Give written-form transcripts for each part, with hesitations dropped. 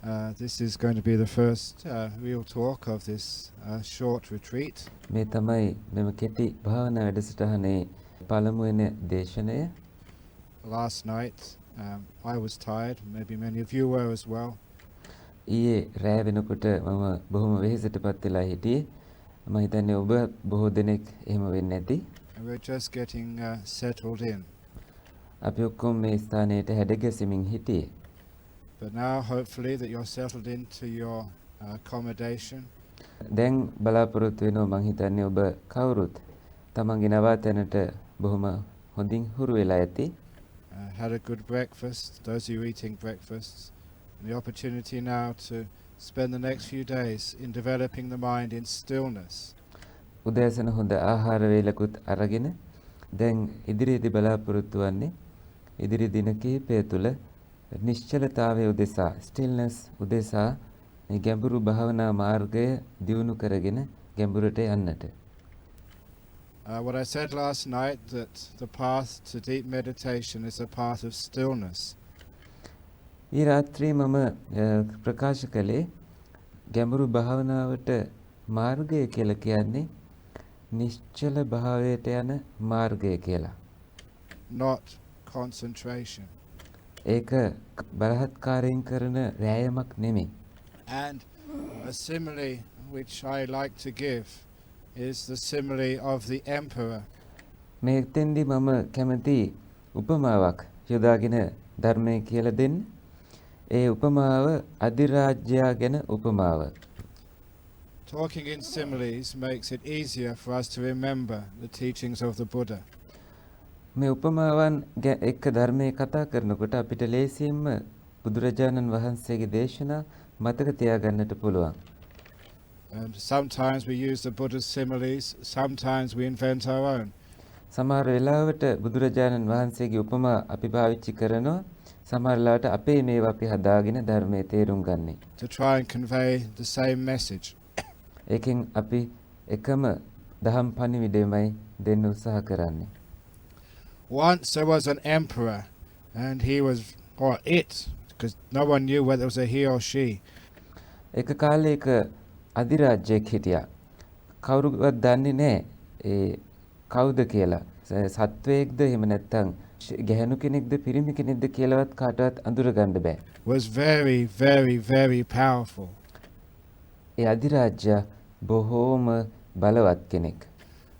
This is going to be the first real talk of this short retreat. මේ තමයි මෙම කෙටි භාවනා වැඩසටහනේ පළමුවෙනි දේශනය. Last night I was tired, maybe many of you were as well. ඊයේ රෑ වෙනකොට මම බොහොම වෙහෙසටපත් වෙලා හිටියේ. මම හිතන්නේ ඔබ බොහෝ දෙනෙක් එහෙම වෙන්නේ නැති. And we're just getting settled in. අපි ඔක්කොම මේ ස්ථානයට හැඩගැසෙමින් හිටියේ. But now hopefully that you're settled into your accommodation. දැන් බලාපොරොත්තු වෙනවා මං හිතන්නේ ඔබ කවුරුත් තමන්ගේ නවාතැනට බොහොම හොඳින් හුරු වෙලා ඇති. Had a good breakfast, those of you eating breakfasts, and the opportunity now to spend the next few days in developing the mind in stillness. උදෑසන හොඳ ආහාර වේලකුත් අරගෙන දැන් ඉදිරියේදී බලාපොරොත්තු වන්නේ ඉදිරි දින කිහිපය තුළ නිශ්චලතාවය උදෙසා stillness උදෙසා මේ ගැඹුරු භාවනා මාර්ගය දියුණු කරගෙන ගැඹුරට යන්නට. What I said last night, that the path to deep meditation is a path of stillness. ඊ රාත්‍රියේ මම ප්‍රකාශ කළේ ගැඹුරු භාවනාවට මාර්ගය කියලා කියන්නේ නිශ්චල භාවයට යන මාර්ගය කියලා. Not concentration. ඒක බලහත්කාරයෙන් කරන වෑයමක් නෙමෙයි. And a simile which I like to give is the simile of the emperor. මේකෙන්දී මම කැමති උපමාවක් යොදාගෙන ධර්මයේ කියලා දෙන්න. ඒ උපමාව අධිරාජ්‍යයා ගැන උපමාව. Talking in similes makes it easier for us to remember the teachings of the Buddha. මේ උපමාවන් එක්ක ධර්මයේ කතා කරනකොට අපිට ලේසියෙන්ම බුදුරජාණන් වහන්සේගේ දේශනා මතක තියාගන්නට පුළුවන්. And sometimes we use the Buddha's similes, sometimes we invent our own. සමහර වෙලාවට බුදුරජාණන් වහන්සේගේ උපමා අපි පාවිච්චි කරනවා. සමහර වෙලාවට අපේ මේවා අපි හදාගෙන ධර්මයේ තේරුම් ගන්නේ. To try and convey the same message. ඒකෙන් අපි එකම දහම් පණිවිඩයමයි දෙන්න උත්සාහ කරන්නේ. Once there was an emperor, and he was, or it, because no one knew whether it was a he or she. එක කාලයක අධිරාජ්‍යයක් හිටියා. කවුරුවත් දන්නේ නැහැ ඒ කවුද කියලා. සත්වයේක්ද එහෙම නැත්නම් ගැහණු කෙනෙක්ද පිරිමි කෙනෙක්ද කියලාවත් කාටවත් අඳුරගන්න බෑ. Was very, very, very powerful. ඒ අධිරාජ්‍ය බොහෝම බලවත් කෙනෙක්.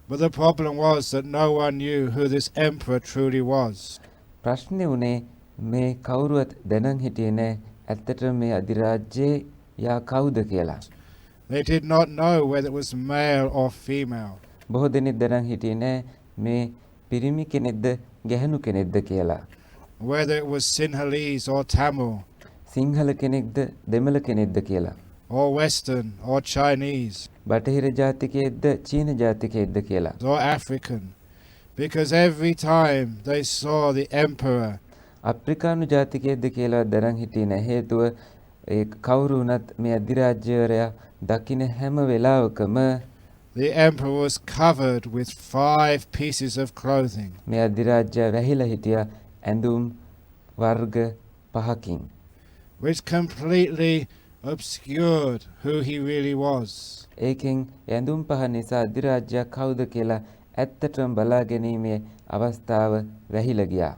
But the problem was that no one knew who this emperor truly was. ප්‍රශ්නේ උනේ මේ කවුරුවත් දැනන් හිටියේ නැහැ ඇත්තටම මේ අධිරාජ්‍යයේ යා කවුද කියලා. They did not know whether it was male or female. බොහෝ දෙනෙක් දැනන් හිටියේ නැහැ මේ පිරිමි කෙනෙක්ද ගැහණු කෙනෙක්ද කියලා. Whether it was Sinhalese or Tamil. Sinhala කෙනෙක්ද දෙමළ කෙනෙක්ද කියලා. Or Western or Chinese. බටහිර ජාතිකයෙක්ද චීන ජාතිකයෙක්ද කියලා. Or African. Because every time they saw the emperor. අප්‍රිකානු ජාතිකයෙක්ද කියලා දැනන් හිටියේ නැහැ. හේතුව ඒ කවුරු වුණත් මේ අධිරාජ්‍යවරයා දකින්න හැම වෙලාවකම the emperor was covered with 5 pieces of clothing. මේ අධිරාජ්‍යයා වැහිලා හිටියා ඇඳුම් වර්ග 5කින්. Which completely obscured who he really was. ඒකෙන් ඇඳුම් පහ නිසා අධිරාජ්‍යයා කවුද කියලා ඇත්තටම බලා ගැනීමේ අවස්ථාව වැහිලා ගියා.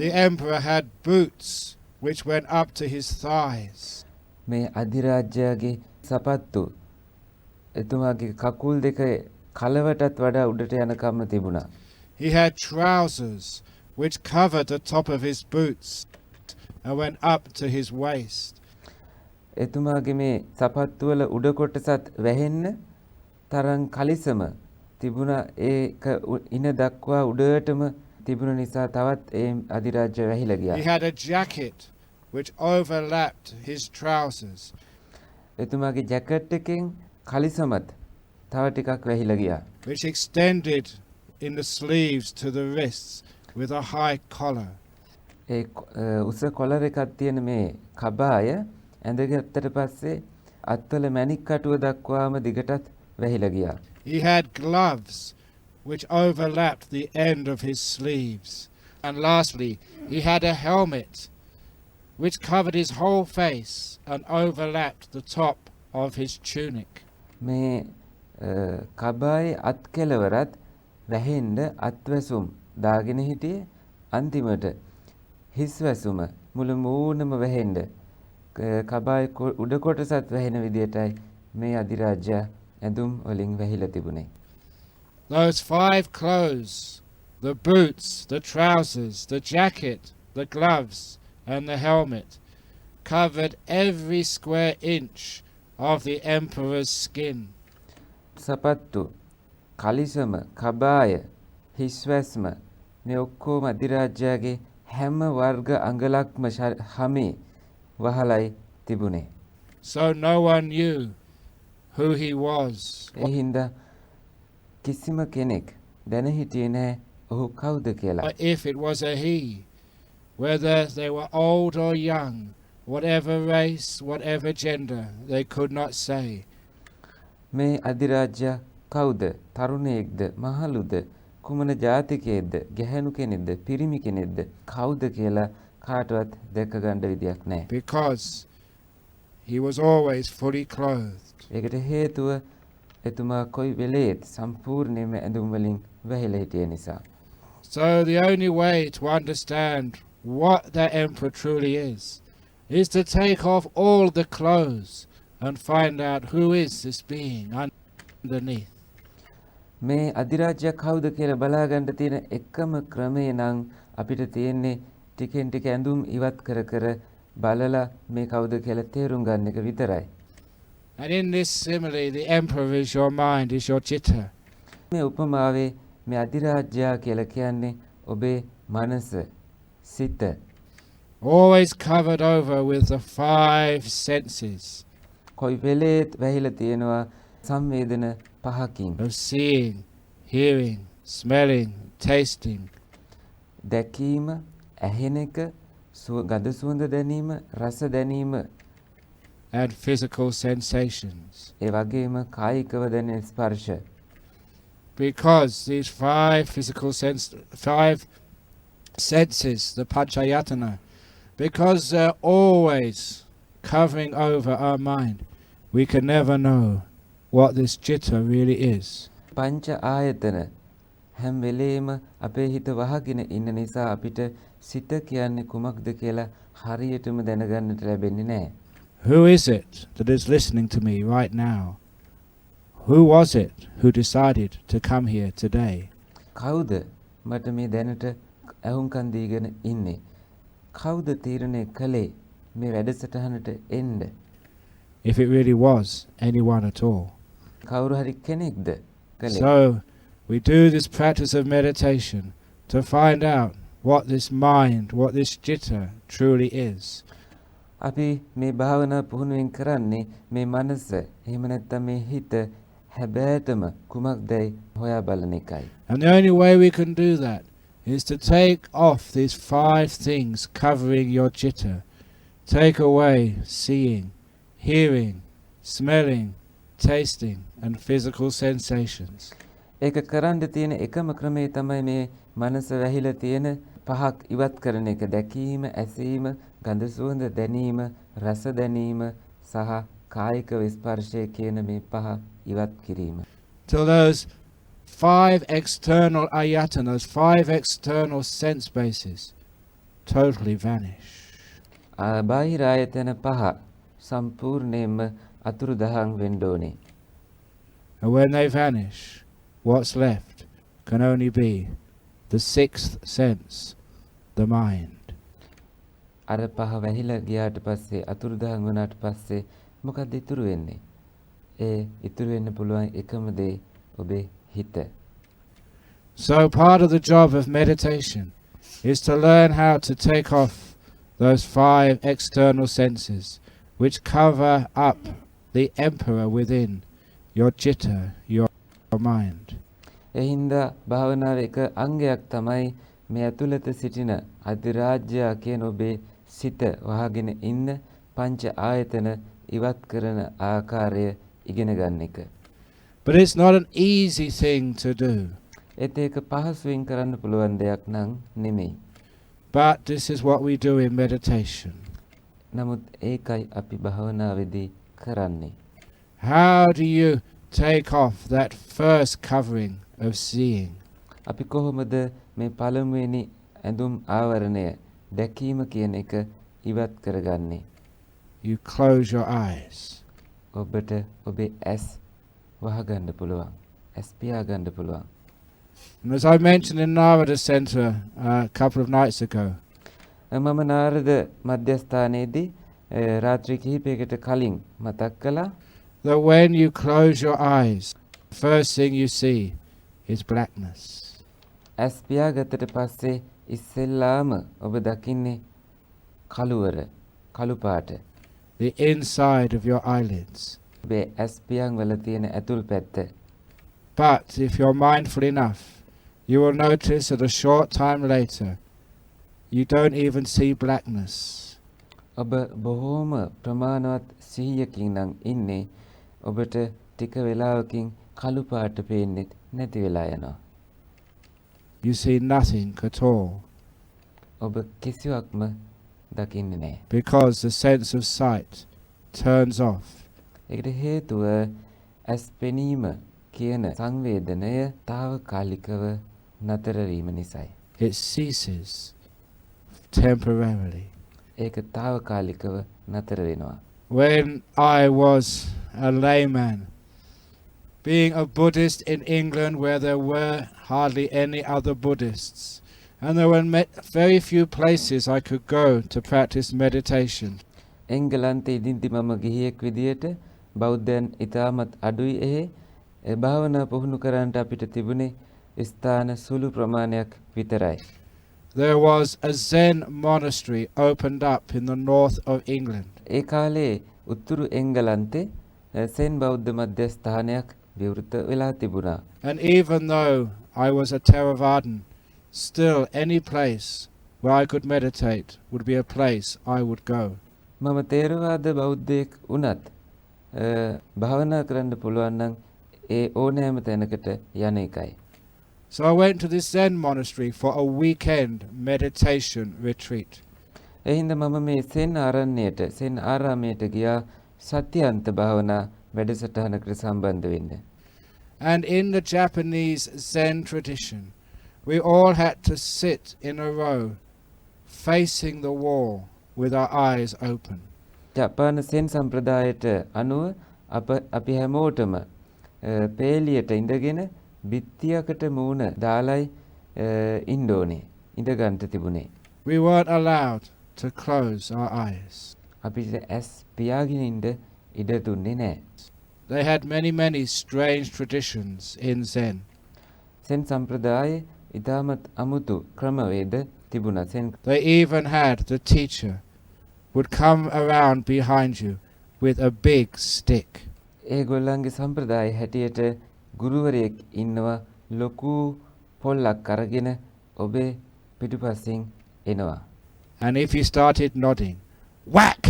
The emperor had boots which went up to his thighs. මේ අධිරාජ්‍යයාගේ සපත්තු එතුමාගේ කකුල් දෙක කලවටත් වඩා උඩට යනකම්ම තිබුණා. He had trousers which covered the top of his boots and went up to his waist. එතුමාගේ මේ සපත්තු වල උඩ කොටසත් වැහෙන්න තරම් කලිසම තිබුණා. ඒක ඉන දක්වා උඩටම තිබුණ නිසා තවත් ඒ අධිරාජ්‍ය වැහිලා ගියා. He had a jacket which overlapped his trousers. එතුමාගේ ජැකට් එකෙන් කලිසමත් තව ටිකක් වැහිලා ගියා. Which extended in the sleeves to the wrists with a high collar. ඒ උස කොලර් එකක් තියෙන මේ කබාය ඇඳගත්තට පස්සේ අත්වල මැණික් කටුව දක්වාම දිගටත් වැහිලා ගියා. He had gloves which overlapped the end of his sleeves. And lastly, he had a helmet which covered his whole face and overlapped the top of his tunic. මේ කබායේ අත් කෙලවරත් වැහෙන්න අත්වැසුම් දාගෙන හිටියේ අන්තිමට හිස් වැසුම මුළු මූණම වැහෙන්න කබායේ උඩ කොටසත් වැහෙන විදියටයි මේ අධිරාජ්‍ය ඇඳුම් වලින් වැහිලා තිබුණේ. Those 5 clothes, the boots, the trousers, the jacket, the gloves and the helmet, covered every square inch of the emperor's skin. සපත්තු, කලිසම, කබාය, හිස්වැස්ම මේ ඔක්කොම අධිරාජ්‍යගේ හැම වර්ග අඟලක්ම හැමේ වහලයි තිබුණේ. So no one knew who he was. ඒ හින්දා කිසිම කෙනෙක් දැන හිටියේ නැහැ ඔහු කවුද කියලා. Or if it was a he, whether they were old or young, whatever race, whatever gender, they could not say. මේ අධිරාජ්‍ය කවුද? තරුණයෙක්ද? මහලුද? කුමන ජාතිකයෙක්ද? ගැහැණු කෙනෙක්ද? පිරිමි කෙනෙක්ද? කවුද කියලා කාටවත් දැක ගන්න විදියක් නැහැ. Because he was always fully clothed. ඒකට හේතුව එතුමා කොයි වෙලේත් සම්පූර්ණයෙන්ම ඇඳුම් වලින් වැහිලා හිටිය නිසා. So the only way to understand what that emperor truly is to take off all the clothes and find out who is this being underneath. මේ අධිරාජ්‍ය කවුද කියලා බලා ගන්න තියෙන එකම ක්‍රමය නම් අපිට තියෙන්නේ ටිකෙන් ටික ඇඳුම් ඉවත් කර කර බලලා මේ කවුද කියලා තේරුම් ගන්න එක විතරයි. And in this simile, the emperor is your mind, is your chitta. මේ උපමාවේ මේ අධිරාජ්‍ය කියලා කියන්නේ ඔබේ මනස, සිත. Always covered over with the 5 senses. කොයි වෙලේත් වැහිලා තියෙනවා සංවේදන පහකින්. Of seeing, hearing, smelling, tasting. දැකීම, ඇහෙන එක, ගඳ සුවඳ දැනීම, රස දැනීම. And physical sensations. ඒ වගේම කායිකව දැනෙන ස්පර්ශ. Because these 5 senses, the panchayatana, because they're always covering over our mind, we can never know what this chitta really is. පංච ආයතන හැම වෙලේම අපේ හිත වහගෙන ඉන්න නිසා අපිට සිත කියන්නේ කුමක්ද කියලා හරියටම දැනගන්නට ලැබෙන්නේ නැහැ. Who is it that is listening to me right now? Who was it who decided to come here today? කවුද මට මේ දැනට ඇහුම්කන් දීගෙන ඉන්නේ? කවුද තීරණය කළේ මේ වැඩසටහනට එන්න? If it really was anyone at all. කවුරු හරි කෙනෙක්ද කළේ? So we do this practice of meditation to find out what this mind, what this chitta truly is. අපි මේ භාවනා පුහුණුවෙන් කරන්නේ මේ මනස එහෙම නැත්නම් මේ හිත හැබෑටම කුමක්දයි හොයා බලන එකයි. And the only way we can do that is to take off these 5 things covering your chitta. Take away seeing, hearing, smelling, tasting and physical sensations. ඒක කරන්න තියෙන එකම ක්‍රමය තමයි මේ මනස වැහිලා තියෙන පහක් ඉවත් කරන එක. දැකීම, ඇසීම, ගඳ සුවඳ දැනීම, රස දැනීම සහ කායික ස්පර්ශය කියන මේ පහ ඉවත් කිරීම. Till those 5 external ayatanas, 5 external sense bases totally vanish. බාහිර ආයතන පහ සම්පූර්ණයෙන්ම අතුරුදහන් වෙන්න ඕනේ. And when they vanish, what's left can only be the 6th sense, the mind. අර පහ වැහිලා ගියාට පස්සේ අතුරුදහන් වුණාට පස්සේ මොකක්ද ඉතුරු වෙන්නේ? ඒ ඉතුරු වෙන්න පුළුවන් එකම දේ ඔබේ හිත. So part of the job of meditation is to learn how to take off those 5 external senses which cover up the emperor within your chitta, your mind. ඒ හින්දා භාවනාවේ එක අංගයක් තමයි මේ ඇතුළත සිටින අධිරාජ්‍ය කියන ඔබේ සිත වහගෙන ඉන්න පංච ආයතන ඉවත් කරන ආකාරය ඉගෙන ගන්න එක. But it's not an easy thing to do. ඒත් ඒක පහසුවෙන් කරන්න පුළුවන් දෙයක් නම් නෙමෙයි. But this is what we do in meditation. නමුත් ඒකයි අපි භාවනාවේදී කරන්නේ. How do you take off that first covering of seeing? අපි කොහොමද මේ පළමුවෙනි ඇඳුම් ආවරණය දැකීම කියන එක ඉවත් කරගන්නේ? You close your eyes. ඔබට ඔබේ ඇස් වහගන්න පුළුවන්. ඇස් පියාගන්න පුළුවන්. And as I mentioned in Narada Center a couple of nights ago, මම නාරද මධ්‍යස්ථානයේදී රාත්‍රී කිහිපයකට කලින් මතක් කළා that when you close your eyes, first thing you see is blackness. ඇස් පියාගත්තට පස්සේ ඉස්සෙල්ලාම ඔබ දකින්නේ කළුවර, කළු පාට. The inside of your eyelids. ඔබේ ඇස් පියන් වල තියෙන ඇතුල් පැත්ත. But if you're mindful enough, you will notice that a short time later, you don't even see blackness. ඔබ බොහෝම ප්‍රමාණවත් සිහියකින් නම් ඉන්නේ. ඔබට ටික වෙලාවකින් කළු පාට පේන්නේ නැති වෙලා යනවා. You see nothing at all. ඔබ කිසිවක්ම දකින්නේ නැහැ. Because the sense of sight turns off. ඒකට හේතුව ඇස් පෙනීම කියන සංවේදනය తాවකාලිකව නතර වීම නිසායි. It ceases temporarily. ඒක తాවකාලිකව නතර වෙනවා. When I was a layman, being a Buddhist in England where there were hardly any other Buddhists, and there were very few places I could go to practice meditation. එංගලන්තයේ ඉදින්දි මම ගිහියෙක් විදියට බෞද්ධයන් ඉතාමත් අඩුයි එහි භාවනා පුහුණු කරන්නට අපිට තිබුණේ ස්ථාන සුළු ප්‍රමාණයක් විතරයි. There was a Zen monastery opened up in the north of England. ඒ කාලේ උතුරු එංගලන්තේ සෙන් බෞද්ධ මධ්‍යස්ථානයක් විවෘත වෙලා තිබුණා. And even though I was a Theravadan, still any place where I could meditate would be a place I would go. මම තේරවාද බෞද්ධයෙක් වුණත් භාවනා කරන්න පුළුවන් නම් ඒ ඕනෑම තැනකට යන එකයි. So I went to this Zen monastery for a weekend meditation retreat. එහිඳ මම මේ සෙන් ආරණ්‍යයට සෙන් ආරාමයට ගියා සත්‍යන්ත භාවනා වැඩසටහනකට සම්බන්ධ වෙන්න. And in the Japanese Zen tradition, we all had to sit in a row facing the wall with our eyes open. ජපාන Zen සම්ප්‍රදායට අනුව අපි හැමෝටම පේලියට ඉඳගෙන බිත්තියකට මූණ දාලයි ඉන්න ඕනේ. ඉඳ ගන්න තිබුණේ. We weren't allowed to close our eyes. අපිට ඇස් පියාගෙන ඉන්න ඉඩ දුන්නේ නැහැ. They had many strange traditions in Zen. Zen සම්ප්‍රදායේ ඉතාමත් අමුතු ක්‍රමවේද තිබුණා. Zen They even had the teacher would come around behind you with a big stick. ඒගොල්ලන්ගේ සම්ප්‍රදාය හැටියට ගුරුවරයෙක් ඉන්නවා ලොකු පොල්ලක් අරගෙන ඔබේ පිටුපසින් එනවා. And if you started nodding, whack,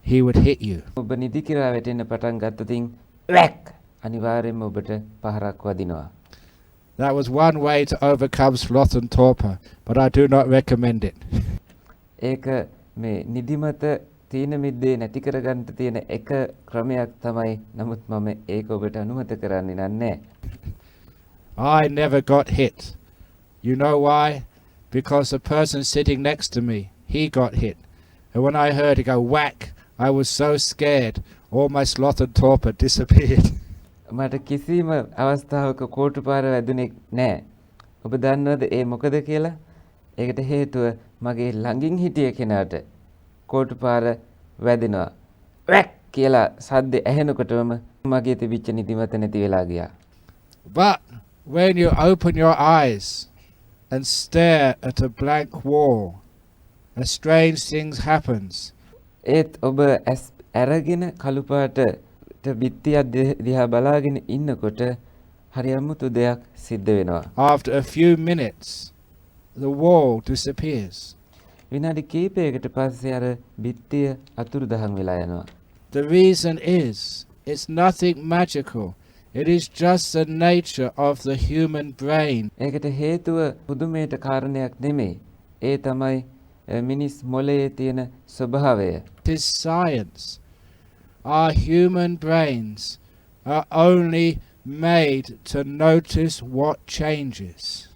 he would hit you. ඔබ නිදි කිරා වැටෙන්න පටන් ගත්තතින් වැක් අනිවාර්යයෙන්ම ඔබට පහරක් වදිනවා. That was one way to overcome sloth and torpor, but I do not recommend it. ඒක මේ නිදිමත තීන මිද්දේ නැති කරගන්න තියෙන එක ක්‍රමයක් තමයි. නමුත් මම ඒක ඔබට අනුමත කරන්නේ නැහැ. I never got hit. You know why? Because the person sitting next to me, he got hit. And when I heard it go whack, I was so scared, all my sloth and torpor disappeared. මට කිසිම අවස්ථාවක කෝටු පාර වැදුනේ නැහැ. ඔබ දන්නවද ඒ මොකද කියලා? ඒකට හේතුව මගේ ළඟින් හිටිය කෙනාට කෝටු පාර වැදෙනවා. වැක් කියලා සද්ද ඇහෙනකොටම මගේ තිබිච්ච නිදිමත නැති වෙලා ගියා. But when you open your eyes and stare at a blank wall, a strange thing happens. ඒත් ඔබ ඇස් අරගෙන කළු පාට බිත්තියක් දිහා බලාගෙන ඉන්නකොට හරි අමුතු දෙයක් සිද්ධ වෙනවා. After a few minutes, the wall disappears. විනාඩි කිහිපයකට පස්සේ අර බිත්තිය අතුරුදහන් වෙලා යනවා. The reason is, it's nothing magical. It is just the nature of the human brain. ඒකට හේතුව පුදුමයට කාරණයක් නෙමෙයි. ඒ තමයි මිනිස් මොළයේ තියෙන ස්වභාවය. It is science. Our human brains are only made to notice what changes.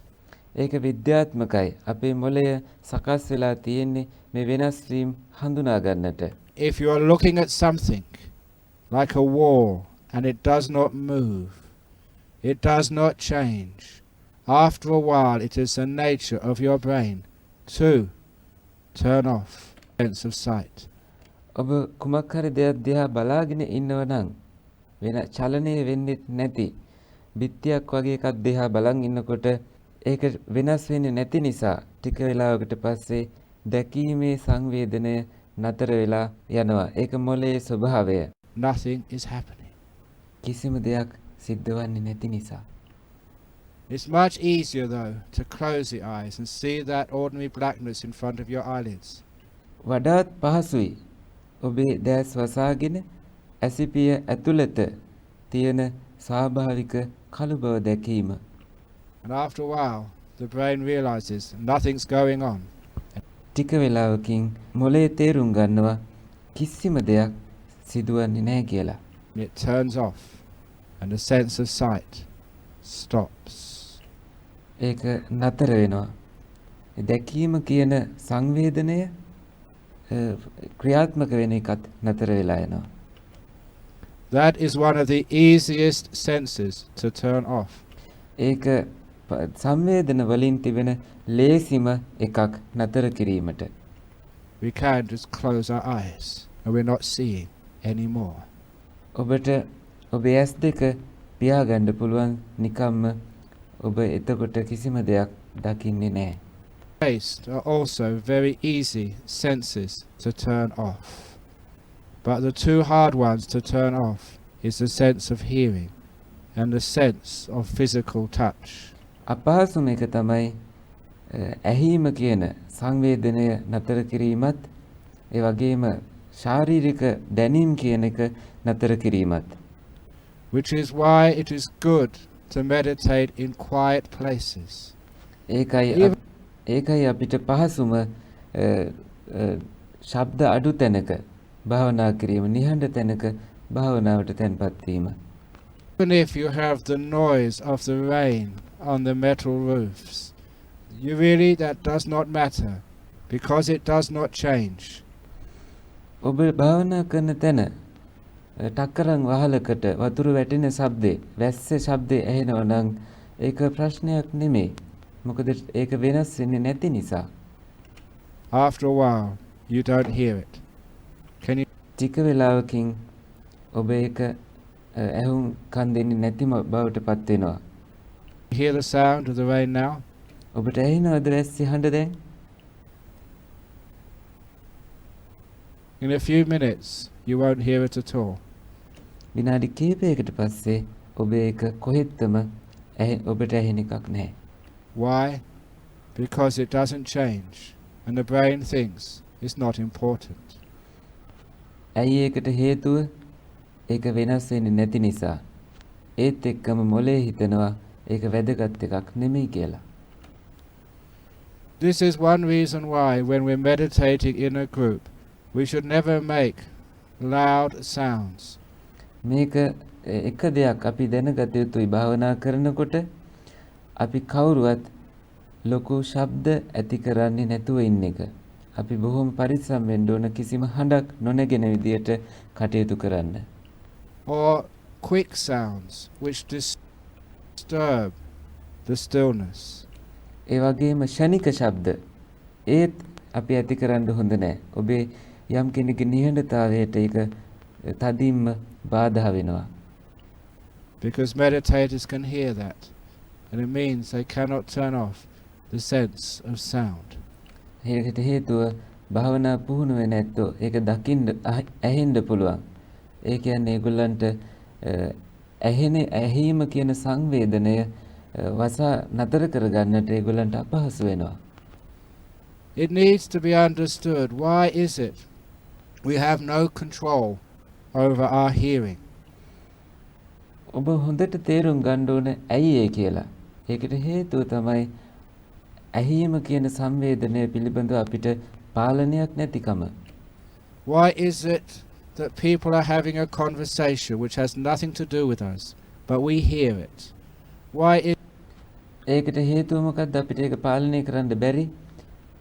ඒක විද්‍යාත්මකයි. අපේ මොළය සකස් වෙලා තියෙන්නේ මේ වෙනස් වීම හඳුනා ගන්නට. If you are looking at something like a wall and it does not move, it does not change, after a while it is the nature of your brain to turn off sense of sight. ඔබ කුමක් හරි දෙයක් දිහා බලාගෙන ඉන්නව නම් වෙන චලනය වෙන්නේ නැති බිත්තියක් වගේ එකක් දිහා බලන් ඉන්නකොට ඒක වෙනස් වෙන්නේ නැති නිසා ටික වෙලාවකට පස්සේ දැකීමේ සංවේදනය නතර වෙලා යනවා. ඒක මොළයේ ස්වභාවය. Nothing is happening. කිසිම දෙයක් සිද්ධ වන්නේ නැති නිසා. It's much easier though to close the eyes and see that ordinary blackness in front of your eyelids. වඩාත් පහසුයි ඔබේ දැස් වසාගෙන ඇසිපිය ඇතුළත තියෙන ස්වාභාවික කළු බව දැකීම. And after a while the brain realizes nothing's going on. ටික වෙලාවකින් මොළයේ තේරුම් ගන්නවා කිසිම දෙයක් සිදුවන්නේ නැහැ කියලා. It turns off and the sense of sight stops. ඒක නතර වෙනවා. දැකීම කියන සංවේදනය ක්‍රියාත්මක වෙන එකත් නතර වෙලා යනවා. That is one of the easiest senses to turn off. ඒක සංවේදන වලින් තිබෙන ලේසිම එකක් නතර කිරීමට. We can just close our eyes and we're not seeing anymore. ඔබට ඔබේ ඇස් දෙක පියාගන්න පුළුවන් නිකම්ම ඔබ එතකොට කිසිම දෙයක් දකින්නේ නැහැ. Taste are also very easy senses to turn off. But the two hard ones to turn off is the sense of hearing and the sense of physical touch. අපහසුම එක තමයි ඇහිම කියන සංවේදනය නතර කිරීමත් ඒ වගේම ශාරීරික දැනීම් කියන එක නතර කිරීමත්. Which is why it is good to meditate in quiet places. ඒකයි අපිට පහසුම ශබ්ද අඩු තැනක භාවනා කිරීම, නිහඬ තැනක භාවනාවට තැන්පත් වීම. Even if you have the noise of the rain on the metal roofs, that does not matter because it does not change. ඔබ භාවනා කරන තැන ටක්කරන් වහලකට වතුර වැටෙන ශබ්දේ, වැස්සේ ශබ්දේ ඇහෙනවා නම් ඒක ප්‍රශ්නයක් නෙමෙයි. මොකද ඒක වෙනස් වෙන්නේ නැති නිසා. After a while you don't hear it. Can you ටික වෙලාවකින් ඔබ ඒක ඇහුම් කන් දෙන්නේ නැතිම බවට පත් වෙනවා. hear the sound of the rain now? ඔබට ඇහෙනවද වැස්සේ හඬ දැන්? In a few minutes you won't hear it at all. විනාඩි කිහිපයකට පස්සේ ඔබ ඒක කොහෙත්ම ඔබට ඇහෙන එකක් නැහැ. Why? Because it doesn't change and the brain thinks it's not important. ඇයි ඒකට හේතුව? ඒක වෙනස් වෙන්නේ නැති නිසා. ඒත් එක්කම මොලේ හිතනවා ඒක වැදගත් එකක් නෙමෙයි කියලා. This is one reason why when we're meditating in a group we should never make loud sounds. මේක එක දෙයක් අපි දැනගත යුතුයි. භාවනා කරනකොට අපි කවුරුවත් ලොකු ශබ්ද ඇති කරන්නේ නැතුව ඉන්න එක. අපි බොහොම පරිස්සම් වෙන්න ඕන කිසිම හඬක් නොනැගෙන විදියට කටයුතු කරන්න. Or quick sounds which disturb the stillness. ඒ වගේම ෂණික ශබ්ද ඒත් අපි ඇති කරන්න හොඳ නැහැ. ඔබේ යම් කෙනෙකුගේ නිහඬතාවයට ඒක තදින්ම බාධා වෙනවා. Because meditators can hear that and it means they cannot turn off the sense of sound. ඒකට හේතුව භාවනා පුහුණු වෙන ඇත්තෝ ඒක දකින්න ඇහෙන්න පුළුවන්. ඒ කියන්නේ ඒගොල්ලන්ට ඇහිම කියන සංවේදනය වසා නතර කරගන්නට ඒගොල්ලන්ට අපහසු වෙනවා. It needs to be understood. Why is it we have no control over our hearing? ඔබ හොඳට තේරුම් ගන්න ඕන ඇයි ඒ කියලා. ඒකට හේතුව තමයි ඇහිම කියන සංවේදනය පිළිබඳව අපිට පාලනයක් නැතිකම. Why is it that people are having a conversation which has nothing to do with us, but we hear it? Why is ඒකට හේතුව මොකක්ද? අපිට ඒක පාලනය කරන්න බැරි.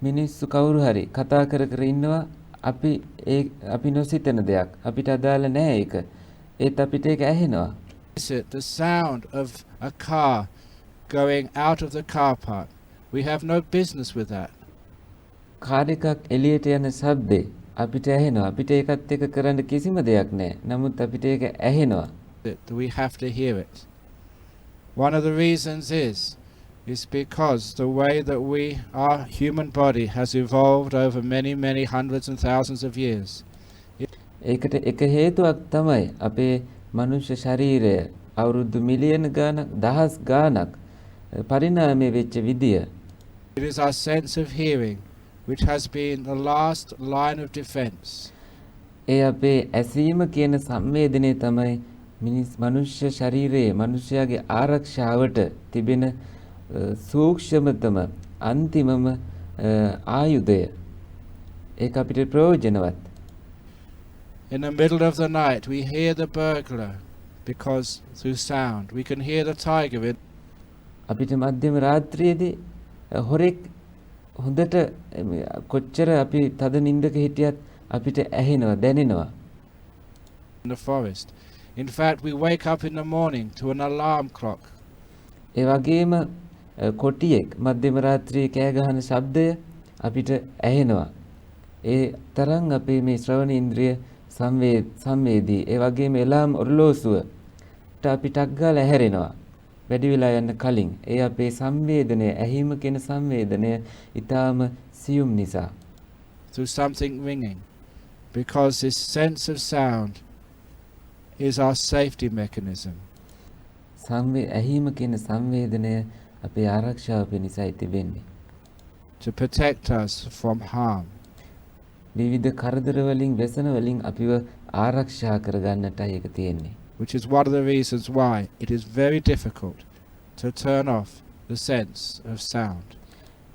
මිනිස්සු කවුරු හරි කතා කර කර ඉන්නවා. අපි නොසිතන දෙයක්. අපිට අදාළ නැහැ ඒක. ඒත් අපිට ඒක ඇහෙනවා. it the sound of a car going out of the car park? We have no business with that. Car එකක් එළියට යන ශබ්දේ අපිට ඇහෙනවා. අපිට ඒකත් එක්ක කරන්න කිසිම දෙයක් නැහැ. නමුත් අපිට ඒක ඇහෙනවා. We have to hear it. One of the reasons is because the way that our human body has evolved over many hundreds and thousands of years. ඒකට එක හේතුවක් තමයි අපේ මනුෂ්‍ය ශරීරය අවුරුදු මිලියන ගාණක් දහස් ගාණක් පරිණාමය වෙච්ච විදිය. It is our sense of hearing which has been the last line of defense. ඒ අපේ ඇසීම කියන සංවේදනය තමයි මනුෂ්‍ය ශරීරයේ මනුෂ්‍යයාගේ ආරක්ෂාවට තිබෙන සූක්ෂමතම අන්තිමම ආයුධය. ඒක අපිට ප්‍රයෝජනවත්. In the middle of the night we hear the burglar because through sound. We can hear the tiger in. අපිට මධ්‍යම රාත්‍රියේදී හොරෙක් හොඳට කොච්චර අපි තද නින්දක හිටියත් අපිට ඇහෙනවා දැනෙනවා. In the forest. In fact, we wake up in the morning to an alarm clock. ඒ වගේම කොටියෙක් මධ්‍යම රාත්‍රියේ කෑ ගහන ශබ්දය අපිට ඇහෙනවා. ඒ තරම් අපේ මේ ශ්‍රවණ ඉන්ද්‍රිය සංවේදී. ඒ වගේම එලාම් ඔරලෝසුවට අපි ටක් ගාලා හැරෙනවා. වැඩි වෙලා යන්න කලින් ඒ අපේ සංවේදනය ඇහිම කියන සංවේදනය ඊටාම සියුම් නිසා. Through something ringing. Because this sense of sound is our safety mechanism. ඇහිම කියන සංවේදනය අපේ ආරක්ෂාව පිණිසයි තිබෙන්නේ. To protect us from harm. විවිධ කරදර වලින් व्यसन වලින් අපිව ආරක්ෂා කරගන්නටයි ඒක තියෙන්නේ. Which is one of the reasons why it is very difficult to turn off the sense of sound.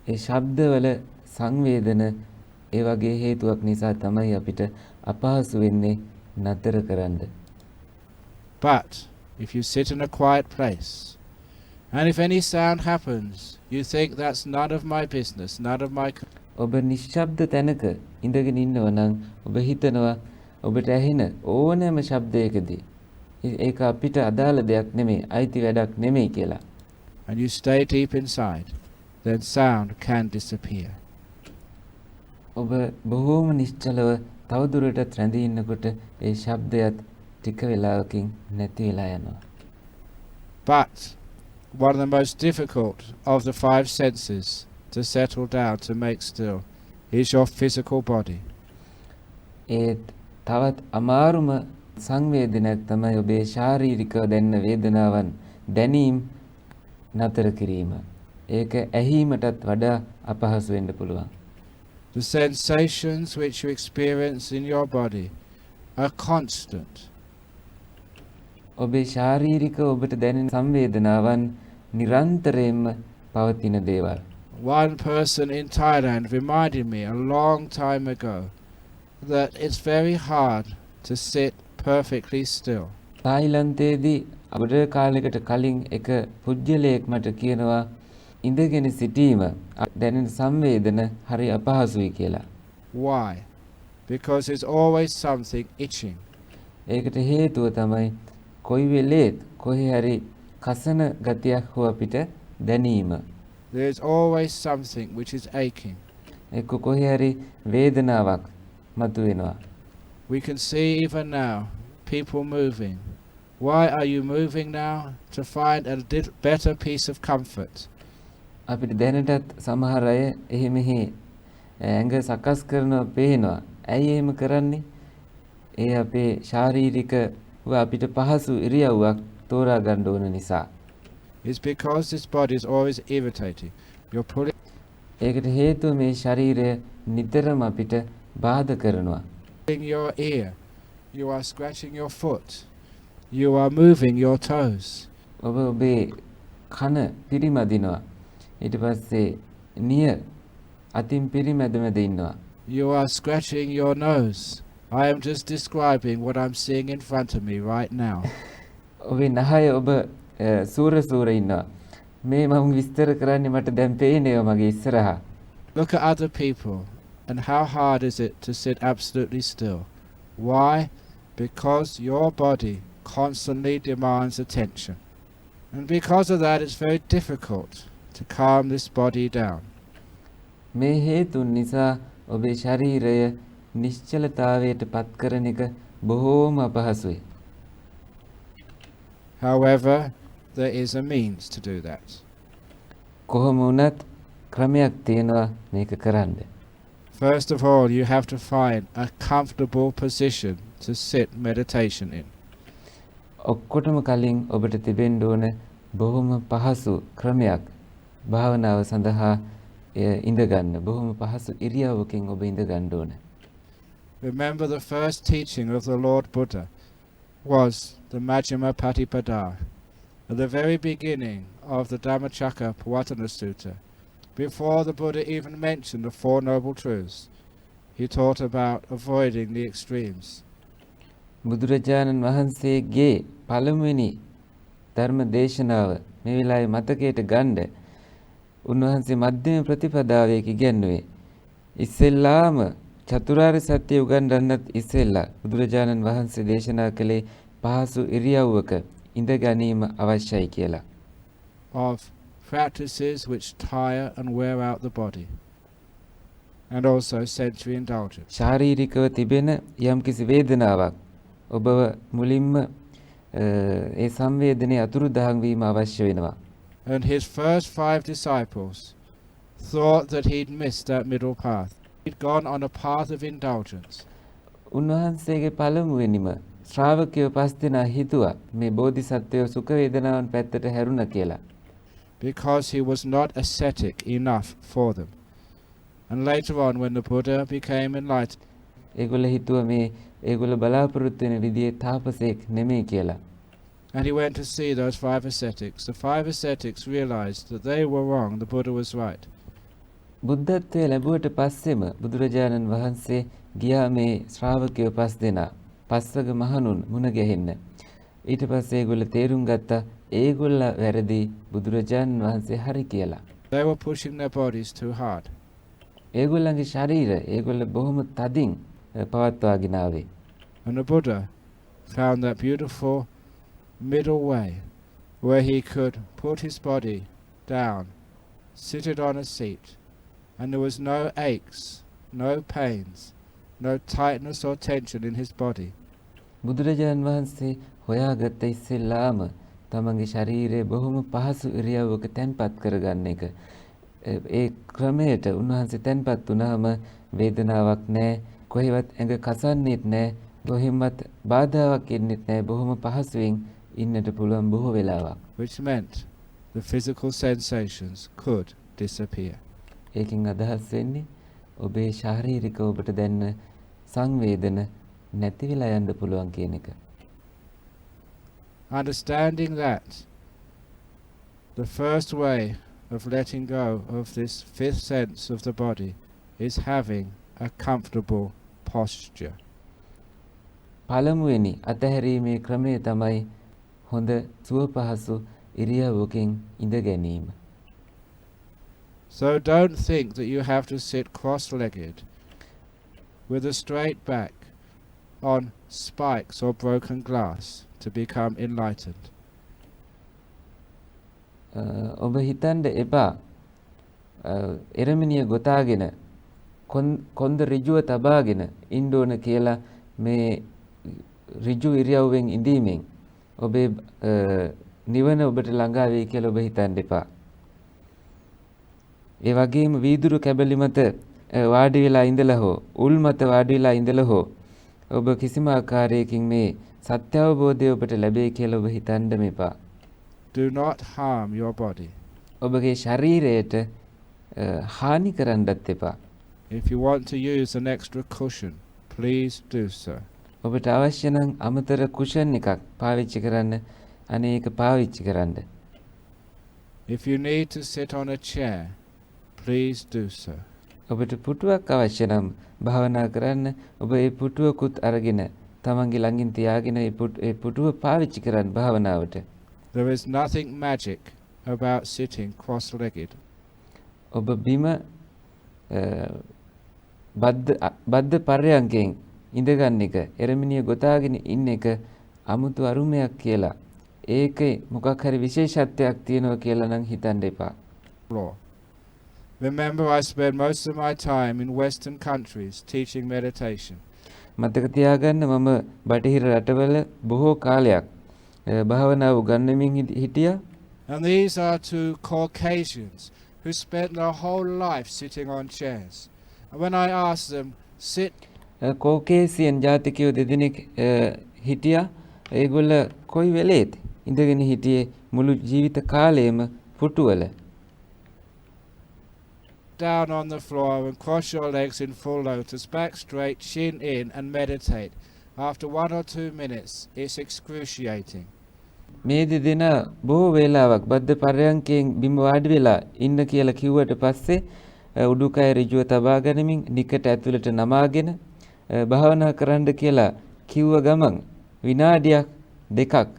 ඒ ශබ්දවල සංවේදන ඒ වගේ හේතුවක් නිසා තමයි අපිට අපහසු වෙන්නේ නතර කරන්න. But if you sit in a quiet place and if any sound happens, you think that's none of my business, none of my. ඔබ නිශ්ශබ්ද තැනක ඉඳගෙන ඉන්නවා නම් ඔබ හිතනවා ඔබට ඇහෙන ඕනෑම ශබ්දයකදී ඒක අපිට අදාළ දෙයක් නෙමෙයි, අයිති වැඩක් නෙමෙයි කියලා. And you stay deep inside, then sound can disappear. ඔබ බොහෝම නිශ්චලව තවදුරටත් රැඳී ඉන්නකොට ඒ ශබ්දයත් ටික වෙලාවකින් නැති වෙලා යනවා. But one of the most difficult of the five senses to settle down, to make still, is your physical body. ඒත් තවත් අමාරුම සංවේදනයක් තමයි ඔබේ ශාරීරිකව දැනෙන වේදනාවන් දැනීම නතර කිරීම. ඒක ඇහිීමටත් වඩා අපහසු වෙන්න පුළුවන්. The sensations which you experience in your body are constant. ඔබේ ශාරීරික ඔබට දැනෙන සංවේදනාවන් නිරන්තරයෙන්ම පවතින දේවල්. One person in Thailand reminded me a long time ago that it's very hard to sit perfectly still. තායිලන්තයේදී අපට කාලයකට කලින් එක පුජ්‍යලයක් මට කියනවා ඉඳගෙන සිටීම දැනෙන සංවේදන හරි අපහසුයි කියලා. Why? Because there's always something itching. ඒකට හේතුව තමයි කොයි වෙලේත් කොහේ හරි කසන ගතියක් හෝ අපිට දැනීම. There's always something which is aching. එක්ක කොහේ හරි වේදනාවක් මතුවෙනවා. We can see even now people moving. Why are you moving now? To find a better piece of comfort. අපිට දැනටත් සමහර අය එහෙ මෙහෙ ඇඟ සකස් කරනවා පේනවා. ඇයි එහෙම කරන්නේ? ඒ අපේ ශාරීරික අපිට පහසු ඉරියව්වක් තෝරා ගන්න ඕන නිසා. It's because this body is always irritating. You're pulling. ඒකට හේතුව මේ ශරීරය නිතරම අපිට බාධා කරනවා. Your ear. You are scratching your foot. You are moving your toes. ඔබ ඔබේ කන පිරිමදිනවා. ඊට පස්සේ නිය අතින් පිරිමැද මැද ඉන්නවා. You are scratching your nose. I am just describing what I'm seeing in front of me right now. ඔබේ නහය ඔබ සූර ඉන්නවා. මේ මම විස්තර කරන්නේ මට දැන් පේනේව මගේ ඉස්සරහා. Look at other people, and how hard is it to sit absolutely still? Why? Because your body constantly demands attention. And because of that, it's very difficult to calm this body down. මේ හේතුන් නිසා ඔබේ ශරීරය නිශ්චලතාවයට පත් කරන එක බොහෝම අපහසුයි. However, there is a means to do that. කොහොම වුණත් ක්‍රමයක් තියෙනවා මේක කරන්න. First of all, you have to find a comfortable position to sit meditation in. ඔක්කොටම කලින් ඔබට තිබෙන්න ඕන බොහොම පහසු ක්‍රමයක් භාවනාව සඳහා ඉඳ ගන්න. බොහොම පහසු ඉරියව්වකින් ඔබ ඉඳ ගන්න ඕන. Remember, the first teaching of the Lord Buddha was the Majjhima Patipada. At the very beginning of the Dhammacakkappavattana Sutta, before the Buddha even mentioned the Four Noble Truths, he taught about avoiding the extremes. බුදුරජාණන් වහන්සේගේ පළමුවෙනි ධර්ම දේශනාව මේ වෙලාවේ මතකයට ගන්න උන්වහන්සේ මධ්‍යම ප්‍රතිපදාවේක ඉගැන්වුවේ. ඉස්සෙල්ලාම චතුරාර්ය සත්‍ය උගන්වන්නත් ඉස්සෙල්ලා බුදුරජාණන් වහන්සේ දේශනා කළේ පහසු ඉරියව්වක ඉඳ ගැනීම අවශ්‍යයි කියලා. Of practices which tire and wear out the body, and also sensory indulgence. ශාරීරිකව තිබෙන යම්කිසි වේදනාවක් ඔබව මුලින්ම ඒ සංවේදනයේ අතුරුදහන් වීම අවශ්‍ය වෙනවා. And his first 5 disciples thought that he'd missed that middle path. He'd gone on a path of indulgence. උන්වහන්සේගේ පළමුවෙනිම ශ්‍රාවකයෝ 5 දෙනා හිතුවා මේ බෝධිසත්වයෝ සුඛ වේදනාවන් පැත්තට හැරුණා කියලා. Because he was not ascetic enough for them. And later on, when the Buddha became enlightened, ඒගොල්ලෝ හිතුවා මේ ඒගොල්ලෝ බලාපොරොත්තු වෙන විදිහේ තාපසයෙක් නෙමෙයි කියලා. and he went to see those 5 ascetics, the 5 ascetics realized that they were wrong, the Buddha was right. බුද්ධත්වයේ ලැබුවට පස්සෙම බුදුරජාණන් වහන්සේ ගියා මේ ශ්‍රාවකයෝ 5 දෙනා පස්වග මහණුන් මුණ ගැහෙන්න. ඊට පස්සේ ඒගොල්ලෝ තේරුම් ගත්තා ඒගොල්ල වැරදි බුදුරජාණන් වහන්සේ හරි කියලා. They were pushing their bodies too hard. ඒගොල්ලන්ගේ ශරීර ඒගොල්ල බොහොම තදින් පවත්වාගෙන ආවේ. And the Buddha found that beautiful middle way where he could put his body down, sit it on a seat, and there was no aches, no pains, no tightness or tension in his body. බුදුරජාණන් වහන්සේ හොයාගත්ත ඉස්සෙල්ලාම තමන්ගේ ශරීරය බොහොම පහසු ඉරියව්වක තැන්පත් කරගන්න එක. ඒ ක්‍රමයට උන්වහන්සේ තැන්පත් වුණාම වේදනාවක් නැහැ, කොහෙවත් ඇඟ කසන්නේත් නැහැ, කොහෙවත් බාධාවක් එන්නේත් නැහැ, බොහොම පහසුවෙන් ඉන්නට පුළුවන් බොහෝ වෙලාවක්. Which meant the physical sensations could disappear. ඒකෙන් අදහස් වෙන්නේ ඔබේ ශාරීරික ඔබට දැනෙන සංවේදන නැති වෙලා යන්න පුළුවන් කියන එක. Understanding that the first way of letting go of this 5th sense of the body is having a comfortable posture. පළමුවෙනි අතහැරීමේ ක්‍රමය තමයි හොඳ සුවපහසු ඉරියව්වකින් ඉඳ ගැනීම. So don't think that you have to sit cross-legged with a straight back on spikes or broken glass to become enlightened. ඔබ හිතන්න එපා එරමිනිය ගොතාගෙන කොන්ද ඍජුව තබාගෙන ඉන්න ඕන කියලා මේ ඍජු ඉරියව්වෙන් ඉඳීමෙන් ඔබේ නිවන ඔබට ළඟා වෙයි කියලා ඔබ හිතන්න එපා. ඒ වගේම වීදුරු කැබලි මත වාඩි වෙලා ඉඳලා හෝ උල් මත වාඩි වෙලා ඉඳලා හෝ ඔබ කිසිම ආකාරයකින් මේ සත්‍ය අවබෝධය ඔබට ලැබෙයි කියලා ඔබ හිතන්න මෙපා. Do not harm your body. ඔබගේ ශරීරයට හානි කරන්නත් එපා. If you want to use an extra cushion, please do so. ඔබට අවශ්‍ය නම් අමතර කුෂන් එකක් පාවිච්චි කරන්න. අනේ ඒක පාවිච්චි කරන්න. If you need to sit on a chair, please do so. ඔබට පුටුවක් අවශ්‍ය නම් භාවනා කරන්න ඔබ ඒ පුටුවකුත් අරගෙන තමන්ගේ ළඟින් තියාගෙන ඒ පුටුව පාවිච්චි කරන්න භාවනාවට. There is nothing magic about sitting cross-legged. ඔබ බිම බද්ධ පර්යංකයෙන් ඉඳගන්න එක එරමිනිය ගොතාගෙන ඉන්න එක අමුතු අරුමයක් කියලා. ඒකේ මොකක් හරි විශේෂත්වයක් තියෙනවා කියලා නම් හිතන්න එපා. Remember, I spend most of my time in Western countries teaching meditation. මතක තියාගන්න මම බටහිර රටවල බොහෝ කාලයක් භාවනාව උගන්වමින් හිටියා. And these are two Caucasians who spent their whole life sitting on chairs. And when I asked them, sit... කෝකේසියන් ජාතිකයෝ දෙදෙනෙක් හිටියා. ඒගොල්ල කොයි වෙලේද ඉඳගෙන හිටියේ මුළු ජීවිත කාලයම පුටුවල. Down on the floor and cross your legs in full lotus, back straight, chin in, and meditate. After 1 or 2 minutes, it's excruciating. මේ දෙදෙනා බොහෝ වේලාවක් බද්ධ පර්යංකයෙන් බිම වාඩි වෙලා ඉන්න කියලා කිව්වට පස්සේ උඩුකය ඍජුව තබා ගනිමින් නිකට ඇතුළට නමාගෙන භාවනා කරන්න කියලා කිව්ව ගමන් විනාඩියක් දෙකක්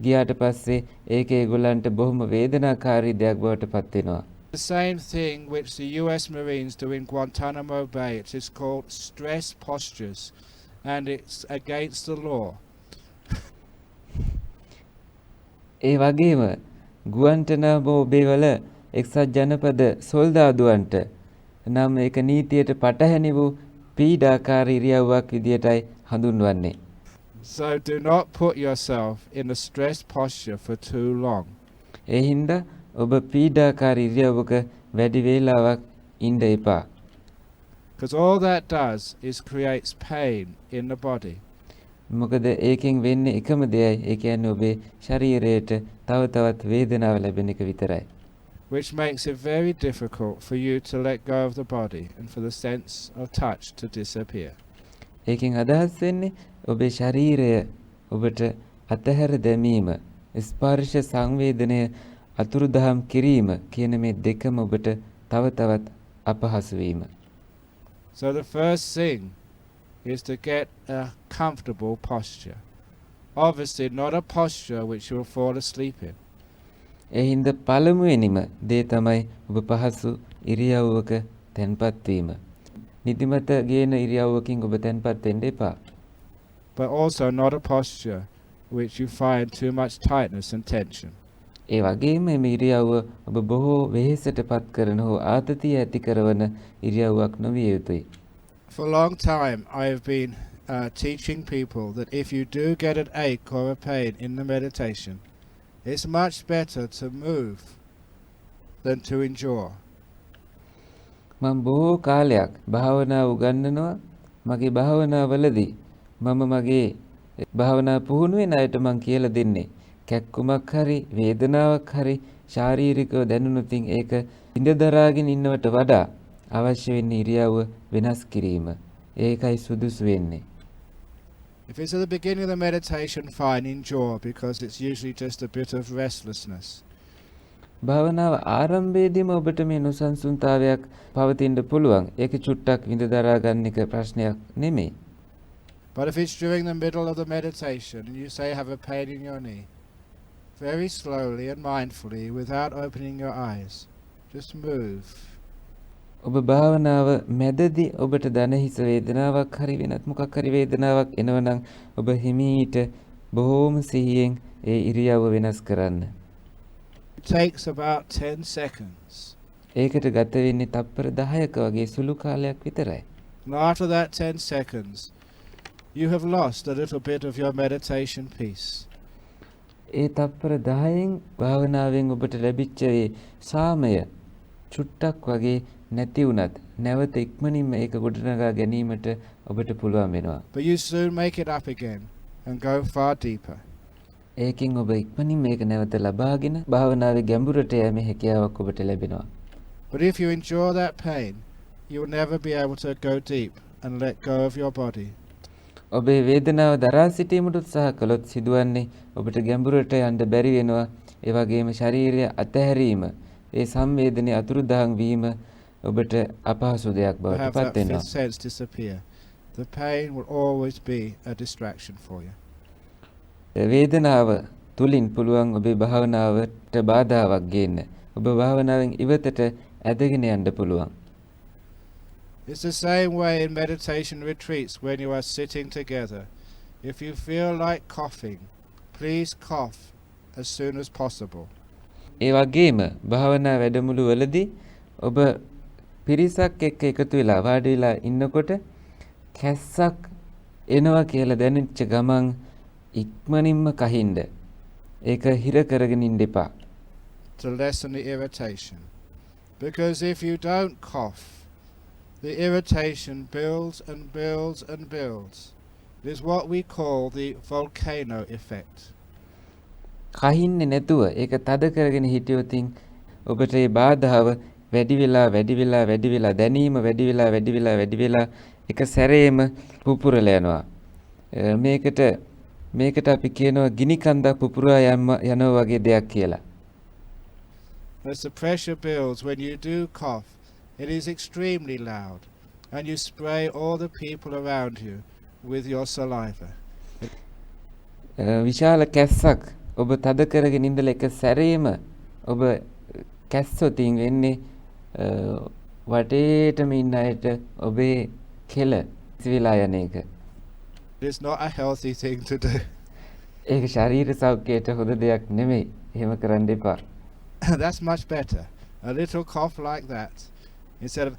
ගියාට පස්සේ ඒක ඒගොල්ලන්ට බොහොම වේදනාකාරී දෙයක් බවට පත් වෙනවා. The same thing which the US Marines do in Guantanamo Bay. It is called stress postures, and it's against the law. ඒ වගේම ගුවන්ටනාමෝ බේ වල එක්සත් ජනපද සොල්දාදුවන්ට නම් ඒක නීතියට පටහැනි වූ පීඩාකාරී ඉරියව්වක් විදියටයි හඳුන්වන්නේ. So do not put yourself in a stress posture for too long. ඒ හින්දා ඔබ පීඩාකාරී ඉරියව්වක වැඩි වේලාවක් ඉන්න එපා. Because all that does is creates pain in the body. මොකද ඒකෙන් වෙන්නේ එකම දෙයයි. ඒ කියන්නේ ඔබේ ශරීරයට තව තවත් වේදනාව ලැබෙන එක විතරයි. Which makes it very difficult for you to let go of the body and for the sense of touch to disappear. ඒකෙන් අදහස් වෙන්නේ ඔබේ ශරීරය ඔබට අතහැර දැමීම, ස්පර්ශ සංවේදනය අතුරුදහම් කිරීම කියන මේ දෙකම ඔබට තව තවත් අපහසු වීම. So the first thing is to get a comfortable posture. Obviously not a posture which you will fall asleep in. ඒ හින්දා පළමුවෙනිම දේ තමයි ඔබ පහසු ඉරියව්වක තැන්පත් වීම. නිදිමත ගේන ඉරියව්වකින් ඔබ තැන්පත් වෙන්න එපා. But also not a posture which you find too much tightness and tension. ඒ වගේම මේ ඉරියව්ව ඔබ බොහෝ වෙහෙසටපත් කරන හෝ ආතතිය ඇති කරන ඉරියව්වක් නොවිය යුතුයි. For a long time I have been teaching people that if you do get an ache or a pain in the meditation, it's much better to move than to endure. මම බොහෝ කාලයක් භාවනාව උගන්වනවා. මගේ භාවනාවලදී මම මගේ භාවනා පුහුණු වෙන අයට මම කියලා දෙන්නේ කැක්කුමක් හරි වේදනාවක් හරි ශාරීරිකව දැනුනොතින් ඒක ඉඳදරාගෙන ඉන්නවට වඩා අවශ්‍ය වෙන්නේ ඉරියව්ව වෙනස් කිරීම. ඒකයි සුදුසු වෙන්නේ. If it's at the beginning of the meditation, fine, endure, because it's usually just a bit of restlessness. භාවනාව ආරම්භයේදීම ඔබට මේ නොසන්සුන්තාවයක් පවතින්න පුළුවන්. ඒක චුට්ටක් විඳ දරා ගන්න එක ප්‍රශ්නයක් නෙමෙයි. But if it's during the middle of the meditation and you say you have a pain in your knee, very slowly and mindfully, without opening your eyes, just move. ඔබ භාවනාව මැදදී ඔබට දනහිස වේදනාවක් හරි වෙනත් මොකක් හරි වේදනාවක් එනවනම් ඔබ හිමීට බොහෝම සිහියෙන් ඒ ඉරියව්ව වෙනස් කරන්න. It takes about 10 seconds. ඒකට ගත වෙන්නේ තප්පර 10ක වගේ සුළු කාලයක් විතරයි. And after that 10 seconds, you have lost a little bit of your meditation peace. ඒ තප්පර 10න් භාවනාවෙන් ඔබට ලැබිච්ච ඒ සාමය චුට්ටක් වගේ නැති වුණත් නැවත ඉක්මනින්ම ඒක ගොඩනගා ගැනීමට ඔබට පුළුවන් වෙනවා. But you soon make it up again and go far deeper. ඒකෙන් ඔබ ඉක්මනින් මේක නැවත ලබාගෙන භාවනාවේ ගැඹුරට යෑමේ හැකියාවක් ඔබට ලැබෙනවා. But if you endure that pain, you will never be able to go deep and let go of your body. ඔබේ වේදනාව දරා සිටීමට උත්සාහ කළොත් සිදුවන්නේ ඔබට ගැඹුරට යන්න බැරි වෙනවා. ඒ වගේම ශරීරය අතහැරීම, ඒ සංවේදනයේ අතුරුදහන් වීම ඔබට අපහසු දෙයක් to බවට have පත් that වෙනවා. fifth sense disappear. The pain will always be a distraction for you. වේදනාව තුලින් පුළුවන් ඔබේ භාවනාවට බාධාවක් ගේන්න. ඔබ භාවනාවෙන් ඉවතට ඇදගෙන යන්න පුළුවන්. It's the same way in meditation retreats when you are sitting together. If you feel like coughing, please cough as soon as possible. ඒ වගේම භාවනා වැඩමුළු වලදී ඔබ පිරිසක් එක්ක එකතු වෙලා වාඩි වෙලා ඉන්නකොට කැස්සක් එනවා කියලා දැනෙච්ච ගමන් ඉක්මනින්ම කහින්න. ඒක හිර කරගෙන ඉන්න එපා. To lessen the irritation. Because if you don't cough, the irritation builds and builds and builds. It is what we call the volcano effect. කහින්නේ නැතුව ඒක තද කරගෙන හිටියොතින් ඔබට මේ බාධාව වැඩි වෙලා දැනීම වැඩි වෙලා එක සැරේම පුපුරලා යනවා. මේකට අපි කියනවා ගිනි කන්දක් පුපුරා යනවා වගේ දෙයක් කියලා. As the pressure builds when you do cough, it is extremely loud, and you spray all the people around you with your saliva. විශාල කැස්සක් ඔබ තද කරගෙන ඉඳලා එක සැරේම ඔබ කැස්සොතින් වෙන්නේ වටේටම ඉන්න අයට ඔබේ කෙල ඉසිවිලා යන එක. It is not a healthy thing to do. ඒක ශරීර සෞඛ්‍යයට හොඳ දෙයක් නෙමෙයි. එහෙම කරන්න එපා. That's much better. A little cough like that, instead of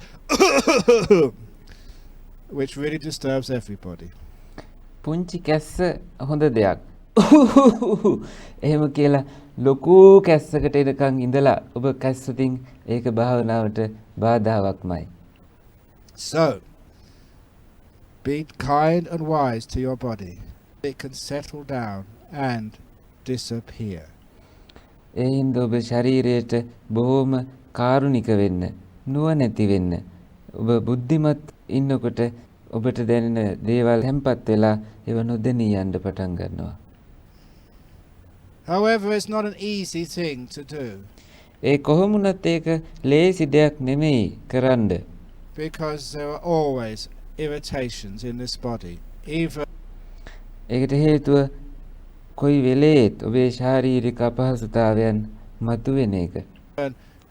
which really disturbs everybody. පුංචි කැස්ස හොඳ දෙයක්. එහෙම කියලා ලොකු කැස්සකට එනකන් ඉඳලා ඔබ කැස්සුතින් ඒක භාවනාවට බාධාවක්මයි. So, be kind and wise to your body. It can settle down and disappear. ඒ හින්දා ඔබ ශරීරයට බොහොම කාරුණික වෙන්න, නුවණැති වෙන්න. ඔබ බුද්ධිමත් ඉන්නකොට ඔබට දැනෙන දේවල් හැම්පත් වෙලා ඒව නොදැනී යන්න පටන් ගන්නවා. However, it's not an easy thing to do. ඒ කොහොමුණත් ඒක ලේසි දෙයක් නෙමෙයි කරන්න. Because there are always irritations in this body. Even ඒකට හේතුව කොයි වෙලේත් ඔබේ ශාරීරික අපහසුතාවයන් මතුවෙන එක.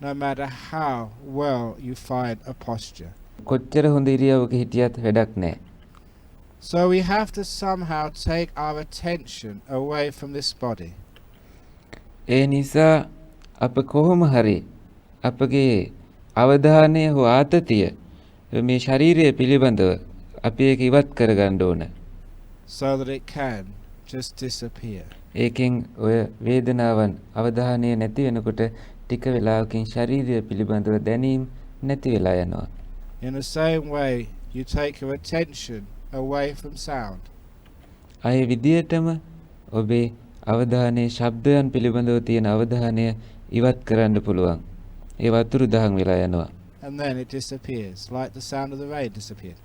no matter how well you find a posture. කොච්චර හොඳ ඉරියව්වක හිටියත් වැඩක් නැහැ. So we have to somehow take our attention away from this body. ඒ නිසා අප කොහොම හරි අපගේ අවධානය හෝ ආතතිය මේ ශරීරය පිළිබඳව අපි ඒක ඉවත් කරගන්න ඕන. So that it can just disappear. ඒකෙන් ඔය වේදනාවන් අවධානය නැති වෙනකොට ටික වෙලාවකින් ශරීරය පිළිබඳව දැනීම නැති වෙලා යනවා. In the same way, you take your attention away from sound. අය විදියටම ඔබේ අවධානයේ ශබ්දයන් පිළිබඳව තියෙන අවධානය ඉවත් කරන්න පුළුවන්. ඒ වතුරු දහන් වෙලා යනවා. And then it disappears, like the sound of the rain disappeared.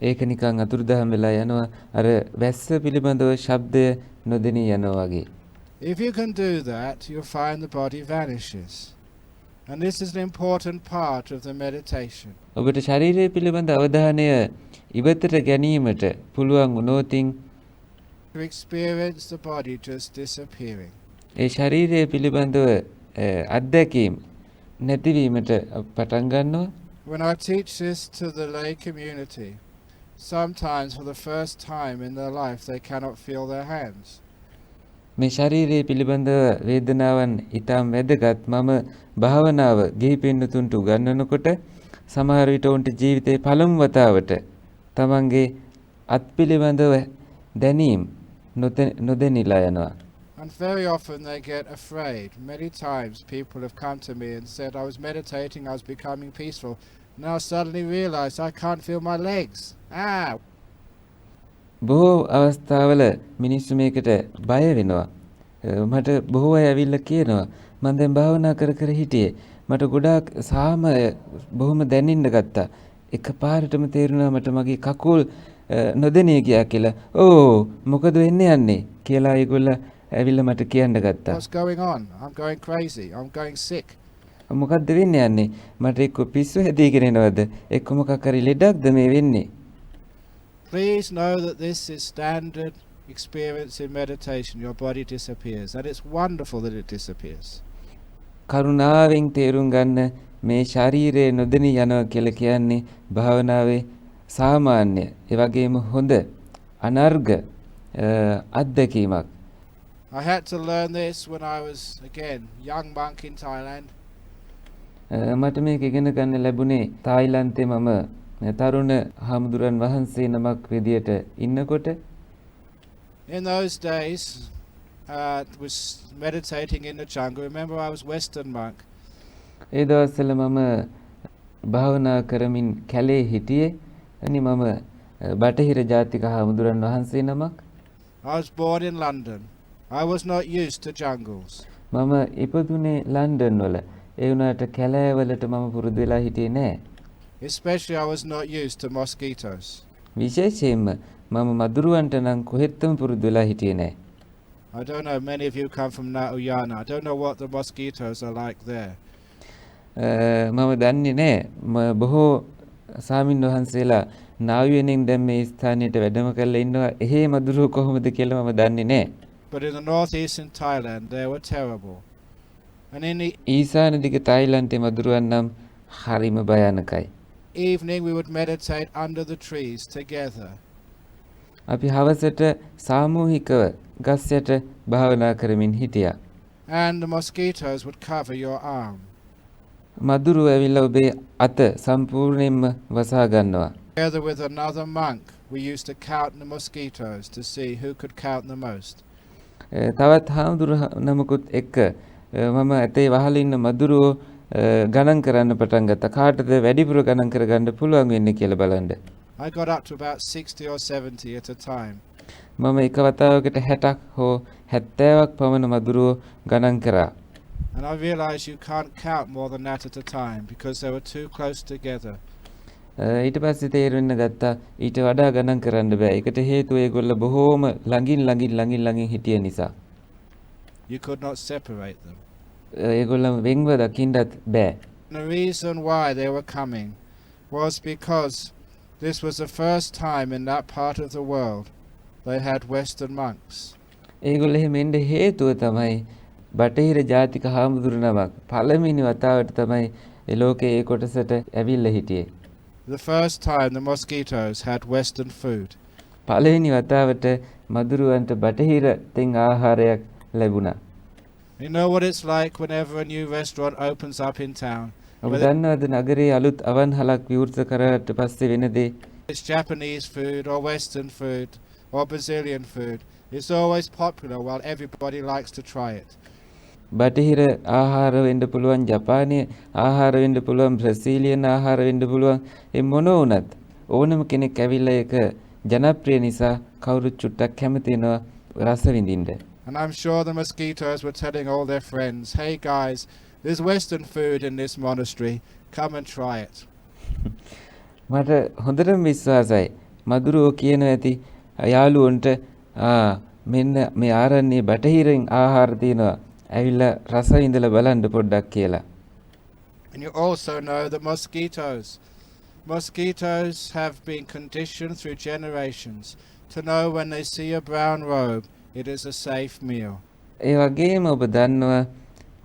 ඒක නිකන් අතුරු දහන් වෙලා යනවා. අර වැස්ස පිළිබඳව ශබ්දය නොදෙනී යනවා වගේ. If you can do that, you'll find the body vanishes. And this is an important part of the meditation. ඔබට ශරීරය පිළිබඳ අවධානය ඉවතට ගැනීමට පුළුවන් වුණොතින් To experience the body just disappearing. ඒ ශරීරය පිළිබඳව අත්දැකීම් නැතිවීමට පටන් ගන්නවා. When I teach this to the lay community, sometimes for the first time in their life they cannot feel their hands. මේ ශරීරය පිළිබඳව වේදනාවන් ඊටම වැදගත්. මම භාවනාව ගිහි පින්නතුන්ට උගන්වනකොට සමහර විට උන්ට ජීවිතේ පළමු වතාවට තමන්ගේ අත් පිළිබඳව දැනීම නොදැනීලා යනවා. And very often they get afraid. Many times people have come to me and said, I was meditating, I was becoming peaceful. Now I suddenly realized I can't feel my legs. Ah! බොහෝ අවස්ථාවල මිනිස්සු මේකට බය වෙනවා. මට බොහෝ අය ඇවිල්ලා කියනවා මම දැන් භාවනා කර කර හිටියේ. මට ගොඩාක් සාමය බොහොම දැනෙන්න ගත්තා. එකපාරටම තේරුණා මට මගේ කකුල් නොදැනී ගියා කියලා. ඕ මොකද වෙන්නේ යන්නේ කියලා ඒගොල්ල ඇවිල්ලා මට කියන්න ගත්තා. What's going on? I'm going crazy. I'm going sick. මොකක්ද වෙන්නේ යන්නේ? මට එක්ක පිස්සු හැදීගෙන එනවද? එක්ක මොකක් හරි ලෙඩක්ද මේ වෙන්නේ? Please know that this is standard experience in meditation. Your body disappears, and it's wonderful that it disappears. කරුණාවෙන් තේරුම් ගන්න මේ ශරීරය නොදෙනී යනවා කියලා කියන්නේ භාවනාවේ සාමාන්‍ය ඒ වගේම හොඳ අනර්ග අත්දැකීමක්. I had to learn this when I was, again, young monk in Thailand. මට මේක ඉගෙන ගන්න ලැබුණේ තායිලන්තේ මම තරුණ හාමුදුරන් වහන්සේ නමක් විදියට ඉන්නකොට. In those days, was meditating in the jungle. Remember, I was Western monk. ඒ දවස්වල මම භාවනා කරමින් කැලේ හිටියේ. අනි මම බටහිර ජාතික හාමුදුරන් වහන්සේ නමක්. I was born in London. I was not used to jungles. මම ඉපදුනේ ලන්ඩන් වල. ඒ වුණාට කැලෑවලට මම පුරුදු වෙලා හිටියේ නෑ. Especially I was not used to mosquitoes. විශේෂයෙන්ම මම මදුරුවන්ට නම් කොහෙත්ම පුරුදු වෙලා හිටියේ නෑ. I don't know, many of you come from Nauyana. I don't know what the mosquitoes are like there. මම දන්නේ නෑ බොහෝ සාමින් වහන්සේලා නාවියෙනින් දැන් මේ ස්ථානයට වැඩම කරලා ඉන්නවා. එහෙ මදුරුව කොහොමද කියලා මම දන්නේ නෑ. But in the northeastern Thailand, they were terrible. And in the ඊසාන දිග තායිලන්තේ මදුරුවන් නම් හරිම භයානකයි. evening, we would meditate under the trees together. අපි හවසට සාමූහිකව ගස් යට භාවනා කරමින් හිටියා. And the mosquitoes would cover your arm. මදුරුව ඇවිල්ලා ඔබේ අත සම්පූර්ණයෙන්ම වසා ගන්නවා. Together with another monk, we used to count the mosquitoes to see who could count the most. තවත් හාමුදුරු නමකුත් එක්ක මම ඇතේ වහලා ඉන්න මදුරුව ගණන් කරන්න පටන් ගත්තා. කාටද වැඩිපුර ගණන් කරගන්න පුළුවන් වෙන්නේ කියලා බලන්න. I got up to about 60 or 70 at a time. මම එක වතාවකට 60ක් හෝ 70ක් පමණ මදුරුව ගණන් කරා. And I realized you can't count more than that at a time because they were too close together. ඊට පස්සේ තේරෙන්න ගත්තා ඊට වඩා ගණන් කරන්න බෑ. ඒකට හේතුව ඒගොල්ලෝ බොහෝම ළඟින් හිටිය නිසා. You could not separate them. ඒගොල්ලෝ වෙන්ව දකින්නත් බෑ. The reason why they were coming was because this was the first time in that part of the world they had Western monks. ඒගොල්ලෝ එහෙම එන්න හේතුව තමයි බටහිර ජාතික හාමුදුරු නමක් පළවෙනි වතාවට තමයි ඒ ලෝකයේ ඒ කොටසට ඇවිල්ලා හිටියේ. The first time the mosquitoes had Western food. පළවෙනි වතාවට මදුරුවන්ට බටහිර තින් ආහාරයක් ලැබුණා. You know what it's like whenever a new restaurant opens up in town? ඔබ දන්නවද නගරේ අලුත් අවන්හලක් විවෘත කරාට පස්සේ වෙන දේ? It's Japanese food or Western food or Brazilian food. It's always popular while everybody likes to try it. බටහිර ආහාර වෙන්න පුළුවන්, ජපානයේ ආහාර වෙන්න පුළුවන්, බ්‍රසීලියන් ආහාර වෙන්න පුළුවන්. ඒ මොන වුණත් ඕනම කෙනෙක් ඇවිල්ලා ඒක ජනප්‍රිය නිසා කවුරුත් චුට්ටක් කැමති වෙනවා රස විඳින්න. And I'm sure the mosquitoes were telling all their friends, "Hey guys, there's Western food in this monastery. Come and try it." මට හොඳටම විශ්වාසයි. මදුරුවෝ කියනවා ඇති යාළුවන්ට මෙන්න මේ ආරණ්‍යයේ බටහිරින් ආහාර තියෙනවා. ඇවිල්ලා රස විඳලා බලන්න පොඩ්ඩක් කියලා. And you also know that mosquitoes have been conditioned through generations to know when they see a brown robe, it is a safe meal. ඒ වගේම ඔබ දන්නවා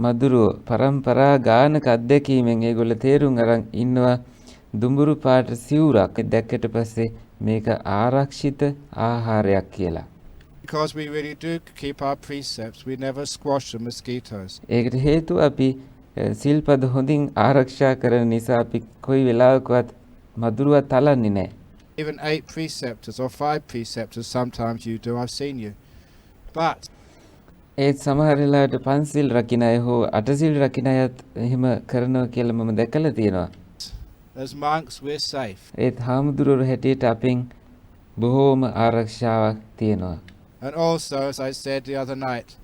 මදුරුවෝ පරම්පරා ගානක අත්දැකීමෙන් ඒගොල්ලෝ තේරුම් අරන් ඉන්නවා දුඹුරු පාට සිවුරක් දැක්කට පස්සේ මේක ආරක්ෂිත ආහාරයක් කියලා. Because we really do keep our precepts, we never squash the mosquitoes. ඒකට හේතුව අපි සිල්පද හොඳින් ආරක්ෂා කරන නිසා අපි කොයි වෙලාවකවත් මදුරුවා තලන්නේ නැහැ. Even 8 preceptors or 5 preceptors, sometimes you do, I've seen you. But ඒත් සමහර වෙලාවට පන්සිල් රකින්න අය හෝ අටසිල් රකින්න අයත් එහෙම කරනවා කියලා මම දැකලා තියෙනවා. as monks, we're safe. ඒත් හාමුදුරුවෝ හැටියට අපෙන් බොහෝම ආරක්ෂාවක් තියෙනවා. And also, as I said the other night,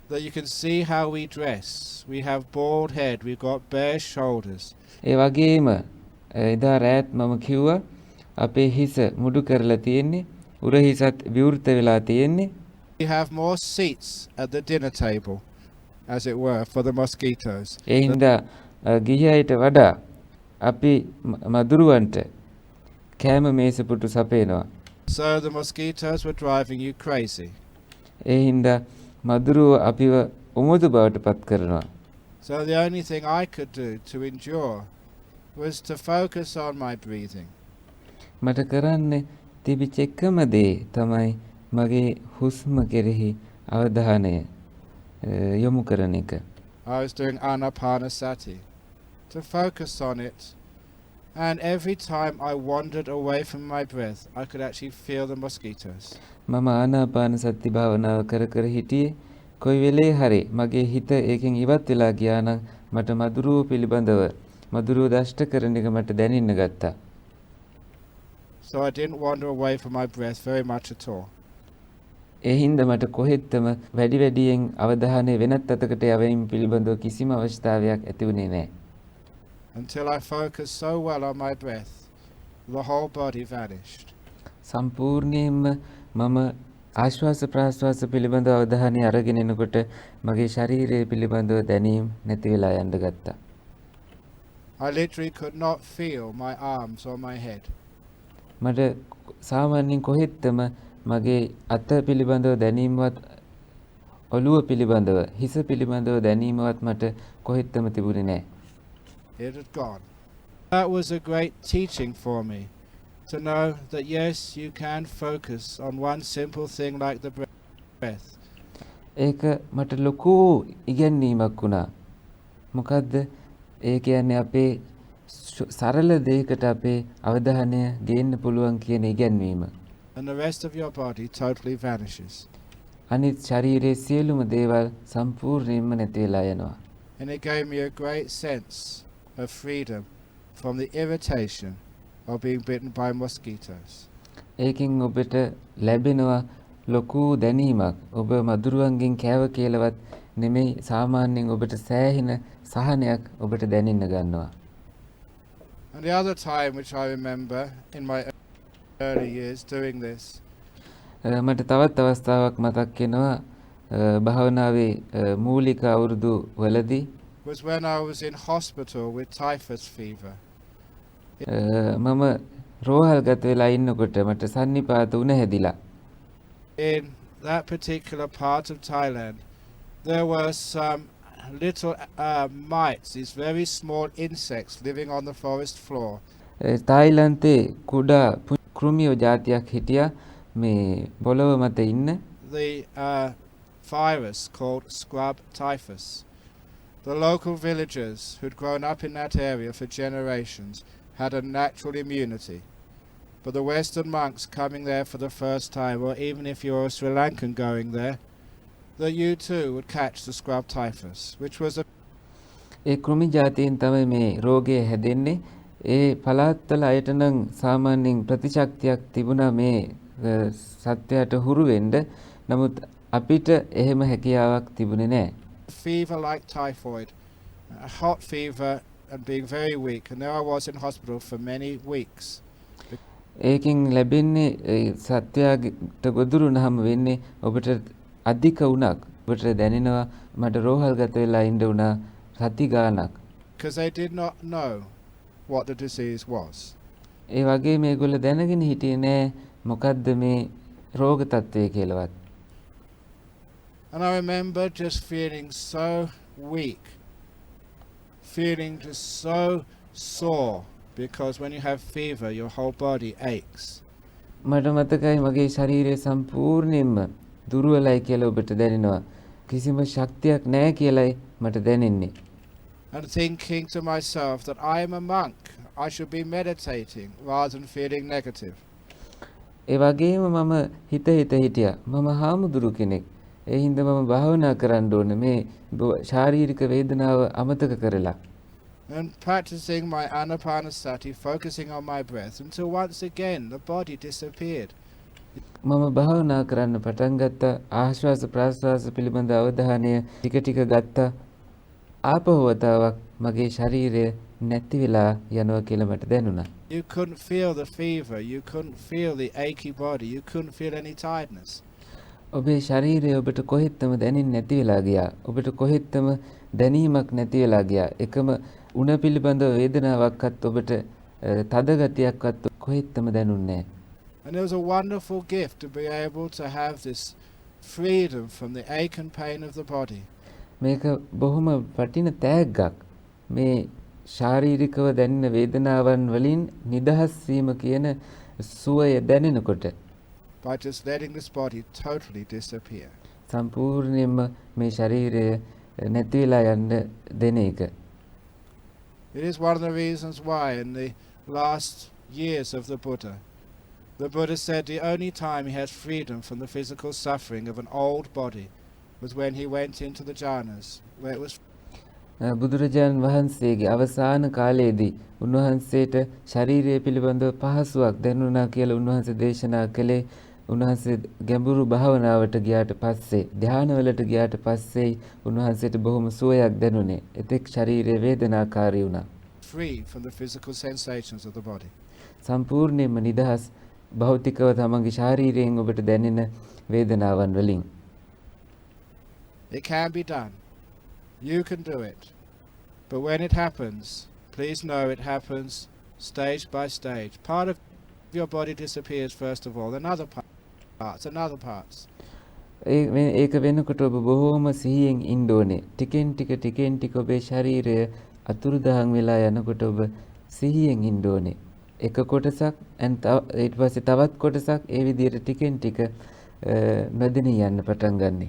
that you can see how we dress. We have bald head, we've got bare shoulders. ඒ වගේම එදා රාත් මම කිව්වා අපේ හිස මුඩු කරලා තියෙන්නේ, උරහිසත් විවෘත වෙලා තියෙන්නේ. We have more seats at the dinner table, as it were, for the mosquitoes. ඒ හින්දා ගිහියට වඩා අපි මදුරුවන්ට කෑම මේසපුටු සපයනවා. So the mosquitoes were driving you crazy. ඒ හින්දා මදුරුව අපිව උමුදු බවට පත් කරනවා. So the only thing I could do to endure was to focus on my breathing. මට කරන්න තිබිච්ච එකම දේ තමයි මගේ හුස්ම කෙරෙහි අවධානය යොමු කරන එක. I was doing anapanasati to focus on it, and every time I wandered away from my breath, I could actually feel the mosquitoes. මම ආනාපාන සති භාවනාව කර කර හිටියේ. කොයි වෙලේ හරි මගේ හිත ඒකෙන් ඉවත් වෙලා ගියා නම් මට මදුරුව පිළිබඳව මදුරුව දෂ්ට කරන එක මට දැනෙන්න ගත්තා. So I didn't wander away from my breath very much at all. ඒ හින්දා මට කොහෙත්ම වැඩියෙන් අවධානය වෙනත් අතකට යවීම පිළිබඳව කිසිම අවස්ථාවක් ඇති වුණේ නැහැ. Until I focused so well on my breath, the whole body vanished. සම්පූර්ණයෙන්ම මම ආශ්වාස ප්‍රාශ්වාස පිළිබඳව අවධානය අරගෙන එනකොට මගේ ශරීරය පිළිබඳව දැනීම නැති වෙලා යන්න ගත්තා. I literally could not feel my arms or my head. මට සාමාන්‍යයෙන් කොහෙත්ම මගේ අත පිළිබඳව දැනීමවත් ඔළුව පිළිබඳව හිස පිළිබඳව දැනීමවත් මට කොහෙත්ම තිබුණේ නැහැ. It had gone. That was a great teaching for me, to know that yes, you can focus on one simple thing like the breath. ඒක මට ලොකු ඉගැන්වීමක් වුණා. මොකද්ද? ඒ කියන්නේ අපේ සරල දෙයකට අපේ අවධානය ගේන්න පුළුවන් කියන ඉගැන්වීම. And the rest of your body totally vanishes. අනිත් ශරීරයේ සියලුම දේවල් සම්පූර්ණයෙන්ම නැති වෙලා යනවා. And it gave me a great sense of freedom from the irritation of being bitten by mosquitoes. ඒකින් ඔබට ලැබෙනවා ලොකු දැනීමක්. ඔබ මදුරුවන්ගෙන් කෑව කියලාවත් නෙමෙයි, සාමාන්‍යයෙන් ඔබට සෑහෙන සහනයක් ඔබට දැනෙන්න ගන්නවා. And the other time which I remember in my early years doing this, මට තවත් අවස්ථාවක් මතක් වෙනවා භාවනාවේ මූලික අවුරුදු වලදී was when I was in hospital with typhus fever. මම රෝහල්ගත වෙලා ඉන්නකොට මට සන්නිපාත උණ හැදිලා. In that particular part of Thailand, there were some little mites, these very small insects living on the forest floor. තායිලන්තේ කුඩා කෘමියෝ జాතියක් හිටියා මේ පොළව මත ඉන්න. The virus called scrub typhus. The local villagers who'd grown up in that area for generations had a natural immunity. But the Western monks coming there for the first time, or even if you're a Sri Lankan going there, that you too would catch the scrub typhus, which was a... ඒ කෘමි జాතියෙන් තමයි මේ රෝගය හැදෙන්නේ. ඒ පළාත්වල අයට නම් සාමාන්‍යයෙන් ප්‍රතිශක්තියක් තිබුණා මේ සත්‍යයට හුරු වෙන්න. නමුත් අපිට එහෙම හැකියාවක් තිබුණේ නැහැ. fever like typhoid, a hot fever and being very weak, and there I was in hospital for many weeks. ඒකෙන් ලැබෙන්නේ සත්‍යයට ගොදුරු නම් වෙන්නේ ඔබට අධික උණක්. ඔබට දැනෙනවා මට රෝහල්ගත වෙලා ඉන්න උනා සති ගාණක්. Because they did not know what the disease was. ඒ වගේ මේගොල්ලෝ දැනගෙන හිටියේ නෑ මොකද්ද මේ රෝග තත්ත්වය කියලාවත්. And I remember just feeling so weak, feeling just so sore, because when you have fever, your whole body aches. මට මතකයි මගේ ශරීරය සම්පූර්ණයෙන්ම දුර්වලයි කියලා ඔබට දැනෙනවා. කිසිම ශක්තියක් නැහැ කියලායි මට දැනෙන්නේ. And thinking to myself that I am a monk, I should be meditating rather than feeling negative. ඒ වගේම මම හිත හිටියා මම හාමුදුරු කෙනෙක්. ඒ හින්දා මම භාවනා කරන්න ඕනේ මේ ශාරීරික වේදනාව අමතක කරලා. And practicing my anapanasati, focusing on my breath, until once again the body disappeared. මම භාවනා කරන්න පටන් ගත්තා. ආශ්වාස ප්‍රාශ්වාස පිළිබඳ අවධානය ටික ටික ගත්තා. ආපහු වතාවක් මගේ ශරීරය නැති වෙලා යනවා කියලා මට දැනුණා. You couldn't feel the fever, you couldn't feel the achy body, you couldn't feel any tiredness. ඔබේ ශරීරය ඔබට කොහෙත්ම දැනෙන්නේ නැති වෙලා ගියා. ඔබට කොහෙත්ම දැනීමක් නැති වෙලා ගියා. එකම උණ පිළිබඳව වේදනාවක්වත් ඔබට තද ගතියක්වත් කොහෙත්ම දැනුන්නේ නැහැ. And it was a wonderful gift to be able to have this freedom from the ache and pain of the body. මේක බොහොම වටින තෑග්ගක්. මේ ශාරීරිකව දැනෙන වේදනාවන් වලින් නිදහස් වීම කියන සුවය දැනෙනකොට By just letting this body totally disappear. සම්පූර්ණයෙන්ම මේ ශරීරය නැති වෙලා යන්න දෙන එක. It is one of the reasons why in the last years of the Buddha said the only time he had freedom from the physical suffering of an old body was when he went into the jhanas, where it was බුදුරජාණන් වහන්සේගේ අවසාන කාලයේදී උන්වහන්සේට ශරීරය පිළිබඳව පහසුවක් දැනුණා කියලා උන්වහන්සේ දේශනා කළේ උන්වහන්සේ ගැඹුරු භාවනාවට ගියාට පස්සේ ධානවලට ගියාට පස්සේ උන්වහන්සේට බොහොම සුවයක් දැනුනේ. එතෙක් ශරීරය වේදනාකාරී වුණා. free from the physical sensations of the body. සම්පූර්ණයෙන්ම නිදහස් භෞතිකව තමන්ගේ ශාරීරයෙන් ඔබට දැනෙන වේදනාවන් වලින්. It can be done. You can do it. But when it happens, please know it happens stage by stage. Part of your body disappears first of all, then other parts, and other parts. ඒක වෙනකොට ඔබ බොහෝම සිහියෙන් ඉන්න ඕනේ. ටිකෙන් ටික ඔබේ ශරීරය අතුරුදහන් වෙලා යනකොට ඔබ සිහියෙන් ඉන්න ඕනේ. එක කොටසක් ඊට පස්සේ තවත් කොටසක් ඒ විදිහට ටිකෙන් ටික නොදෙනී යන්න පටන් ගන්නෙ.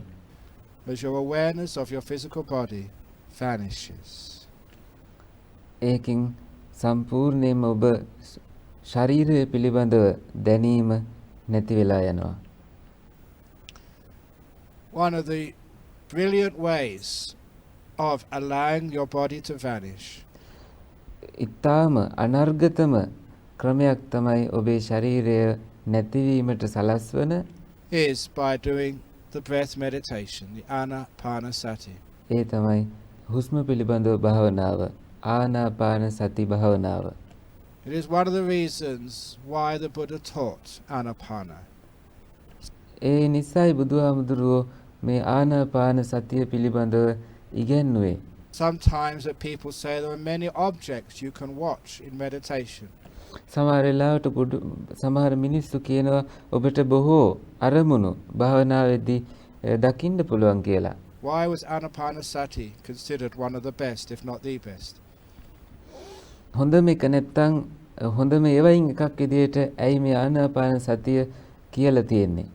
As your awareness of your physical body vanishes. ඒකින් සම්පූර්ණයෙන්ම ඔබ ශරීරය පිළිබඳව දැනීම නැති වෙලා යනවා. One of the brilliant ways of allowing your body to vanish ඊටාම අනර්ගතම ක්‍රමයක් තමයි ඔබේ ශරීරය නැතිවීමට සලස්වන is by doing the breath meditation, the anapanasati. ඒ තමයි හුස්ම පිළිබඳව භාවනාව, ආනාපාන සති භාවනාව. It is one of the reasons why the Buddha taught anapana. ඒ නිසයි බුදුහාමුදුරුවෝ මේ ආනාපාන සතිය පිළිබඳව ඉගැන්වුවේ. Sometimes that people say there are many objects you can watch in meditation. සමහර වෙලාවට සමහර මිනිස්සු කියනවා ඔබට බොහෝ අරමුණු භාවනාවේදී දකින්න පුළුවන් කියලා. Why was anapanasati considered one of the best, if not the best? හොඳම එක නැත්තම් හොඳම ඒවයින් එකක් විදියට ඇයි මේ ආනාපාන සතිය කියලා තියෙන්නේ?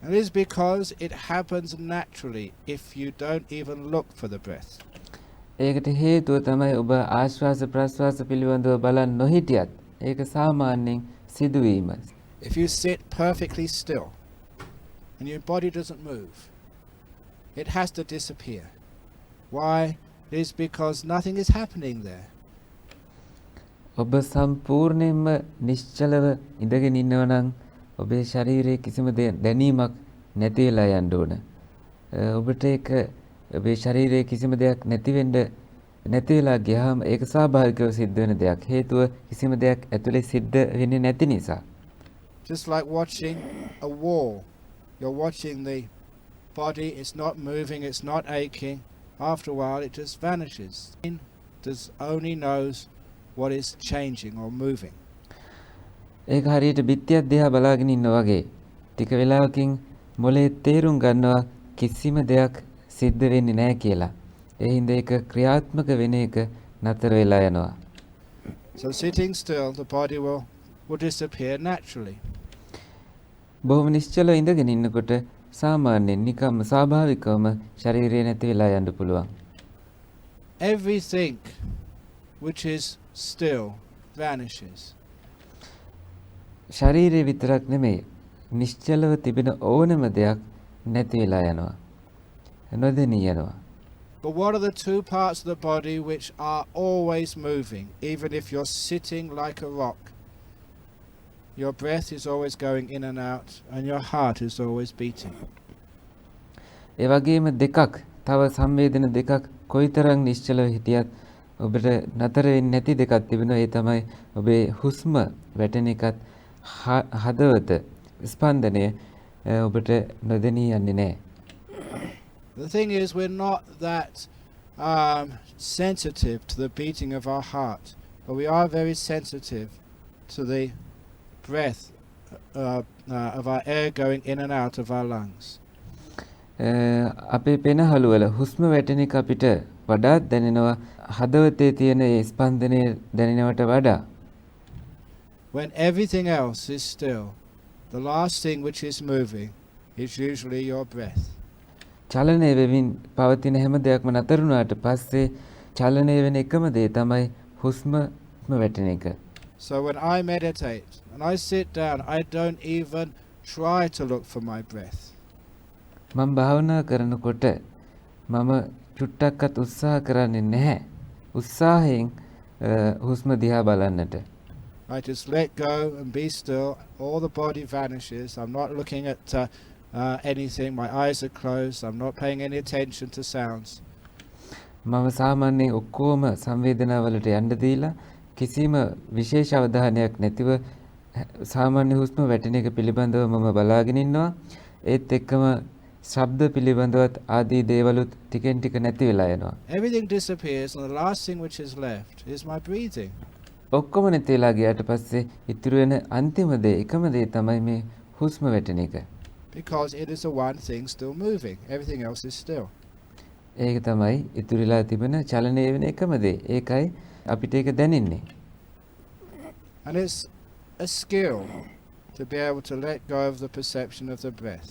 And it is because it happens naturally if you don't even look for the breath. ඒකට හේතුව තමයි ඔබ ආශ්වාස ප්‍රශ්වාස පිළිබඳව බලන් නොහිටියත් ඒක සාමාන්‍යයෙන් සිදුවීම. If you sit perfectly still and your body doesn't move, it has to disappear. Why? It is because nothing is happening there. ඔබ සම්පූර්ණයෙන්ම නිශ්චලව ඉඳගෙන ඉන්නවා නම් ඔබේ ශරීරයේ කිසිම දැනීමක් නැති වෙලා යන්න ඕන. ඔබට ඒක ඔබේ ශරීරයේ කිසිම දෙයක් නැති වෙලා ගියාම ඒක ස්වාභාවිකව සිද්ධ වෙන දෙයක්. හේතුව කිසිම දෙයක් ඇතුලේ සිද්ධ වෙන්නේ නැති නිසා. Just like watching a wall. You're watching the body, it's not moving, it's not aching. After a while it just vanishes. It just only knows what is changing or moving. ඒක හරියට බිත්තියක් දිහා බලාගෙන ඉන්නා වගේ. ටික වෙලාවකින් මොලේ තේරුම් ගන්නවා කිසිම දෙයක් සිද්ධ වෙන්නේ නැහැ කියලා. ඒ හින්දා ඒක ක්‍රියාත්මක වෙන එක නතර වෙලා යනවා. So sitting still, the body will disappear naturally. බොහොම නිශ්චලව ඉඳගෙන ඉන්නකොට සාමාන්‍යයෙන් නිකම්ම ස්වාභාවිකවම ශරීරය නැති වෙලා යන්න පුළුවන්. Everything which is still vanishes. ශරීරය විතරක් නෙමෙයි නිශ්චලව තිබෙන ඕනම දෙයක් නැති වෙලා යනවා. නොදෙනී යනවා. But what are the two parts of the body which are always moving, even if you're sitting like a rock? Your breath is always going in and out, and your heart is always beating. ඒ වගේම දෙකක් තව සංවේදන දෙකක් කොයිතරම් නිශ්චලව හිටියත් ඔබට නතර වෙන්නේ නැති දෙකක් තිබෙනවා. ඒ තමයි ඔබේ හුස්ම වැටෙන එකත් හදවත ස්පන්දනය ඔබට නොදෙනී යන්නේ නැහැ. The thing is, we're not that sensitive to the beating of our heart, but we are very sensitive to the breath of our air going in and out of our lungs. අපේ පෙනහළුවල හුස්ම වැටෙන එක අපිට වඩාත් දැනෙනවා හදවතේ තියෙන ඒ ස්පන්දනය දැනෙනවට වඩා. When everything else is still, the last thing which is moving is usually your breath. චලනය වෙමින් පවතින හැම දෙයක්ම නතර වුණාට පස්සේ චලනය වෙන එකම දේ තමයි හුස්ම වැටෙන එක. So when I meditate and I sit down, I don't even try to look for my breath. මම භාවනා කරනකොට මම චුට්ටක්වත් උත්සාහ කරන්නේ නැහැ. උත්සාහයෙන් හුස්ම දිහා බලන්නට. I just let go and be still. All the body vanishes. I'm not looking at anything. My eyes are closed. I'm not paying any attention to sounds. මම සාමාන්‍යයෙන් ඔක්කොම සංවේදනාවලට යන්න දීලා කිසිම විශේෂ අවධානයක් නැතිව සාමාන්‍ය හුස්ම වැටෙන එක පිළිබඳව මම බලාගෙන ඉන්නවා. ඒත් එක්කම ශබ්ද පිළිබඳවත් ආදී දේවලුත් ටිකෙන් ටික නැති වෙලා යනවා. Everything disappears and the last thing which is left is my breathing. ඔක්කොම නැති වෙලා ගියාට පස්සේ ඉතුරු වෙන අන්තිම දේ එකම දේ තමයි මේ හුස්ම වැටෙන එක. Because it is the one thing still moving. Everything else is still. ඒක තමයි ඉතුරුලා තිබෙන චලනය වෙන එකම දේ. ඒකයි අපිට ඒක දැනෙන්නේ. And it's a skill to be able to let go of the perception of the breath.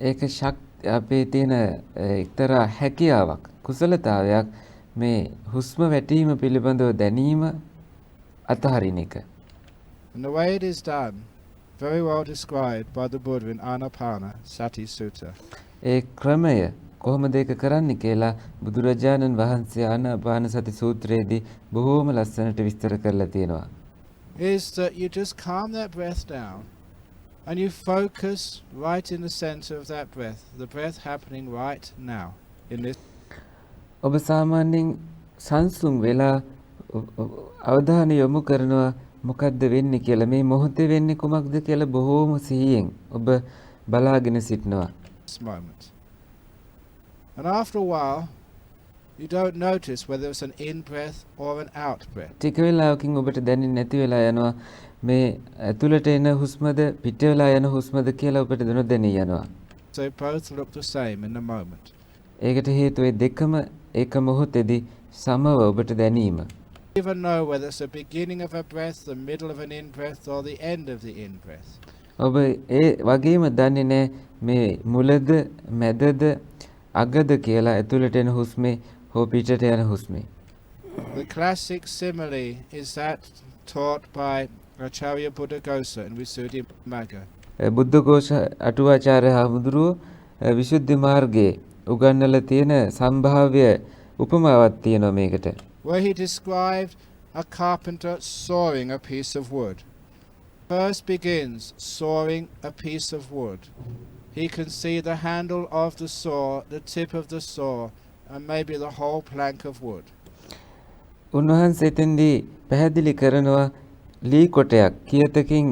ඒක අපේ තියෙන එක්තරා හැකියාවක් කුසලතාවයක් මේ හුස්ම වැටීම පිළිබඳව දැනීම අතහරින එක. And the way it is done, very well described by the Buddha in Anapana Sati Sutta. ඒ ක්‍රමය කොහොමද ඒක කරන්නේ කියලා බුදුරජාණන් වහන්සේ ආනාපාන සති සූත්‍රයේදී බොහෝම ලස්සනට විස්තර කරලා තියෙනවා. Is that you just calm that breath down and you focus right in the center of that breath, the breath happening right now in this. ඔබ සාමාන්‍යයෙන් සංසුන් වෙලා අවධානය යොමු කරනවා මොකද්ද වෙන්නේ කියලා, මේ මොහොතේ වෙන්නේ කුමක්ද කියලා බොහෝම සිහියෙන් ඔබ බලාගෙන සිටනවා. Moment. And after a while, you don't notice whether it's an in-breath or an out-breath. ටික වෙලාවකින් ඔබට දැනෙන්නේ නැති වෙලා යනවා මේ ඇතුළට එන හුස්මද පිට වෙලා යන හුස්මද කියලා ඔබට නොදැනී යනවා. So both look the same in the moment. ඒකට හේතුව ඒ දෙකම එක මොහොතේදී සමව ඔබට දැනීම. You even know whether it's the beginning of a breath, the middle of an in-breath, or the end of the in-breath. ඔබ ඒ වගේම දන්නේ නැහැ මේ මුලද මැදද අගද කියලා ඇතුළට එන හුස්මේ හෝ පිටට යන හුස්මේ. The classic simile is that taught by Acharya Buddhaghosa in Visuddhimagga. Buddhaghosa අටුවාචාර්ය හාමුදුරුවෝ විසුද්ධි මාර්ගයේ උගන්වලා තියෙන සම්භාව්‍ය උපමාවක් තියෙනවා මේකට. Where he described a carpenter sawing a piece of wood. First begins sawing a piece of wood. He can see the handle of the saw, the tip of the saw, and maybe the whole plank of wood. උන්වහන්සේ එතෙන්දී පැහැදිලි කරනවා ලී කොටයක් කියතකින්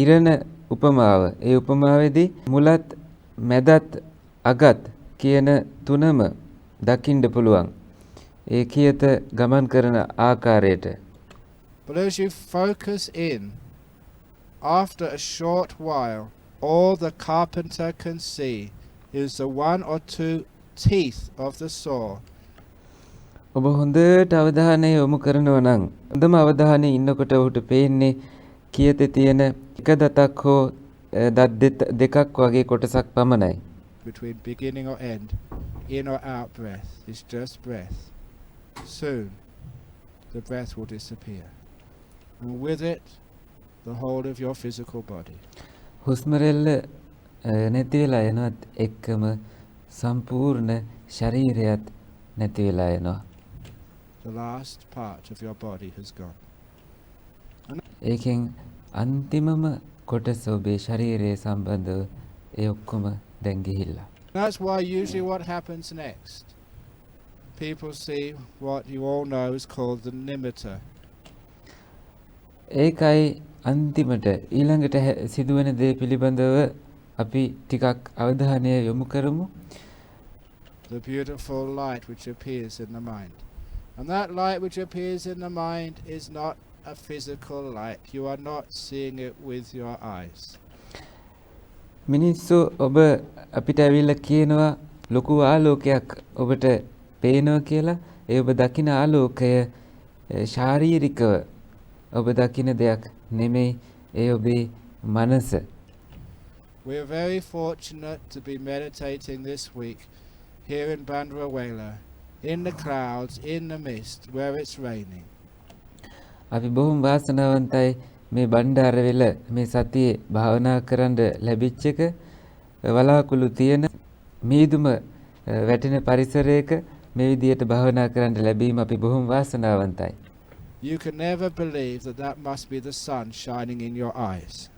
ඉරණ උපමාව. ඒ උපමාවේදී මුලත් මැදත් අගත් කියන තුනම දකින්න පුළුවන්. ඒ කියත ගමන් කරන ආකාරයට. But as you focus in, after a short while, all the carpenter can see is the one or two teeth of the saw. ඔබ හොඳට අවධානය යොමු කරනවා නම් හොඳම අවධානයේ ඉන්නකොට ඔහුට පේන්නේ කියතේ තියෙන එක දතක් හෝ දත් දෙකක් වගේ කොටසක් පමණයි. Between beginning or end, in or out breath, is just breath. Soon, the breath will disappear. And with it, the whole of your physical body. හුස්ම රැල්ල නැති වෙලා යනවත් එක්කම සම්පූර්ණ ශරීරයත් නැති වෙලා යනවා. The last part of your body has gone. ඒකෙන් අන්තිමම කොටස ඔබේ ශරීරයේ සම්බන්ධව ඒ ඔක්කොම දැන් ගිහිල්ලා. That's why usually what happens next, people see what you all know is called the nimitta. ඒකයි අන්තිමට ඊළඟට සිදුවෙන දේ පිළිබඳව අපි ටිකක් අවධානය යොමු කරමු. the beautiful light which appears in the mind. And that light which appears in the mind is not a physical light. You are not seeing it with your eyes. මිනිස්සු ඔබ අපිට ඇවිල්ලා කියනවා ලොකු ආලෝකයක් ඔබට පේනවා කියලා. ඒ ඔබ දකින ආලෝකය ශාරීරිකව ඔබ දකින දෙයක් නෙමෙයි. ඒ ඔබේ මනස. We are very fortunate to be meditating this week here in Bandra-Wela, in the clouds, in the mist, where it's raining. අපි බොහොම වාසනාවන්තයි මේ බණ්ඩාරවෙල මේ සතියේ භාවනා කරන්න ලැබිච්ච එක. වලාකුළු තියෙන මීදුම වැටෙන පරිසරයක මේ විදියට භාවනා කරන්න ලැබීම අපි බොහොම වාසනාවන්තයි. You can never believe that that must be the sun shining in your eyes.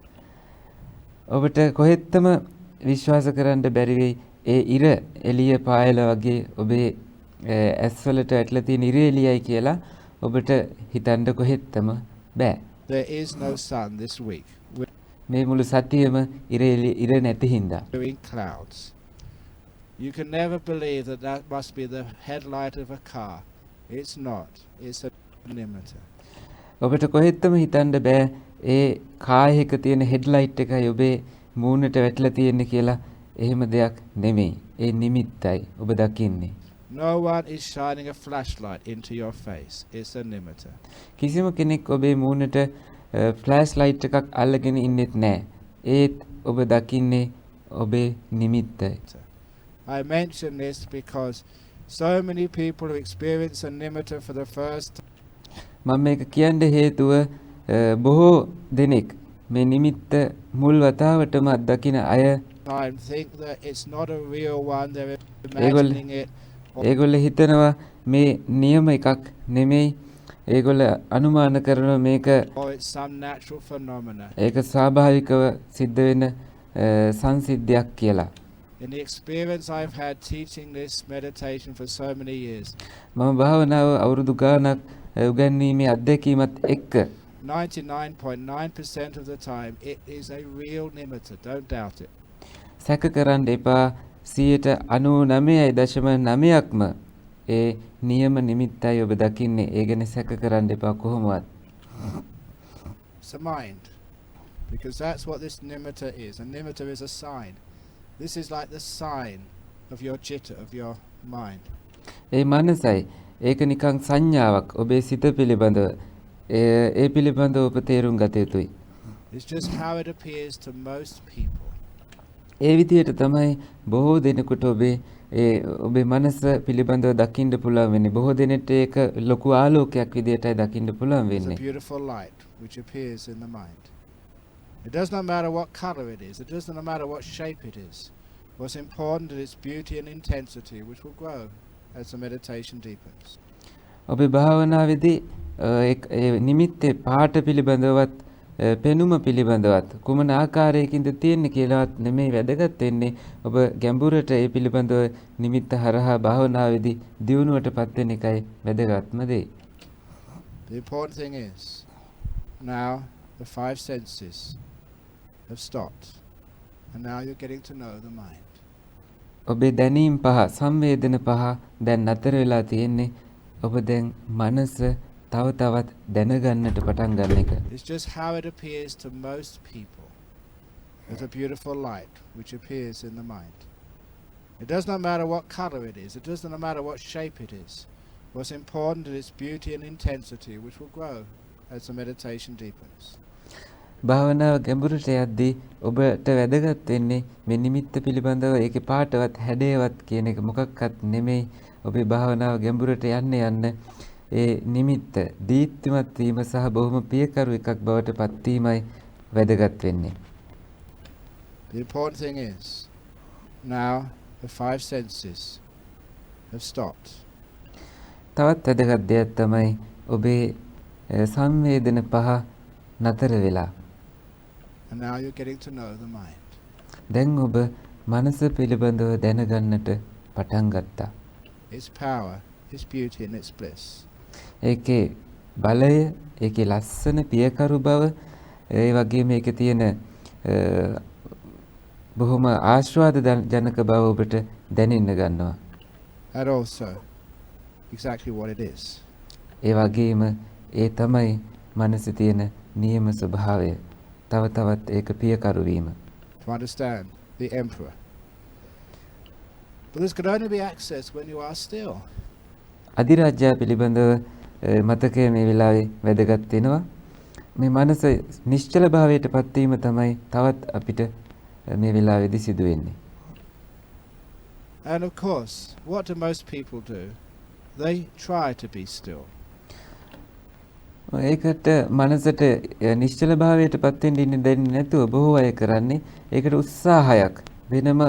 ඔබට කොහෙත්ම විශ්වාස කරන්න බැරි වෙයි ඒ ඉර එළිය පායලා වගේ ඔබේ ඇස්වලට ඇట్లా තියෙන ඉර එළියයි කියලා ඔබට හිතන්න කොහෙත්ම බෑ. There is no sun this week. මේ මුළු සතියෙම ඉර නැති හින්දා. We're in clouds. You can never believe that that must be the headlight of a car. It's not. It's a limiter. ඔබට කොහෙත්ම හිතන්න බෑ ඒ කාර් එක තියෙන හෙඩ්ලයිට් එකයි ඔබේ මූණට වැටලා තියෙන්නේ කියලා. එහෙම දෙයක් නෙමෙයි. ඒ නිමිත්තයි ඔබ දකින්නේ. No one is shining a flashlight into your face. It's a limiter. කිසිම කෙනෙක් ඔබේ මූණට ෆ්ලෑෂ් ලයිට් එකක් අල්ලගෙන ඉන්නෙත් නැහැ. ඒත් ඔබ දකින්නේ ඔබේ නිමිත්තයි. I mention this because so many people who experience a nimitta for the first time. මම මේක කියන්න හේතුව බොහෝ දෙනෙක් මේ නිමිත්ත මුල් වතාවටම අත්දකින අය I think that it's not a real one. They're imagining it. ඒගොල්ලෝ හිතනවා මේ නියම එකක් නෙමෙයි. ඒගොල්ල අනුමාන කරනවා මේක Or it's some natural phenomena. ඒක ස්වාභාවිකව සිද්ධ වෙන සංසිද්ධියක් කියලා. In the experience I've had teaching this meditation for so many years, මම භාවනාව අවුරුදු ගාණක් උගන්වීමේ අත්දැකීමත් එක්ක 99.9% of the time it is a real nimitta. Don't doubt it. සැක කරන්න එපා. 99.9%ක්ම ඒ නියම නිමිත්තයි ඔබ දකින්නේ. ඒ ගැන සැක කරන්න එපා කොහොමවත්. It's a mind. Because that's what this nimitta is. A nimitta is a sign. This is like the sign of your chitta, of your mind. ඒ මනසයි. ඒක නිකන් සංඥාවක් ඔබේ සිත පිළිබඳව. ඒ පිළිබඳව ඔබ තේරුම් ගත යුතුයි. It's just how it appears to most people. ඒ විදියට තමයි බොහෝ දෙනෙකුට ඔබේ මනස පිළිබඳව දකින්න පුළුවන් වෙන්නේ. බොහෝ දෙනෙට ඒක ලොකු ආලෝකයක් විදියටයි දකින්න පුළුවන් It's a වෙන්නේ. beautiful light which appears in the mind. It does not matter what color it is. It does not matter what shape it is. What's important is its beauty and intensity, which will grow as the meditation deepens. ඔබේ භාවනාවේදී ඒ නිමිත්තේ පාට පිළිබඳවත් පෙනුම පිළිබඳවත් කුමන ආකාරයකින්ද තියෙන්නේ කියලාවත් නෙමෙයි වැදගත් වෙන්නේ. ඔබ ගැඹුරට ඒ පිළිබඳව නිමිත්ත හරහා භාවනාවේදී දියුණුවටපත් වෙන එකයි වැදගත්ම දේ. The important thing is, now the five senses have stopped, and now you're getting to know the mind. ඔබේ දැනීම් පහ සංවේදන පහ දැන් නතර වෙලා තියෙන්නේ. ඔබ දැන් මනස තව තවත් දැනගන්නට පටන් ගන්න එක. It's just how it appears to most people. There's a beautiful light which appears in the mind. It does not matter what color it is. It does not matter what shape it is. What's important is its beauty and intensity, which will grow as the meditation deepens. භාවනාව ගැඹුරට යද්දී ඔබට වැදගත් වෙන්නේ මේ නිමිත්ත පිළිබඳව ඒකේ පාටවත් හැඩයවත් කියන එක මොකක්වත් නෙමෙයි. ඔබේ භාවනාව ගැඹුරට යන්න ඒ නිමිත්ත දීප්තිමත් වීම සහ බොහොම පියකරු එකක් බවට පත් වීමයි වැදගත් වෙන්නේ. The important thing is, now the five senses have stopped. තවත් වැදගත් දෙයක් තමයි ඔබේ සංවේදන පහ නතර වෙලා. And now you're getting to know the mind. දැන් ඔබ මනස පිළිබඳව දැනගන්නට පටන් ගත්තා. Its power, its beauty and its bliss. ඒකේ බලය, ඒකේ ලස්සන පියකරු බව, ඒ වගේම ඒකේ තියෙන බොහොම ආශිර්වාද ජනක බව ඔබට දැනෙන්න ගන්නවා. and also exactly what it is. ඒ වගේම ඒ තමයි මනසේ තියෙන නියම ස්වභාවය. තව තවත් ඒක පියකරු වීම. To understand the emperor. But this can only be accessed when you are still. අධිරාජ්‍යය පිළිබඳව මතකය මේ වෙලාවේ වැදගත් වෙනවා. මේ මනස නිශ්චල භාවයට පත්වීම තමයි තවත් අපිට මේ වෙලාවේදී සිදු වෙන්නේ. And of course, what do most people do? They try to be still. ඒකට මනසට නිශ්චල භාවයට පත් වෙන්න ඉන්න දෙන්නේ නැතුව බොහෝ අය කරන්නේ ඒකට උත්සාහයක් වෙනම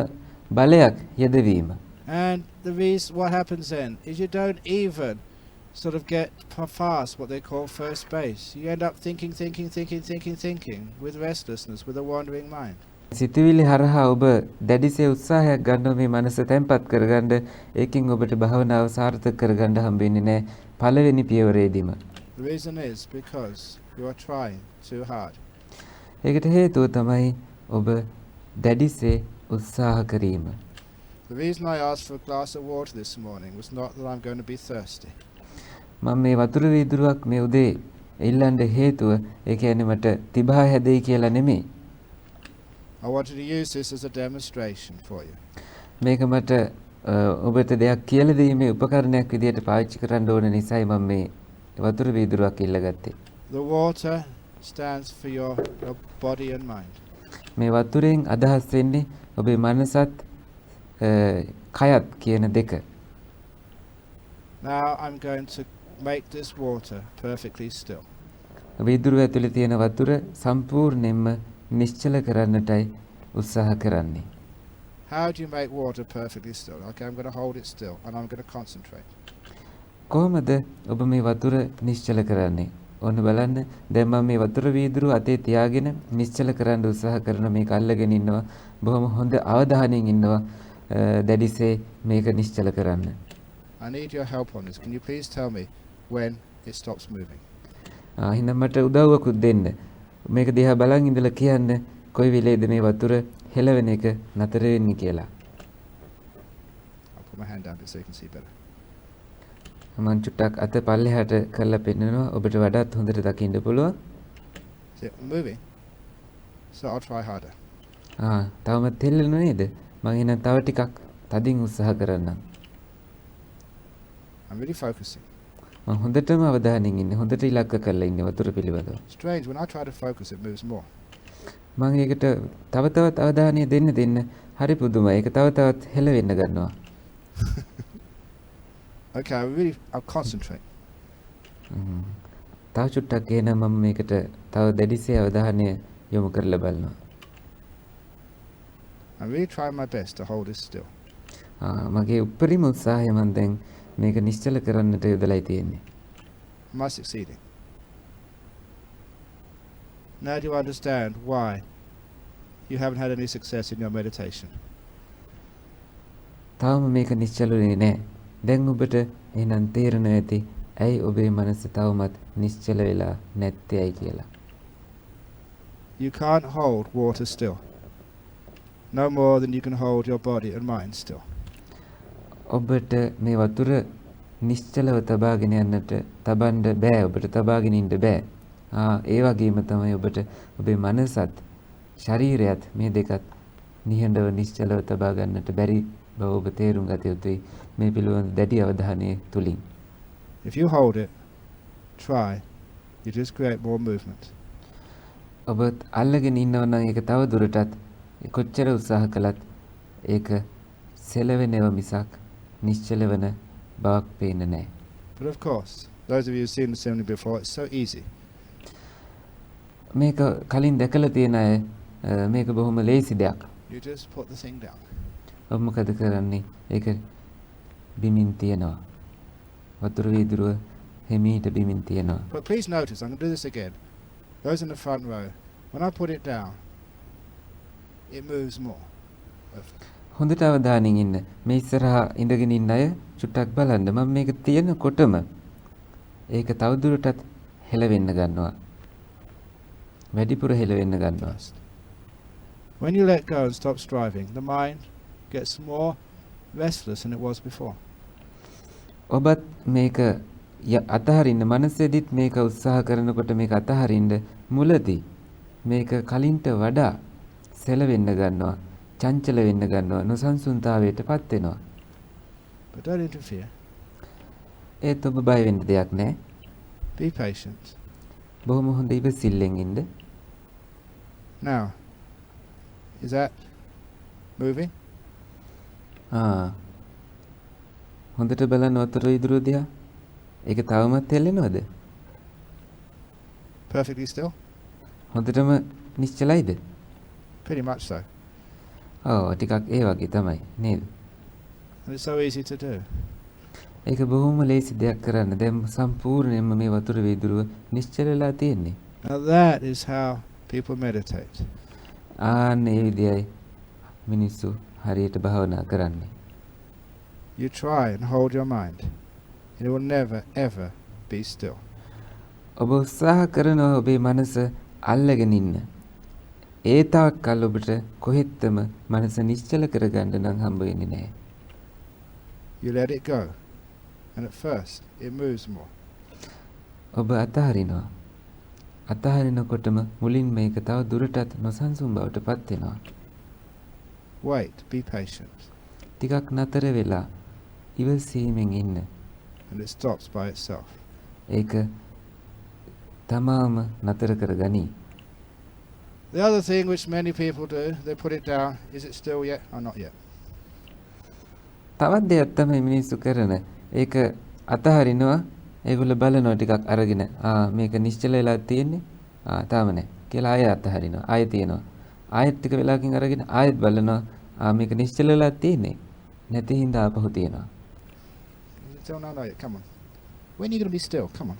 බලයක් යෙදවීම. And the reason what happens then is you don't even sort of get past what they call first base. You end up thinking with restlessness, with a wandering mind. සිතුවිලි හරහා ඔබ දැඩිසේ උත්සාහයක් ගන්නවා මේ මනස තැම්පත් කරගන්න. ඒකෙන් ඔබට භාවනාව සාර්ථක කරගන්න හම්බෙන්නේ නැහැ පළවෙනි පියවරේදීම. The reason is because you are trying too hard. ඒකට හේතුව තමයි ඔබ දැඩිසේ උත්සාහ කිරීම. The reason I asked for a glass of water this morning was not that I'm going to be thirsty. මම මේ වතුර වීදුරුවක් මේ උදේ ඉල්ලන්න හේතුව ඒ කියන්නේ මට තිබහා හැදෙයි කියලා නෙමෙයි. I wanted to use this as a demonstration for you. මේක මට ඔබට දෙයක් කියලා දීමේ උපකරණයක් විදිහට පාවිච්චි කරන්න ඕන නිසායි මම මේ වතුර වීදුරුවක් ඉල්ලගත්තේ. The water stands for your body and mind. මේ වතුරෙන් අදහස් වෙන්නේ ඔබේ මනසත් කයත් කියන දෙක. Now I'm going to make this water perfectly still. වීදුරුව ඇතුලේ තියෙන වතුර සම්පූර්ණයෙන්ම නිශ්චල කරන්නටයි උත්සාහ කරන්නේ. How do you make water perfectly still? Okay, I'm going to hold it still and I'm going to concentrate. කොහොමද ඔබ මේ වතුර නිශ්චල කරන්නේ? ඔන්න බලන්න දැන් මම මේ වතුර වීදුරුව අතේ තියාගෙන නිශ්චල කරන්න උත්සාහ කරන මේක අල්ලගෙන ඉන්නවා. බොහොම හොඳ අවධානයෙන් ඉන්නවා දැඩිසේ මේක නිශ්චල කරන්න. I need your help on this. Can you please tell me when it stops moving? එහෙනම් මට උදව්වකුත් දෙන්න. මේක දිහා බලන් ඉඳලා කියන්න කොයි වෙලේද මේ වතුර හෙලවෙන එක නතර වෙන්නේ කියලා. I'll put my hand down so you can see better. මම චුට්ටක් අත පල්ලෙහාට කරලා පෙන්නනවා ඔබට වඩාත් හොඳට දකින්න පුළුවන්. Is it moving? So I'll try harder. තවමත් හෙල්ලෙනව නේද? මම එහෙනම් තව ටිකක් තදින් උත්සාහ කරන්නම්. I'm really focusing. මම හොඳටම අවධානයෙන් ඉන්නේ. හොඳට ඉලක්ක කරලා ඉන්නේ වතුර පිළිබඳව. Strange, when I try to focus it moves more. මම ඒකට තව තවත් අවධානය දෙන්න හරි පුදුමයි. ඒක තව තවත් හෙලවෙන්න ගන්නවා. Okay, I'll concentrate. තව චුට්ටක් එහෙනම් මම මේකට තව දැඩිසේ අවධානය යොමු කරලා බලනවා. I'm really trying my best to hold this still. මගේ උපරිම උත්සාහය මම දැන් මේක නිශ්චල කරන්නට යොදලා තියෙන්නේ. Am I succeeding? Now do you understand why you haven't had any success in your meditation? තාම මේක නිශ්චලුනේ නැහැ. දැන් ඔබට එහෙනම් තේරෙනවා ඇති ඇයි ඔබේ මනස තවමත් නිශ්චල වෙලා නැත්තේයි කියලා. You can't hold water still. No more than you can hold your body and mind still. ඔබට මේ වතුර නිශ්චලව තබාගෙන යන්නට තබන්න බෑ. ඔබට තබාගෙන ඉන්න බෑ. ඒ වගේම තමයි ඔබට ඔබේ මනසත් ශරීරයත් මේ දෙකත් නිහඬව නිශ්චලව තබා ගන්නට බැරි බව ඔබ තේරුම් ගත යුතුයි මේ පිළිබඳ දැඩි අවධානය තුලින්. If you hold it, try, you just create more movement. ඔබ අල්ලගෙන ඉන්නව නම් ඒක තව දුරටත් කොච්චර උත්සාහ කළත් ඒක සෙලවෙනව මිසක් නිශ්චල වෙන බවක් පේන්නේ නැහැ. But of course, those of you who've seen the ceremony before, it's so easy. මේක කලින් දැකලා තියෙන අය මේක බොහොම ලේසි දෙයක්. You just put the thing down. ඔබ මොකද කරන්නේ? ඒක බිමින් තියනවා. වතුර වීදුරුව හිමීට බිමින් තියනවා. But please notice, I'm going to do this again. Those in the front row, when I put it down, it moves more. හොඳට අවධානයෙන් ඉන්න. මේ ඉස්සරහා ඉඳගෙන ඉන්න අය චුට්ටක් බලන්න. මම මේක තියනකොටම ඒක තවදුරටත් හෙලවෙන්න ගන්නවා. වැඩිපුර හෙලවෙන්න ගන්නවා. When you let go and stop striving, the mind gets more restless than it was before. ඔබත් මේක අතහරින්න මනසෙදිත් මේක උත්සාහ කරනකොට මේක අතහරින්න මුලදී මේක කලින්ට වඩා සැලවෙන්න ගන්නවා, චංචල වෙන්න ගන්නවා, නොසන්සුන්තාවයටපත් වෙනවා. But don't interfere. ඒත් ඔබ බය වෙන්න දෙයක් නැහැ. Be patient. බොහොම හොඳ ඉවසිල්ලෙන් ඉන්න. Now, is that moving? හොඳට බලන්න වතුර ඉදිරිය දිහා. ඒක තවමත් හෙල්ලෙනවද? Perfectly still? හොඳටම නිශ්චලයිද? Pretty much so. ඔව් ටිකක් ඒ වගේ තමයි නේද? And it's so easy to do. ඒක බොහොම ලේසි දෙයක් කරන්න. දැන් සම්පූර්ණයෙන්ම මේ වතුර වීදුරුව නිශ්චල වෙලා තියෙන්නේ. Now that is how people meditate. ඒ විදියයි මිනිස්සු හරියට භාවනා කරන්නේ. You try and hold your mind. It will never ever be still. ඔබ උත්සාහ කරනවා ඔබේ මනස අල්ලගෙන ඉන්න. ඒ තාක් කල් ඔබට කොහෙත්ම මනස නිශ්චල කරගන්න නම් හම්බ වෙන්නේ නැහැ. You let it go. And at first it moves more. ඔබ අතහරිනවා. අතහරිනකොටම මුලින් මේක තව දුරටත් නොසන්සුන් බවට පත් වෙනවා. Wait, be patient. ටිකක් නතර වෙලා ඉවසීමෙන් ඉන්න. And it stops by itself. ඒක තමාම නතර කරගනි. The other thing which many people do, they put it down. Is it still yet or not yet? තවත් දෙයක් තමයි මිනිස්සු කරන. ඒක අතහරිනවා. ඒගොල්ලෝ බලනවා ටිකක් අරගෙන මේක නිශ්චල වෙලා තියෙන්නේ. තාම නැහැ. කියලා ආයෙ අතහරිනවා. ආයෙ තියනවා. ආයෙත් ටික වෙලාවකින් අරගෙන ආයෙත් බලනවා. මේක නිශ්චල වෙලා තියෙන්නේ. නැති හින්දා ආපහු තියනවා. Is it still not yet? Come on. When are you going to be still? Come on.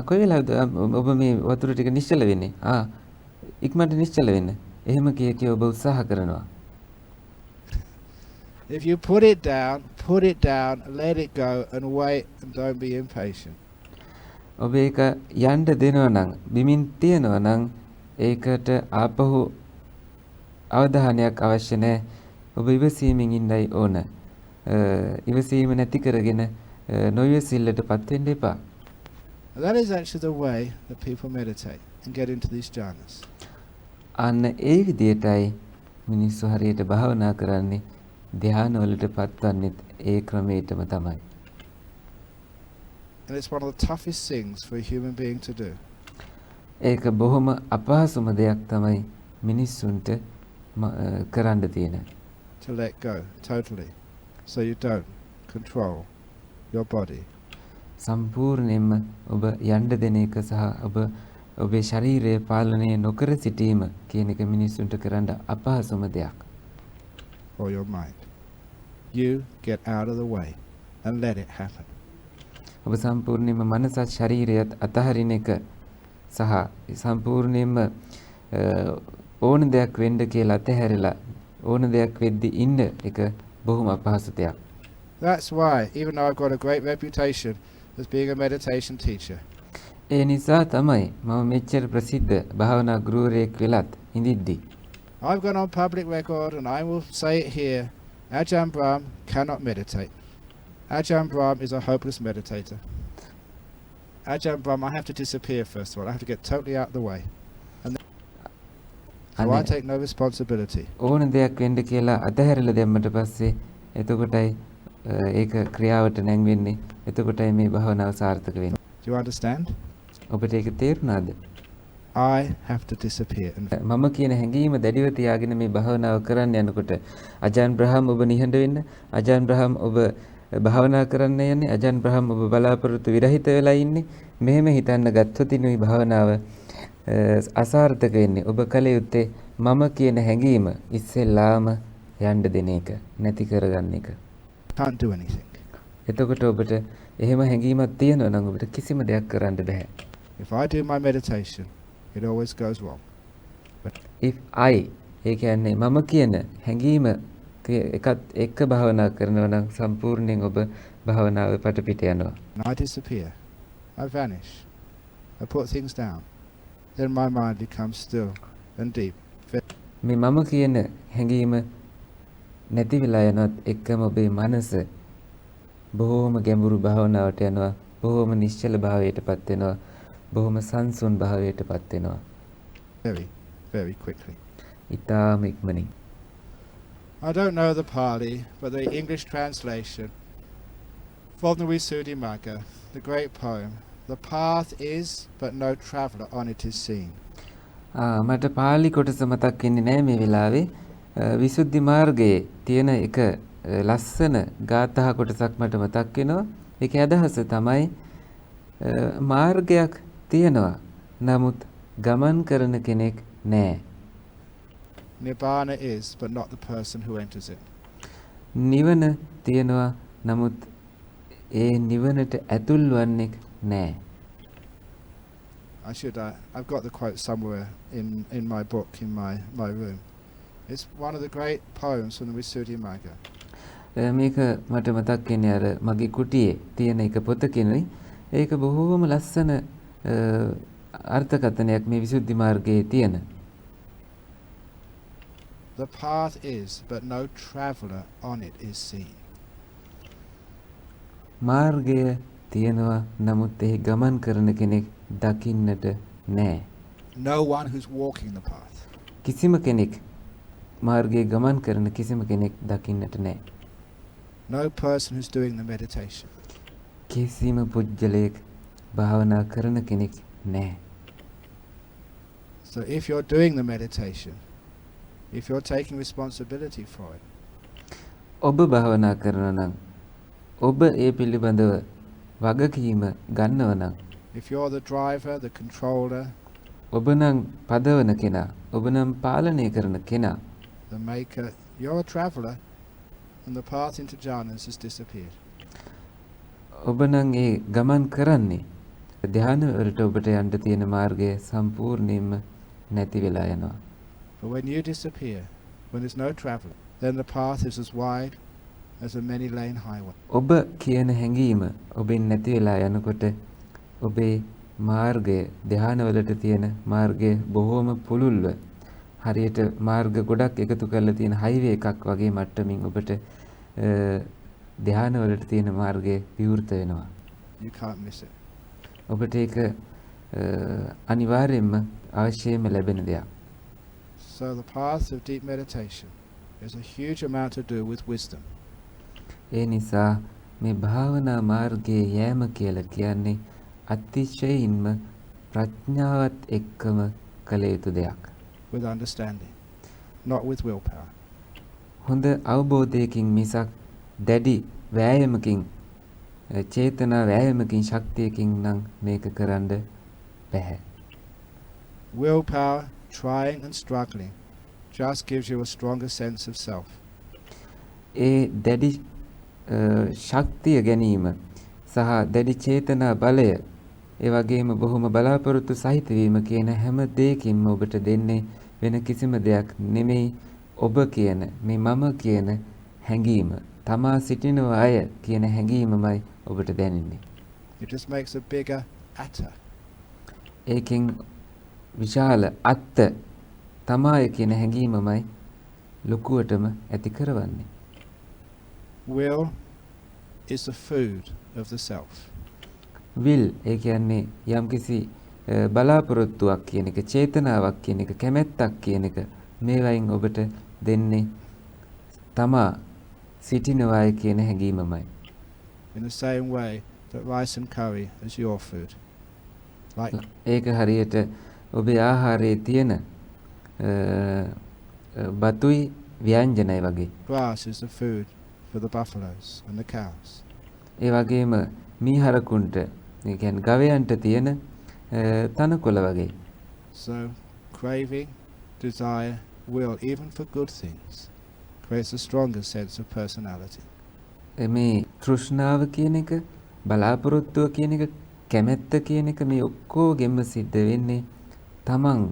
කොයි වෙලාවද ඔබ මේ වතුර ටික නිශ්චල වෙන්නේ? ඉක්මනට නිශ්චල වෙන්න. එහෙම කිය ඔබ උත්සාහ කරනවා. If you put it down, let it go and wait and don't be impatient. ඔබ ඒක යන්න දෙනවා නම්, බිමින් තියනවා නම් ඒකට ආපහු අවධානයක් අවශ්‍ය නැහැ. ඔබ ඉවසීමෙන් ඉන්නයි ඕන. ඉවසීම නැති කරගෙන නොයසිල්ලටපත් වෙන්න එපා. That is actually the way that people meditate and get into these jhanas. අන්න ඒ විදියටයි මිනිස්සු හරියට භාවනා කරන්නේ. ධ්‍යාන වලට පත්වන්නේත් ඒ ක්‍රමයටම තමයි. And it's one of the toughest things for a human being to do. ඒක බොහොම අපහසුම දෙයක් තමයි මිනිස්සුන්ට කරන්න තියෙන. To let go totally, so you don't control your body. සම්පූර්ණයෙන්ම ඔබ යන්න දෙන එක සහ ඔබේ ශරීරය පාලනය නොකර සිටීම කියන එක මිනිස්සුන්ට කරන්න අපහසුම දෙයක්. Or your mind. You get out of the way and let it happen. ඔබ සම්පූර්ණයෙන්ම මනසත් ශරීරයත් අතහරින එක සහ සම්පූර්ණයෙන්ම ඕන දෙයක් වෙන්න කියලා අතහැරලා ඕන දෙයක් වෙද්දි ඉන්න එක බොහොම අපහසු දෙයක්. That's why, even though I've got a great reputation as being a meditation teacher, ඒ නිසා තමයි මම මෙච්චර ප්‍රසිද්ධ භාවනා ගුරුවරයෙක් වෙලත් ඉඳිද්දි I've gone on public record and I will say it here, Ajahn Brahm cannot meditate. Ajahn Brahm is a hopeless meditator. Ajahn Brahm, I have to disappear first of all. I have to get totally out of the way. And so I take no responsibility. ඕන දෙයක් වෙන්න කියලා අතහැරලා දැම්මට පස්සේ එතකොටයි ඒක ක්‍රියාවට නැංවෙන්නේ. එතකොටයි මේ භාවනාව සාර්ථක වෙන්නේ. Do you understand? ඔබට ඒක තේරුණාද? I have to disappear. මම කියන හැඟීම දැඩිව තියාගෙන මේ භාවනාව කරන්න යනකොට අජාන් බ්‍රහම් ඔබ නිහඬ වෙන්න, අජාන් බ්‍රහම් ඔබ භාවනා කරන්න යන්නේ, අජාන් බ්‍රහම් ඔබ බලාපොරොත්තු විරහිත වෙලා ඉන්නේ. මෙහෙම හිතන්න ගත්තොත් ඉනුයි භාවනාව අසාර්ථක වෙන්නේ. ඔබ කල යුත්තේ මම කියන හැඟීම ඉස්සෙල්ලාම යන්න දෙන එක, නැති කරගන්න එක. Can't do anything. එතකොට ඔබට එහෙම හැඟීමක් තියෙනවා නම් ඔබට කිසිම දෙයක් කරන්න බෑ. If I do my meditation, it always goes wrong. But if I ඒ කියන්නේ මම කියන හැඟීම එකත් එක්ක භාවනා කරනවා නම් සම්පූර්ණයෙන් ඔබ භාවනාව පිට යනවා. I disappear. I vanish. I put things down. Then my mind becomes still and deep. මේ මම කියන හැඟීම නැති වෙලා යනත් එක්කම ඔබේ මනස බොහෝම ගැඹුරු භාවනාවට යනවා. බොහෝම නිශ්චල භාවයටපත් වෙනවා. බොහෝම සංසුන් භාවයටපත් වෙනවා. Very, very quickly. ඊටාම ඉක්මනින්. I don't know the Pali, but the English translation from the Visuddhimagga, the great poem, the path is, but no traveller on it is seen. මට පාලි කොටස මතක් වෙන්නේ නැහැ මේ වෙලාවේ. විසුද්ධි මාර්ගයේ තියෙන එක ලස්සන ගාථා කොටසක් මට මතක් වෙනවා. ඒකේ අදහස තමයි මාර්ගයක් තියෙනවා. නමුත් ගමන් කරන කෙනෙක් නැහැ. Nibbana is, but not the person who enters it. නිවන තියෙනවා. නමුත් ඒ නිවනට ඇතුල් වන්නෙක් නැහැ. I've got the quote somewhere in my book, in my room. It's one of the great poems from the Visuddhimagga. මේක මට මතක් වෙන්නේ අර මගේ කුටියේ තියෙන එක පොතකිනුයි. ඒක බොහෝම ලස්සන අර්ථකථනයක් මේ විසුද්ධි මාර්ගයේ තියෙන. The path is, but no traveller on it is seen. මාර්ගය තියෙනවා නමුත් එහි ගමන් කරන කෙනෙක් දකින්නට නැහැ. No one who's walking the path. කිසිම කෙනෙක් මාර්ගයේ ගමන් කරන කිසිම කෙනෙක් දකින්නට නැහැ. No person who's doing the meditation. කිසිම පුජ්‍යලයක් භාවනා කරන කෙනෙක් නැහැ. So if you're doing the meditation, if you're taking responsibility for it, ඔබ භාවනා කරනවා නම් ඔබ ඒ පිළිබඳව වගකීම ගන්නව නම් if you're the driver, the controller, ඔබ නම් පදවන කෙනා, ඔබ නම් පාලනය කරන කෙනා, the maker, you're a traveller and the path into jhanas has disappeared. ඔබ නම් ඒ ගමන් කරන්නේ ධ්‍යාන වලට ඔබට යන්න තියෙන මාර්ගය සම්පූර්ණයෙන්ම නැති වෙලා යනවා. But when you disappear, when there's no traveller, then the path is as wide as a many-lane highway. ඔබ කියන හැඟීම ඔබෙන් නැති වෙලා යනකොට ඔබේ මාර්ගය ධ්‍යාන වලට තියෙන මාර්ගය බොහෝම පුළුල්ව හරියට මාර්ග ගොඩක් එකතු කරලා තියෙන හයිවේ එකක් වගේ මට්ටමින් ඔබට ධ්‍යාන වලට තියෙන මාර්ගය විවෘත වෙනවා. You can't miss it. ඔබට ඒක අනිවාර්යයෙන්ම අවශ්‍යම ලැබෙන දෙයක්. So the path of deep meditation is a huge amount to do with wisdom. ඒ නිසා මේ භාවනා මාර්ගයේ යෑම කියලා කියන්නේ අතිශයින්ම ප්‍රඥාවත් එක්කම කළ යුතු දෙයක්. With understanding, not with willpower. හොඳ අවබෝධයකින් මිසක් දැඩි වෑයමකින් චේතනා වෑයමකින් ශක්තියකින් නම් මේක කරන්න බැහැ. Willpower, trying and struggling, just gives you a stronger sense of self. ඒ දැඩි ශක්තිය ගැනීම සහ දැඩි චේතනා බලය ඒ වගේම බොහොම බලාපොරොත්තු සහිත වීම කියන හැම දෙයකින්ම ඔබට දෙන්නේ වෙන කිසිම දෙයක් නෙමෙයි ඔබ කියන මේ මම කියන හැඟීම තමා සිටින අය කියන හැඟීමමයි ඔබට දැනෙන්නේ. It just makes a bigger atta. ඒකෙන් විශාල අත්ත තමයි කියන හැඟීමමයි ලොකුවටම ඇති කරවන්නේ. Will is the food of the self. will ඒ කියන්නේ යම්කිසි බලාපොරොත්තුවක් කියන එක, චේතනාවක් කියන එක, කැමැත්තක් කියන එක මේවයින් ඔබට දෙන්නේ තමා සිටිනවායි කියන හැඟීමමයි. In the same way that rice and curry is your food. Like ඒක හරියට ඔබේ ආහාරයේ තියෙන බතුයි ව්‍යංජනයි වගේ. grass is the food for the buffaloes and the cows. ඒ වගේම මීහරකුන්ට ඒ කියන්නේ ගවයන්ට තියෙන තනකොළ වගේ. So craving, desire, will, even for good things, creates a stronger sense of personality. මේ තෘෂ්ණාව කියන එක, බලාපොරොත්තුව කියන එක, කැමැත්ත කියන එක මේ ඔක්කොගෙම සිද්ධ වෙන්නේ තමන්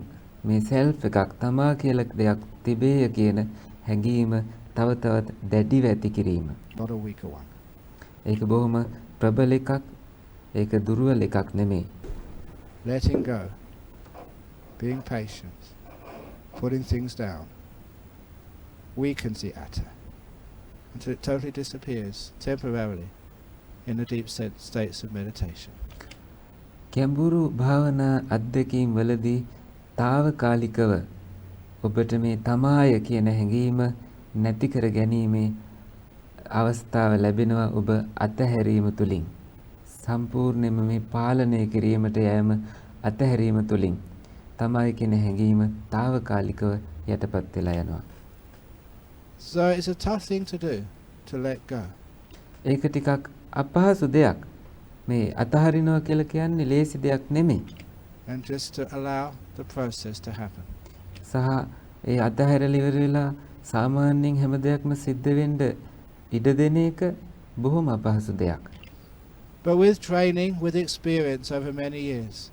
මේ සෙල්ෆ් එකක් තමා කියලා දෙයක් තිබේය කියන හැඟීම තව තවත් දැඩිව ඇති කිරීම. Not a weaker one. ඒක බොහොම ප්‍රබල එකක්, ඒක දුර්වල එකක් නෙමෙයි. Letting go, being patient, putting things down, weakens the atta until it totally disappears temporarily in the deep states of meditation. ගැඹුරු භාවනා අත්දැකීම් වලදී తాවකාලිකව ඔබට මේ තමාය කියන හැඟීම නැති කර ගැනීමේ අවස්ථාව ලැබෙනවා ඔබ අතහැරීම තුලින්. සම්පූර්ණයෙන්ම මේ පාලනය කිරීමට යෑම අතහැරීම තුලින් තමයි කියන හැඟීම తాවකාලිකව යටපත් වෙලා යනවා. So it's a tough thing to do, to let go. ඒක ටිකක් අපහසු දෙයක්. මේ අතහරිනවා කියලා කියන්නේ ලේසි දෙයක් නෙමෙයි. And just to allow the process to happen. සහ ඒ අතහැරලා ඉවර වෙලා සාමාන්‍යයෙන් හැම දෙයක්ම සිද්ධ වෙන්න ඉඩ දෙන එක බොහොම අපහසු දෙයක්. But with training, with experience over many years,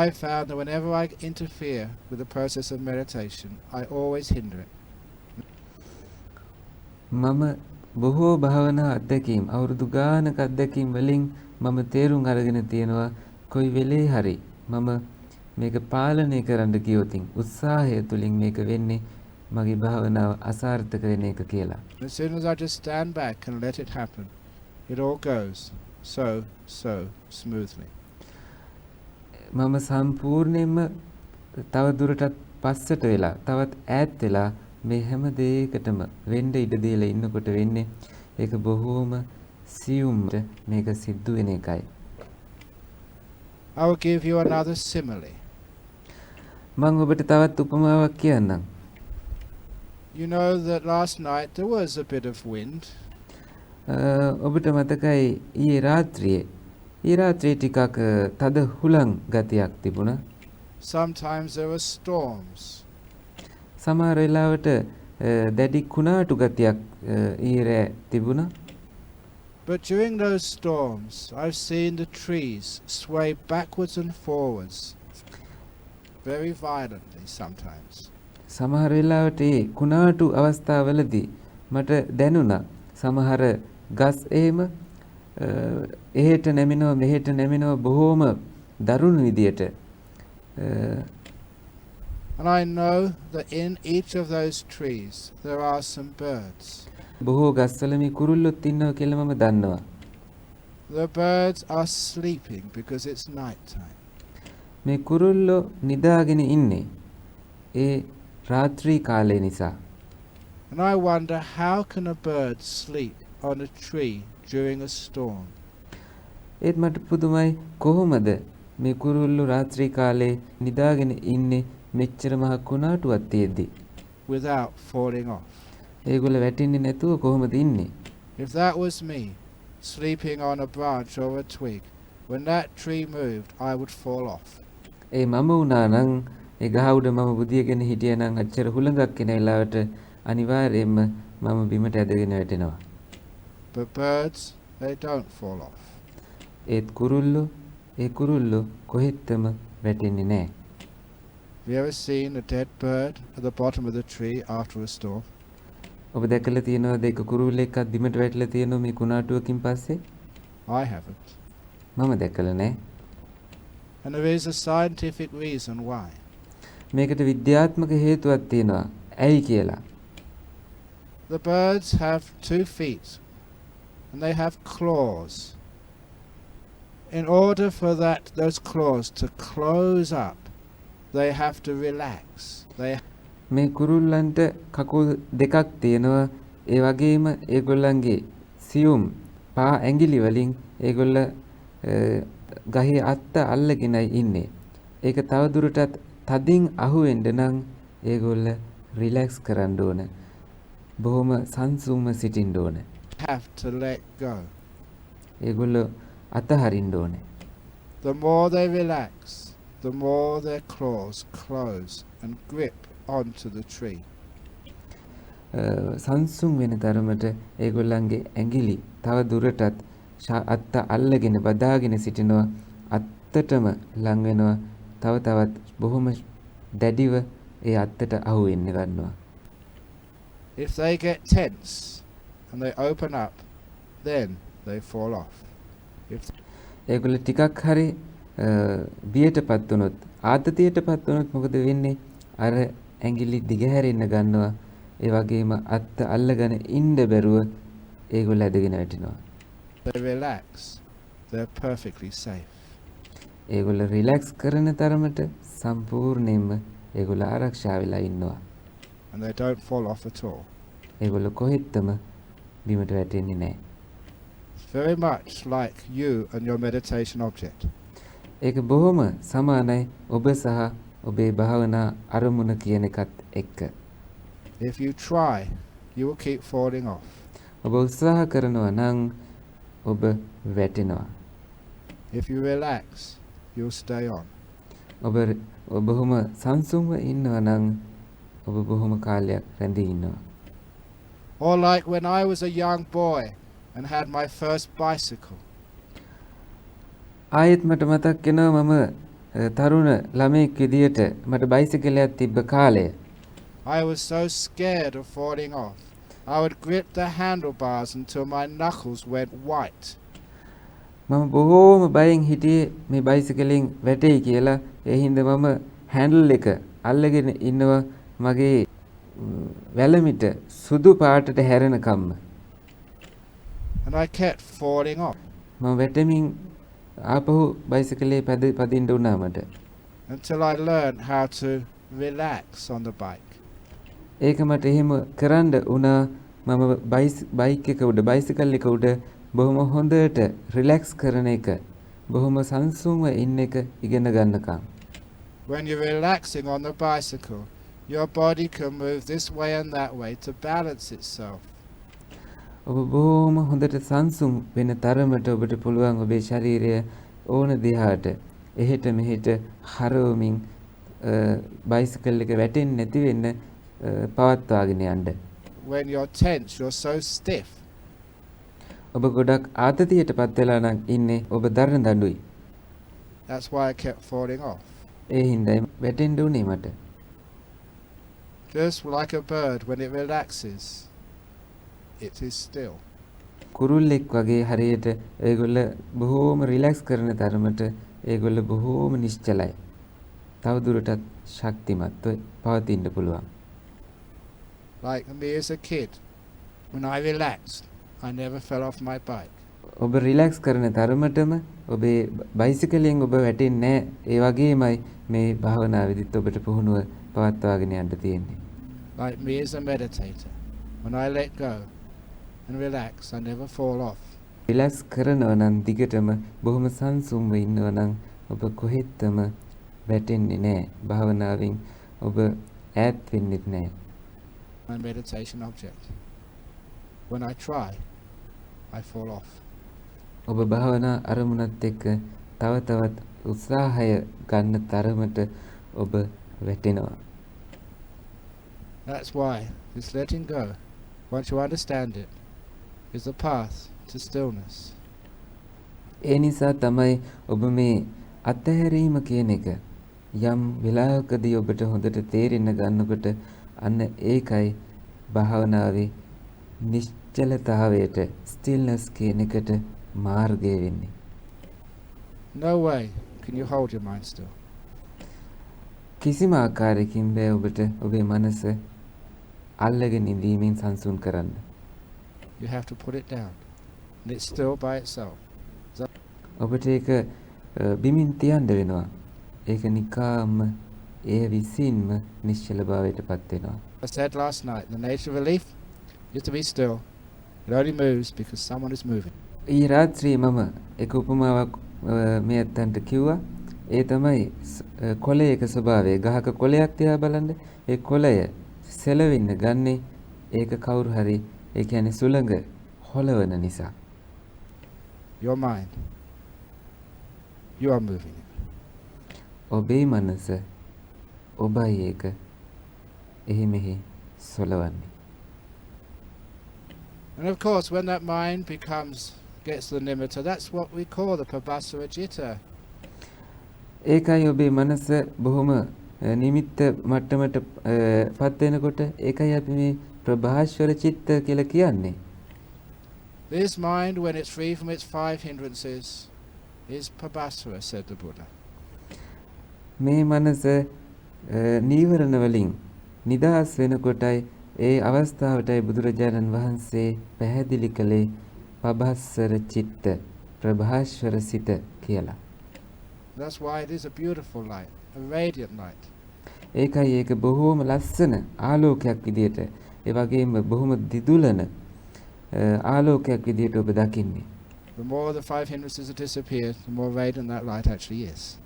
I found that whenever I interfere with the process of meditation, I always hinder it. මම බොහෝ භාවනා අත්දැකීම් අවුරුදු ගානක අත්දැකීම් වලින් මම තේරුම් අරගෙන තියෙනවා කොයි වෙලේ හරි මම මේක පාලනය කරන්න ගියොතින් උත්සාහය තුලින් මේක වෙන්නේ මගේ භාවනාව අසාර්ථක වෙන එක කියලා. As soon as I just stand back and let it happen, it all goes so smoothly. මම සම්පූර්ණයෙන්ම තව දුරටත් පස්සට වෙලා තවත් ඈත් වෙලා මේ හැම දෙයකටම වෙන්න ඉඩ දීලා ඉන්නකොට වෙන්නේ ඒක බොහෝම සියුම්ට මේක සිද්ධ වෙන එකයි. I will give you another simile. මම ඔබට තවත් උපමාවක් කියන්නම්. You know that last night there was a bit of wind. ඔබට මතකයි ඊයේ රාත්‍රියේ ටිකක් තද හුලං ගතියක් තිබුණා. Sometimes there were storms. සමහර වෙලාවට දැඩි කුණාටු ගතියක් ඊයේ තිබුණා. But during those storms, I've seen the trees sway backwards and forwards, very violently sometimes. සමහර වෙලාවට ඒ කුණාටු අවස්ථාවලදී මට දැනුණා සමහර ගස් එහෙම එහෙට නැමිනවා මෙහෙට නැමිනවා බොහෝම දරුණු විදියට. And I know that in each of those trees there are some birds. බොහෝ ගස්වල මේ කුරුල්ලොත් ඉන්නවා කියලා මම දන්නවා. The birds are sleeping because it's night time. මේ කුරුල්ලෝ නිදාගෙන ඉන්නේ ඒ රාත්‍රී කාලය නිසා. And I wonder, how can a bird sleep on a tree during a storm? ඒත් මට පුදුමයි කොහොමද මේ කුරුල්ලෝ රාත්‍රී කාලේ නිදාගෙන ඉන්නේ මෙච්චර මහ කුණාටුවක් තියෙද්දි. Without falling off. ඒගොල්ලෝ වැටෙන්නේ නැතුව කොහොමද ඉන්නේ? If that was me, sleeping on a branch or a twig, when that tree moved, I would fall off. ඒ මම වුණා නම් ඒ ගහ උඩ මම බුදියගෙන හිටියා නම් අච්චර හුලඟක් එන වෙලාවට අනිවාර්යයෙන්ම මම බිමට ඇදගෙන වැටෙනවා. But birds, they don't fall off. ඒත් කුරුල්ලෝ කොහෙත්ම වැටෙන්නේ නැහැ. Have you ever seen a dead bird at the bottom of the tree after a storm? ඔබ දැකලා තියෙනවද ඒක කුරුල්ලෙක්ව බිමට වැටලා තියෙනවා මේ කුණාටුවකින් පස්සේ? I haven't. මම දැකලා නැහැ. And there is a scientific reason why. මේකට විද්‍යාත්මක හේතුවක් තියෙනවා. ඇයි කියලා? The birds have 2 feet and they have claws. In order for those claws to close up, they have to relax. මේ කුරුල්ලන්ට කකුල් දෙකක් තියෙනවා. ඒ වගේම ඒගොල්ලන්ගේ සියුම් පා ඇඟිලි වලින් ඒගොල්ල ගහේ අත්ත අල්ලගෙනයි ඉන්නේ. ඒක තව දුරටත් තදින් අහුවෙන්න නම් ඒගොල්ල රිලැක්ස් කරන්න ඕන. බොහොම සංසුන්ව සිටින්න ඕන. Have to let go. ඒගොල්ලෝ අතහරින්න ඕනේ. The more they relax, the more their claws close and grip onto the tree. සංසුන් වෙන තරමට ඒගොල්ලන්ගේ ඇඟිලි තව දුරටත් අත්ත අල්ලගෙන බදාගෙන සිටිනවා. අත්තටම ලං වෙනවා. තවත් බොහොම දැඩිව ඒ අත්තට අහු වෙන්න ගන්නවා. If they get tense and they open up, then they fall off. ඒගොල්ලෝ ටිකක් හරි බියටපත් වුණොත් ආතතියටපත් වුණොත් මොකද වෙන්නේ? අර ඇඟිලි දිගහැරෙන්න ගන්නවා. ඒ වගේම අත්ත අල්ලගෙන ඉන්න බැරුව ඒගොල්ලෝ ඇදගෙන වැටෙනවා. they relax, they're perfectly safe. ඒගොල්ලෝ රිලැක්ස් කරන තරමට සම්පූර්ණයෙන්ම ඒගොල්ලෝ ආරක්ෂා වෙලා ඉන්නවා. And they don't fall off at all. ඒගොල්ලෝ කොහෙත්ම බිමට වැටෙන්නේ නැහැ. It's very much like you and your meditation object. ඒක බොහොම සමානයි ඔබ සහ ඔබේ භාවනා අරමුණ කියන එකත් එක්ක. If you try, you will keep falling off. ඔබ උත්සාහ කරනවා නම් ඔබ වැටෙනවා. If you relax, you'll stay on. ඔබ බොහොම සංසුන්ව ඉන්නවා නම් ඔබ බොහොම කාලයක් රැඳී ඉන්නවා. Or like when I was a young boy and had my first bicycle. ආයෙත් මට මතක් වෙනවා මම තරුණ ළමයෙක් විදියට මට බයිසිකලයක් තිබ්බ කාලය. I was so scared of falling off. I would grip the handlebars until my knuckles went white. මම බොහෝම බයෙන් හිටියේ මේ බයිසිකලෙන් වැටෙයි කියලා. ඒ හින්දා මම හැන්ඩල් එක අල්ලගෙන ඉන්නවා මගේ වැලමිට සුදු පාටට හැරෙනකම්ම. And I kept falling off. මම වැටෙමින් ආපහු බයිසිකලේ පදින්න වුණා මට. Until I learned how to relax on the bike. ඒක මට එහෙම කරන්න වුණා මම බයික් එක උඩ බයිසිකල් එක උඩ බොහොම හොඳට රිලැක්ස් කරන එක බොහොම සංසුන්ව ඉන්න එක ඉගෙන ගන්නකම්. When you're relaxing on the bicycle, your body can move this way and that way to balance itself. ඔබ බොහොම හොඳට සංසුන් වෙන තරමට ඔබට පුළුවන් ඔබේ ශරීරය ඕන දිහාට එහෙට මෙහෙට හරවමින් බයිසිකල් එක වැටෙන්නේ නැති වෙන්න පවත්වාගෙන යන්න. When you're tense, you're so stiff. ඔබ ගොඩක් ආතතියටපත් වෙලා නම් ඉන්නේ ඔබ දරන දඬුයි. That's why I kept falling off. ඒ හින්දා වැටෙන්න උනේ මට. Just like a bird, when it relaxes, it is still. කුරුල්ලෙක් වගේ හරියට ඒගොල්ල බොහෝම රිලැක්ස් කරන තරමට ඒගොල්ල බොහෝම නිශ්චලයි. තවදුරටත් ශක්තිමත්ව පවතින්න පුළුවන්. Like me as a kid, when I relaxed, I never fell off my bike. ඔබ රිලැක්ස් කරන තරමටම ඔබේ බයිසිකලෙන් ඔබ වැටෙන්නේ නැහැ. ඒ වගේමයි මේ භාවනාවේදීත් ඔබට පුහුණුව පවත්වාගෙන යන්න තියෙන්නේ. Like me as a meditator, when I let go and relax, I never fall off. Relax කරනවා නම් දිගටම බොහොම සංසුන්ව ඉන්නවා නම් ඔබ කොහෙත්ම වැටෙන්නේ නැහැ. භාවනාවෙන් ඔබ ඈත් වෙන්නෙත් නැහැ. My meditation object. When I try, I fall off. ඔබ භාවනා අරමුණත් එක්ක තව තවත් උත්සාහය ගන්න තරමට ඔබ වැටෙනවා. That's why this letting go, once you understand it, is the path to stillness. ඒ නිසා තමයි ඔබ මේ අත්හැරීම කියන එක යම් වෙලාවකදී ඔබට හොඳට තේරෙන්න ගන්නකොට අන්න ඒකයි භාවනාවේ නිශ්චලතාවයට stillness කියන එකට මාර්ගය වෙන්නේ. No way can you hold your mind still. කිසිම ආකාරයකින් බෑ ඔබට ඔබේ මනස අල්ලගෙන ඉඳීමෙන් සංසුන් කරන්න. You have to put it down. And it's still by itself. ඔබට ඒක බිමින් තියන්න වෙනවා. ඒක නිකාම්ම ඒ විසින්ම නිශ්චලභාවයටපත් වෙනවා. I said last night, the nature of a leaf is to be still. It only moves because someone is moving. ඊ රාත්‍රියේ මම එක උපමාවක් මේ අතන්ට කිව්වා. ඒ තමයි කොළයක ස්වභාවය. ගහක කොළයක් තියා බලන්න. ඒ කොළය සෙලවෙන්න ගන්නේ ඒක කවුරු හරි ඒ කියන්නේ සුළඟ හොලවන නිසා. Your mind. You are moving it. ඔබේ මනස ඔබයි ඒක එහි මෙහි සොලවන්නේ. And of course, when that mind gets the nimitta, that's what we call the pabhasara citta. ඒකයි ඔබේ මනස බොහොම නිමිත්ත මට්ටමට පත් වෙනකොට ඒකයි අපි මේ ප්‍රභාස්වර චිත්ත කියලා කියන්නේ. This mind, when it's free from its 5 hindrances, is pabhasara, said the Buddha. මේ මනස නීවරණ වලින් නිදහස් වෙනකොටයි ඒ අවස්ථාවටයි බුදුරජාණන් වහන්සේ පැහැදිලි කළේ පබස්සර චිත්ත ප්‍රභාස්වර සිත කියලා. That's why it is a beautiful light, a radiant light. ඒකයි ඒක බොහෝම ලස්සන ආලෝකයක් විදියට, ඒ වගේම බොහොම දිදුලන ආලෝකයක් විදියට ඔබ දකින්නේ. The more the five hindrances have disappeared, the more radiant that light actually is.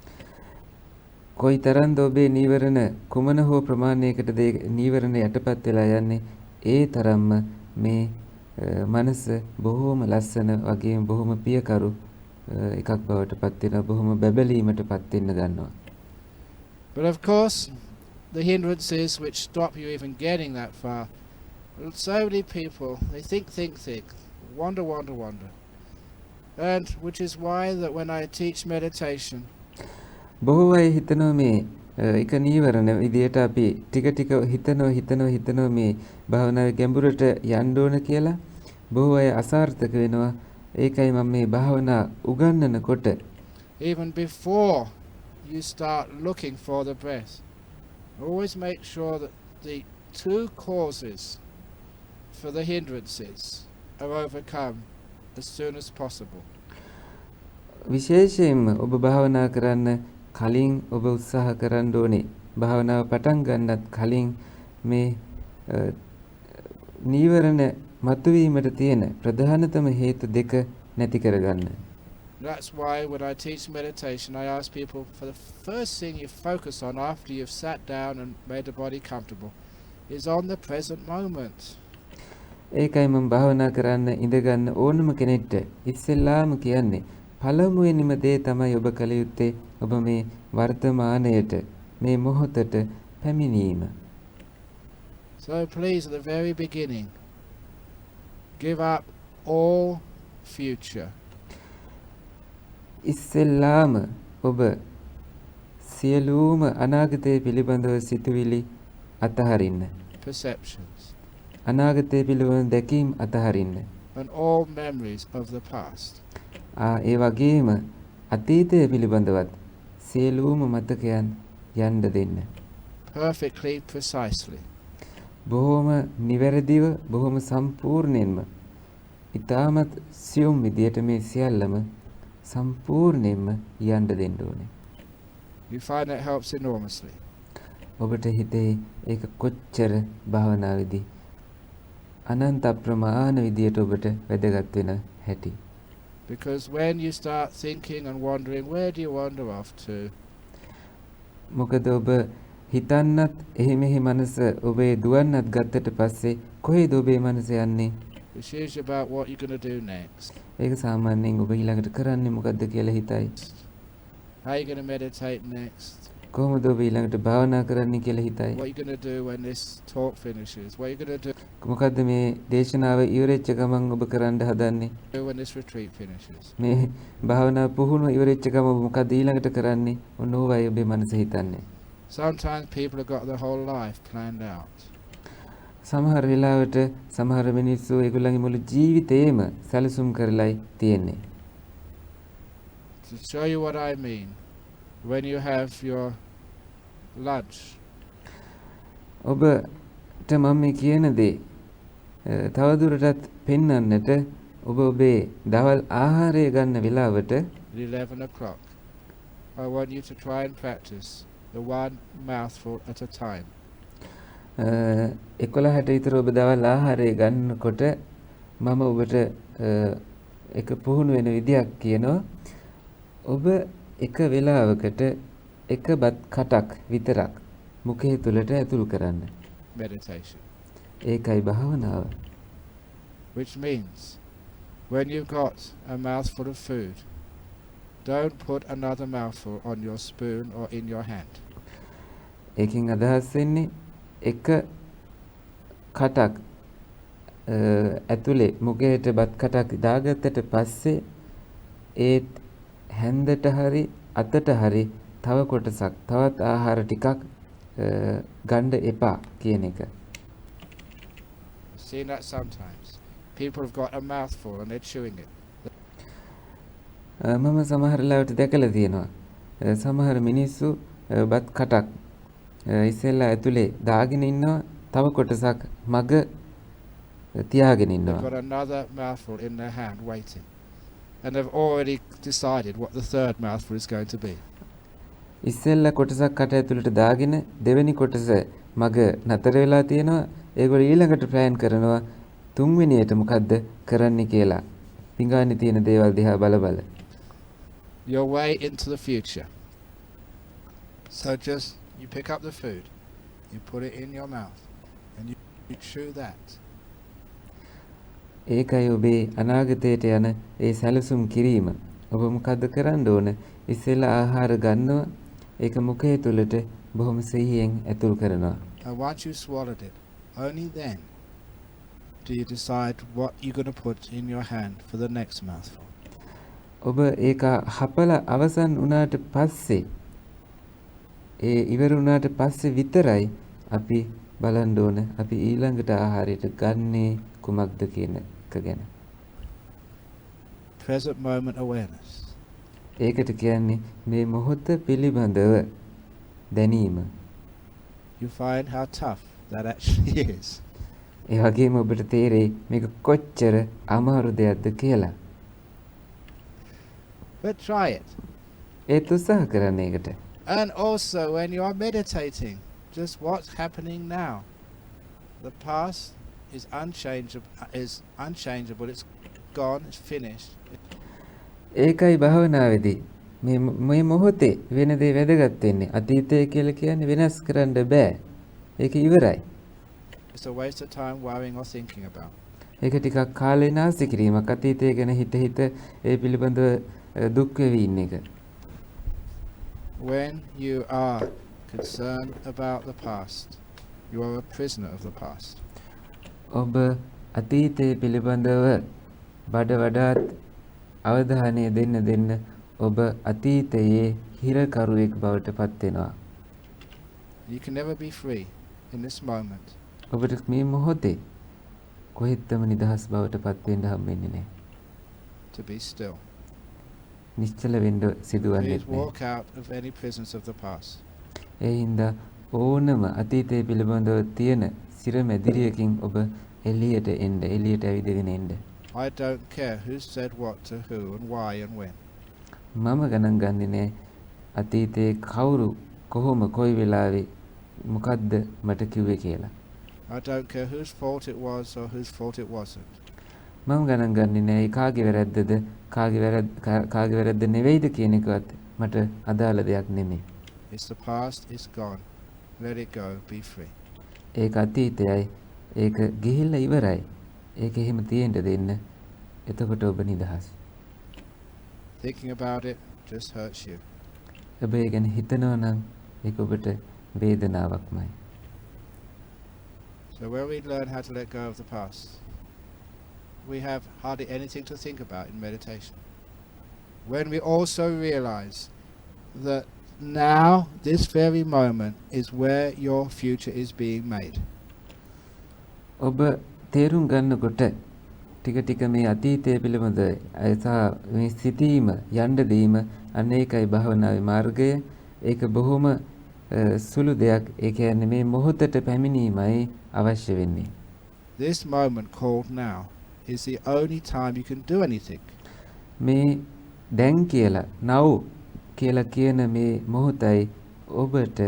කොයිතරම්ද ඔබේ නීවරණ කුමන හෝ ප්‍රමාණයකටද නීවරණ යටපත් වෙලා යන්නේ, ඒ තරම්ම මේ මනස බොහෝම ලස්සන වගේම බොහොම පියකරු එකක් බවට පත් වෙනවා, බොහොම බැබලීමට පත් වෙන්න ගන්නවා. But of course, the hindrances which stop you even getting that far, so many people, they think, wander. And which is why that when I teach meditation, බොහෝ අය හිතනවා මේ එක නීවරණ විදියට අපි ටික ටික හිතනවා මේ භාවනාවේ ගැඹුරට යන්න ඕන කියලා. බොහෝ අය අසාර්ථක වෙනවා. ඒකයි මම මේ භාවනා උගන්වනකොට even before you start looking for the breath, always make sure that the two causes for the hindrances are overcome as soon as possible. විශේෂයෙන්ම ඔබ භාවනා කරන්න කලින් ඔබ උත්සාහ කරන්න ඕනේ, භාවනාව පටන් ගන්නත් කලින් මේ නීවරණ මතුවීමට තියෙන ප්‍රධානතම හේතු දෙක නැති කරගන්න. That's why when I teach meditation, I ask people, for the first thing you focus on after you've sat down and made the body comfortable is on the present moment. ඒකයි මම භාවනා කරන්න ඉඳගන්න ඕනම කෙනෙක්ට ඉස්සෙල්ලාම කියන්නේ පළමුවෙනිම දේ තමයි ඔබ කළ යුත්තේ ඔබ මේ වර්තමානයට, මේ මොහොතට පැමිණීම. So please, at the very beginning, give up all future. ඉස්සෙල්ලාම ඔබ සියලුම අනාගතය පිළිබඳව සිතුවිලි අතහරින්න. Perceptions. අනාගතය පිළිබඳව දැකීම් අතහරින්න. And all memories of the past. ඒ වගේම අතීතය පිළිබඳවත් සියලුම මතකයන් යන්න දෙන්න. Perfectly, precisely. බොහොම නිවැරදිව, බොහොම සම්පූර්ණයෙන්ම, ඊටමත් සියුම් විදියට මේ සියල්ලම සම්පූර්ණයෙන්ම යන්න දෙන්න ඕනේ. You find that helps enormously. ඔබට හිතේ ඒක කොච්චර භාවනාවේදී අනන්ත ප්‍රමාණ විදියට ඔබට වැදගත් වෙන හැටි. Because when you start thinking and wondering, where do you wander off to? මොකද ඔබ හිතන්නත් එහෙ මෙහෙ මනස ඔබේ දුවන්නත් ගත්තට පස්සේ කොහෙද ඔබේ මනස යන්නේ? It's usually about what you're going to do next. ඒක සාමාන්‍යයෙන් ඔබ ඊළඟට කරන්නේ මොකද්ද කියලා හිතයි. How are you going to meditate next? කොහොමද ඔබ ඊළඟට භාවනා කරන්නේ කියලා හිතයි. What are you going to do when this talk finishes? What are you going to මොකද්ද මේ දේශනාව ඉවරෙච්ච ගමන් ඔබ කරන්න හදන්නේ? do when this retreat finishes? මේ භාවනා පුහුණුව ඉවරෙච්ච ගමන් ඔබ මොකද්ද ඊළඟට කරන්නේ? ඔන්න ඕවයි ඔබේ මනස හිතන්නේ. Sometimes people have got their whole life planned out. සමහර වෙලාවට සමහර මිනිස්සු ඒගොල්ලන්ගේ මුළු ජීවිතේම සැලසුම් කරලායි තියෙන්නේ. To show you what I mean, when you have your lunch, ඔබට මම මේ කියන දේ තවදුරටත් පෙන්වන්නට ඔබ ඔබේ දවල් ආහාරය ගන්න වෙලාවට at 11 o'clock, I want you to try and practice the one mouthful at a time. 11ට විතර ඔබ දවල් ආහාරය ගන්නකොට මම ඔබට එක පුහුණු වෙන විදියක් කියනවා. ඔබ එක වෙලාවකට එක බත් කටක් විතරක් මුඛය තුලට ඇතුල් කරන්න. Meditation. ඒකයි භාවනාව. Which means, when you've got a mouthful of food, don't put another mouthful on your spoon or in your hand. ඒකෙන් අදහස් වෙන්නේ එක කටක් ඇතුලේ මුඛයට බත් කටක් දාගත්තට පස්සේ ඒ හැන්දට හරි අතට හරි තව කොටසක් තවත් ආහාර ටිකක් ගන්න එපා කියන එක. Seen that sometimes. People have got a mouthful and they're chewing it. මම සමහර ලාවට දැකලා තියෙනවා. සමහර මිනිස්සු බත් කටක් ඉස්සෙල්ලා ඇතුලේ දාගෙන ඉන්නවා, තව කොටසක් මග තියාගෙන They've ඉන්නවා. got another mouthful in their hand waiting. And they've already decided what the third mouthful is going to be. ඉස්සෙල්ලා කොටසක් කට ඇතුළට දාගෙන දෙවෙනි කොටස මග නතර වෙලා තියෙනවා. ඒගොල්ලෝ ඊළඟට ප්ලෑන් කරනවා තුන්වෙනියට මොකද්ද කරන්න කියලා. පිඟානේ තියෙන දේවල් දිහා බල බල. Your way into the future. So just you pick up the food, you put it in your mouth, and you chew that. ඒකයි ඔබේ අනාගතයට යන ඒ සැලසුම් කිරීම. ඔබ මොකද්ද කරන්න ඕන? ඉස්සෙල්ලා ආහාර ගන්නවා. ඒක මුඛය තුළට බොහොම සිහියෙන් ඇතුල් කරනවා. And once you swallowed it, only then do you decide what you're going to put in your hand for the next mouthful. ඔබ ඒක හපලා අවසන් වුණාට පස්සේ ඒ ඉවර වුණාට පස්සේ විතරයි අපි බලන්න ඕන අපි ඊළඟට ආහාරයට ගන්නේ කුමක්ද කියන එක ගැන. Present moment awareness. ඒකට කියන්නේ මේ මොහොත පිළිබඳව දැනීම. You find how tough that actually is. ඒ වගේම ඔබට තේරෙයි මේක කොච්චර අමාරු දෙයක්ද කියලා. But try it. ඒත් උත්සාහ කරන්න ඒකට. And also when you are meditating, just what's happening now. The past is unchangeable, it's gone, it's finished. ඒකයි භාවනාවේදී මේ මොහොතේ වෙන දේ වැදගත් වෙන්නේ. අතීතය කියලා කියන්නේ වෙනස් කරන්න බෑ. ඒක ඉවරයි. It's a waste of time worrying or thinking about. ඒක ටිකක් කාලේ නාස්ති කිරීමක්. අතීතය ගැන හිත ඒ පිළිබඳව දුක් වෙවි ඉන්න එක. When you are concerned about the past, you are a prisoner of the past. ඔබ අතීතයේ පිළිබඳව වඩාත් අවධානය දෙන්න ඔබ අතීතයේ හිරකරුවෙක් බවට පත් වෙනවා. You can never be free in this moment. ඔබට මේ මොහොතේ කොහෙත්ම නිදහස් බවට පත් වෙන්න හම්බෙන්නේ නැහැ. To be still. නිශ්චල වෙන්න සිදුවන්නේ Please walk out of any prisons of the past. ඒ හින්දා ඕනම අතීතයේ පිළිබඳව තියෙන සිරමැදිරියකින් ඔබ එළියට ඇවිදගෙන එන්න. I don't care who said what to who and why and when. මම ගණන් ගන්නේ නැහැ අතීතයේ කවුරු කොහොම කොයි වෙලාවෙ මොකද්ද මට කිව්වේ කියලා. I don't care whose fault it was or whose fault it wasn't. මම ගණන් ගන්නේ නැහැ කාගේ වැරද්දද කාගේ වැරද්ද නෙවෙයිද කියන එකවත් මට අදාළ දෙයක් නෙමෙයි. It's the past, it's gone. Let it go, be free. ඒක අතීතයයි. ඒක ගිහිල්ලා ඉවරයි. ඒක එහෙම තියෙන්න දෙන්න. එතකොට ඔබ නිදහස්. Thinking about it just hurts you. ඔබ ඒ ගැන හිතනවා නම් ඒක ඔබට වේදනාවක්මයි. So when we learn how to let go of the past, we have hardly anything to think about in meditation. When we also realize that now, this very moment, is where your future is being made. ඔබ තේරුම් ගන්නකොට ටික මේ අතීතය පිළිබඳ මේ සිතීම යන්න දීම අන්න ඒකයි භාවනාවේ මාර්ගය. ඒක බොහොම සුළු දෙයක්. ඒ කියන්නේ මේ මොහොතට පැමිණීමයි අවශ්‍ය වෙන්නේ. This moment called now is the only time you can do anything. මේ දැන් කියලා now කියලා කියන මේ මොහොතයි ඔබට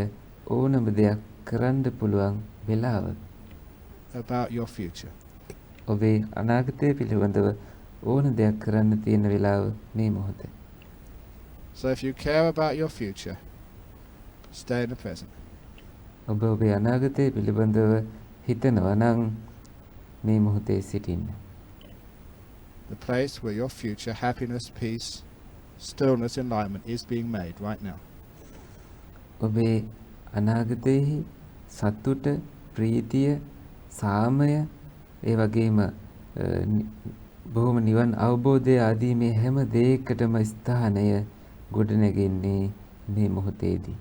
ඕනම දෙයක් කරන්න පුළුවන් වෙලාව. About your future. ඔබේ අනාගතය පිළිබඳව ඕන දෙයක් කරන්න තියෙන වෙලාව මේ මොහොත. So if you care about your future, stay in the present. ඔබ ඔබේ අනාගතය පිළිබඳව හිතනවා නම් මේ මොහොතේ සිටින්න. The place where your future happiness, peace, stillness, enlightenment is being made right now. ඔබේ අනාගතයේ සතුට, ප්‍රීතිය, සාමය, ඒ වගේම බොහොම නිවන් අවබෝධය ආදී මේ හැම දෙයකටම ස්ථානය ගොඩනැගෙන්නේ මේ මොහොතේදී.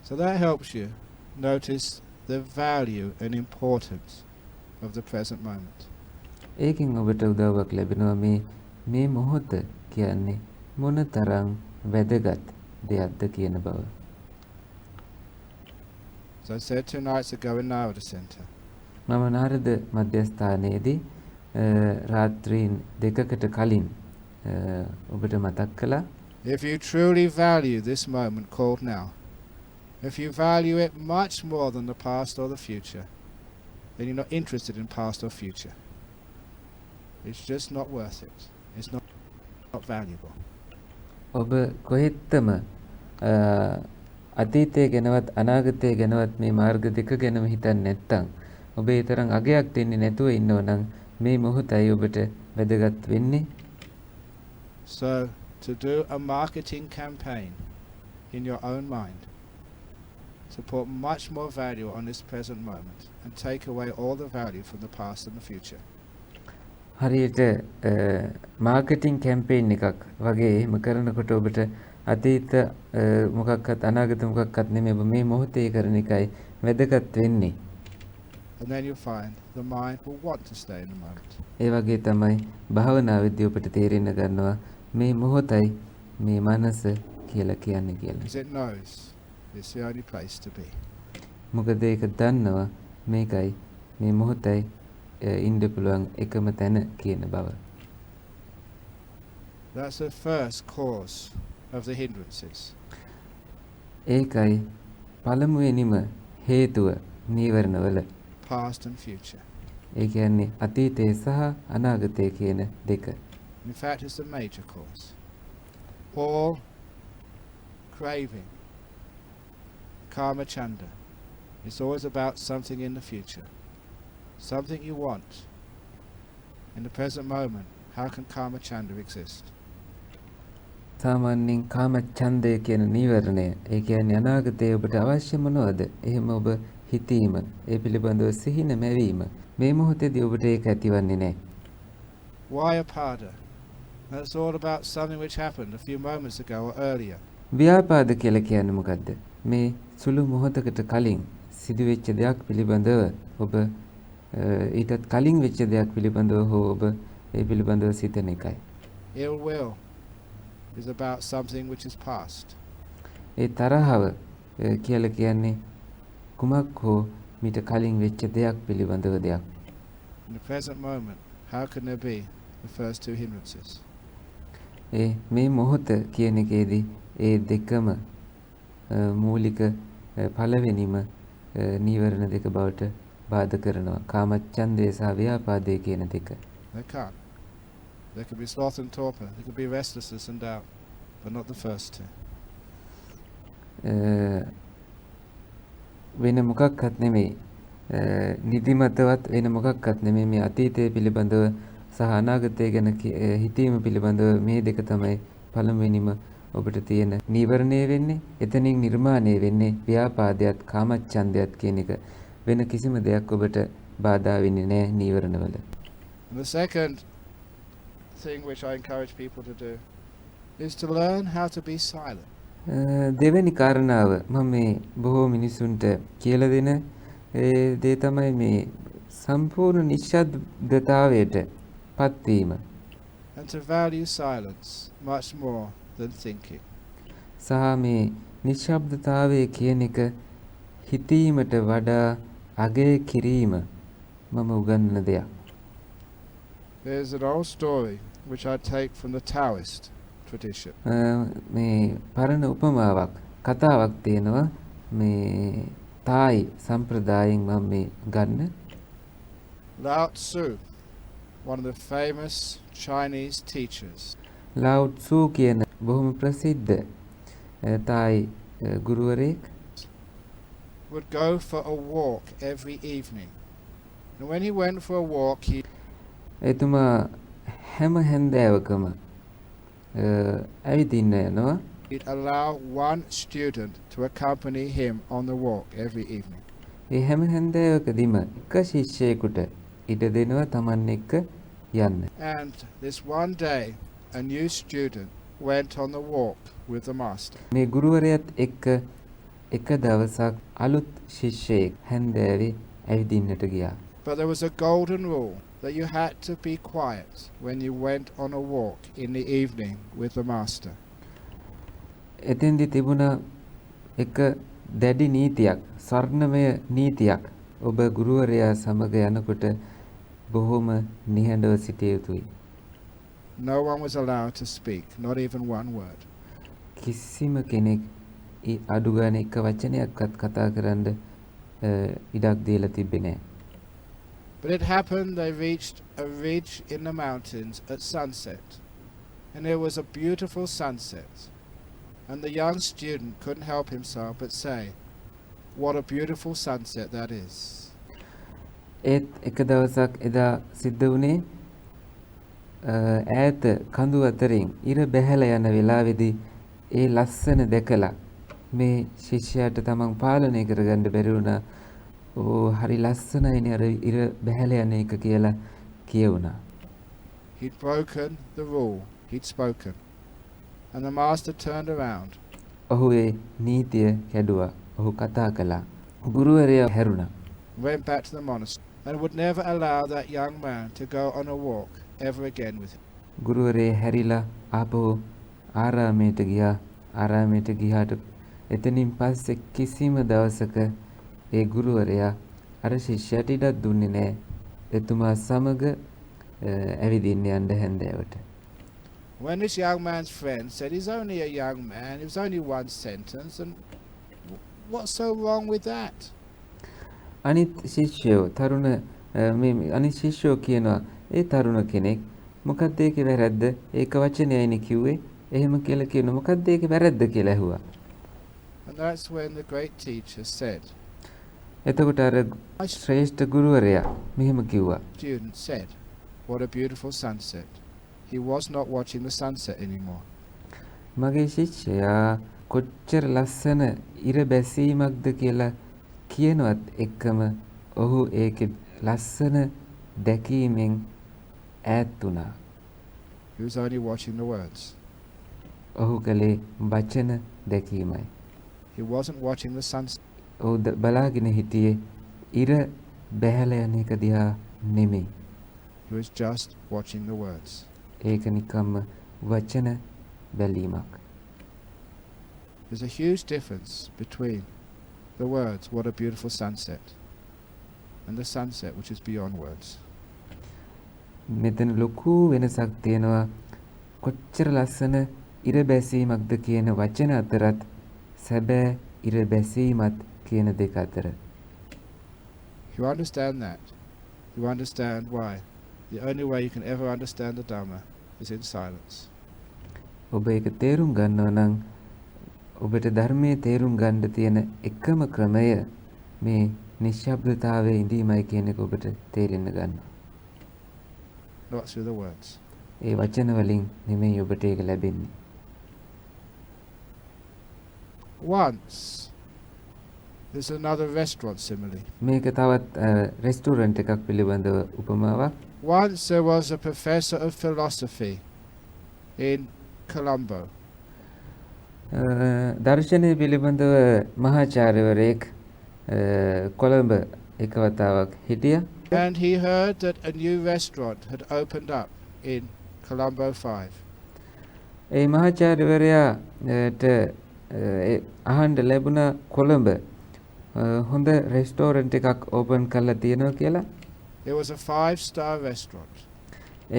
So that helps you notice the value and importance of the present moment. ඒකෙන් ඔබට උදව්වක් ලැබෙනවා මේ මොහොත කියන්නේ මොනතරම් වැදගත් දෙයක්ද කියන බව. As I said 2 nights ago in Narada Center, මම නාරද මධ්‍යස්ථානයේදී රාත්‍රීන් 2කට කලින් ඔබට මතක් කළා. If you truly value this moment called now, if you value it much more than the past or the future, then you're not interested in past or future. It's just not worth it. It's not valuable. ඔබ කොහෙත්ම අතීතය ගැනවත් අනාගතය ගැනවත් මේ මාර්ග දෙක ගැනම හිතන්නේ නැත්නම් ඔබ ඒ තරම් අගයක් දෙන්නේ නැතුව ඉන්නව නම් මේ මොහොතයි ඔබට වැදගත් වෙන්නේ. So to do a marketing campaign in your own mind, to put much more value on this present moment and take away all the value from the past and the future. හරියට marketing campaign එකක් වගේ එහෙම කරනකොට ඔබට අතීත මොකක්වත් අනාගත මොකක්වත් නෙමෙයි ඔබ මේ මොහොතේ කරන එකයි වැදගත් වෙන්නේ. And then you find the mind will want to stay in the moment. ඒ වගේ තමයි භාවනාවේදී ඔබට තේරෙන්න ගන්නවා මේ මොහොතයි මේ මනස කියලා කියන්නේ කියලා. Because it knows it's the only place to be. මොකද ඒක දන්නවා මේකයි මේ මොහොතයි ඉන්න පුළුවන් එකම තැන කියන බව. That's the first cause of the hindrances. ඒකයි පළමුවෙනිම හේතුව නීවරණවල. Past and future. ඒ කියන්නේ අතීතය සහ අනාගතය කියන දෙක. In fact, it's the major cause. All craving, karma chanda, it's always about something in the future. Something you want. In the present moment, how can karma chanda exist? සාමාන්‍යයෙන් කාම ඡන්දය කියන නීවරණය ඒ කියන්නේ අනාගතයේ ඔබට අවශ්‍ය මොනවද? එහෙම ඔබ හිතීම, ඒ පිළිබඳව සිහින මැවීම. මේ මොහොතේදී ඔබට ඒක ඇතිවන්නේ නැහැ. Vyapada. That's all about something which happened a few moments ago or earlier. ව්‍යාපාද කියලා කියන්නේ මොකද්ද? මේ සුළු මොහොතකට කලින් සිදුවෙච්ච දෙයක් පිළිබඳව ඔබ ඊටත් කලින් වෙච්ච දෙයක් පිළිබඳව හෝ ඔබ ඒ පිළිබඳව සිතන එකයි. Ill will is about something which is past. ඒ තරහව කියලා කියන්නේ කුමක් හෝ මීට කලින් වෙච්ච දෙයක් පිළිබඳව දෙයක්. In the present moment, how can there be the first two hindrances? මේ මොහොත කියන එකේදී ඒ දෙකම මූලික පළවෙනිම නීවරණ දෙක බවට බාධා කරනවා. කාමච්ඡන්දය සහ ව්‍යාපාදය කියන දෙක. They can't. There could be sloth and torpor. There could be restlessness and doubt, but not the first two. වෙන මොකක්වත් නෙමෙයි. නිදිමතවත් වෙන මොකක්වත් නෙමෙයි මේ අතීතය පිළිබඳව සහ අනාගතය ගැන හිතීම පිළිබඳව මේ දෙක තමයි පළමුවෙනිම ඔබට තියෙන නීවරණය වෙන්නේ. එතනින් නිර්මාණය වෙන්නේ ව්‍යාපාදයක් කාමච්ඡන්දයක් කියන එක. වෙන කිසිම දෙයක් ඔබට බාධා වෙන්නේ නැහැ නීවරණවල. And the second thing which I encourage people to do is to learn how to be silent. දෙවෙනි කාරණාව මම මේ බොහෝ මිනිසුන්ට කියලා දෙන දේ තමයි මේ සම්පූර්ණ නිශ්ශබ්දතාවයට පත්වීම. And to value silence much more than thinking. සහ මේ නිශ්ශබ්දතාවය කියන එක හිතීමට වඩා අගය කිරීම මම උගන්වන දෙයක්. There's an old story which I take from the Taoist tradition. මේ පරණ උපමාවක් කතාවක් තියෙනවා මේ තායි සම්ප්‍රදායෙන් මම මේ ගන්න. Lao Tzu, one of the famous Chinese teachers. Lao Tzu කියන බොහොම ප්‍රසිද්ධ තායි ගුරුවරයෙක් would go for a walk every evening. And when he went for a walk, එතුමා හැම හැන්දෑවකම ඇවිදින්න යනවා. he'd allow one student to accompany him on the walk every evening. ඒ හැම හැන්දෑවකදීම එක ශිෂ්‍යයෙකුට ඉඩ දෙනවා Taman එක්ක යන්න. And this one day, a new student went on the walk with the master. මේ ගුරුවරයාත් එක්ක එක දවසක් අලුත් ශිෂ්‍යයෙක් හැන්දෑවේ ඇවිදින්නට ගියා. But there was a golden rule that you had to be quiet when you went on a walk in the evening with the master. එතෙන්දි තිබුණා එක දැඩි නීතියක්, ස්වර්ණමය නීතියක්. ඔබ ගුරුවරයා සමග යනකොට බොහොම නිහඬව සිටිය යුතුයි. No one was allowed to speak, not even one word. කිසිම කෙනෙක් අඩු ගානේ එක වචනයක්වත් කතා කරන්න ඉඩක් දීලා තිබ්බේ නැහැ. But it happened they reached a ridge in the mountains at sunset, and it was a beautiful sunset. And the young student couldn't help himself but say, "What a beautiful sunset that is." ඒත් එක දවසක් එදා සිද්ධ වුණේ ඈත කඳු අතරින් ඉර බැහැලා යන වෙලාවේදී ඒ ලස්සන දැකලා මේ ශිෂ්‍යයාට තමන් පාලනය කරගන්න බැරි වුණා. ඕ හරි ලස්සනයිනේ අර ඉර බැහැලා යන එක කියලා කියවුණා. He'd broken the rule he'd spoken, and the master turned around. ඔහු ඒ නීතිය කැඩුවා. ඔහු කතා කළා. ගුරුවරයා හැරුණා. Went back to the monastery and would never allow that young man to go on a walk ever again with him. ගුරුවරයා හැරිලා ආපහු ආරාමයට ගියා. ආරාමයට ගියාට එතනින් පස්සේ කිසිම දවසක ඒ ගුරුවරයා අර ශිෂ්‍යයාට ඉඩක් දුන්නේ නැහැ. එතුමා සමග ඇවිදින්න යන්න හැන්දෑවට. When this young man's friend said he's only a young man, it was only one sentence, and what's so wrong with that? අනිත් ශිෂ්‍යයෝ තරුණ මේ අනිත් ශිෂ්‍යයෝ කියනවා ඒ තරුණ කෙනෙක් මොකක්ද ඒකේ වැරද්ද? ඒක වචනයයිනේ කිව්වේ. එහෙම කියලා කියන මොකක්ද ඒකේ වැරද්ද කියලා ඇහුවා. And that's when the great teacher said, එතකොට අර ශ්‍රේෂ්ඨ ගුරුවරයා මෙහෙම කිව්වා. Student said, "What a beautiful sunset." He was not watching the sunset anymore. මගේ ශිෂ්‍යයා කොච්චර ලස්සන ඉර බැසීමක්ද කියලා කියනවත් එක්කම ඔහු ඒකේ ලස්සන දැකීමෙන් ඈත් වුණා. He was only watching the words. ඔහු කලේ වචන දැකීමයි. He wasn't watching the sunset. ඔහු බලාගෙන හිටියේ ඉර බැහැලා යන එක දිහා නෙමෙයි. He was just watching the words. ඒක නිකම්ම වචන බැලීමක්. There's a huge difference between the words, "What a beautiful sunset," and the sunset which is beyond words. මෙතන ලොකු වෙනසක් තියෙනවා. කොච්චර ලස්සන ඉර බැසීමක්ද කියන වචන අතරත් සැබෑ ඉර බැසීමත් කියන දෙක අතර. If you understand that, you understand why the only way you can ever understand the Dhamma is in silence. ඔබ ඒක තේරුම් ගන්නවා නම් ඔබට ධර්මයේ තේරුම් ගන්න තියෙන එකම ක්‍රමය මේ නිශ්ශබ්දතාවයේ ඉඳීමයි කියන එක ඔබට තේරෙන්න ගන්නවා. Not through the words. ඒ වචන වලින් නෙමෙයි ඔබට ඒක ලැබෙන්නේ. Once, there's another restaurant simile. මේක තවත් රෙස්ටුරන්ට් එකක් පිළිබඳව උපමාවක්. Once there was a professor of philosophy in Colombo. දර්ශනය පිළිබඳව මහාචාර්යවරයෙක් කොළඹ එක වතාවක් හිටියා. And he heard that a new restaurant had opened up in Colombo 5. ඒ මහාචාර්යවරයාට අහන්න ලැබුණා කොළඹ හොඳ රෙස්ටෝරන්ට් එකක් ඕපන් කරලා තියෙනවා කියලා. It was a 5-star restaurant.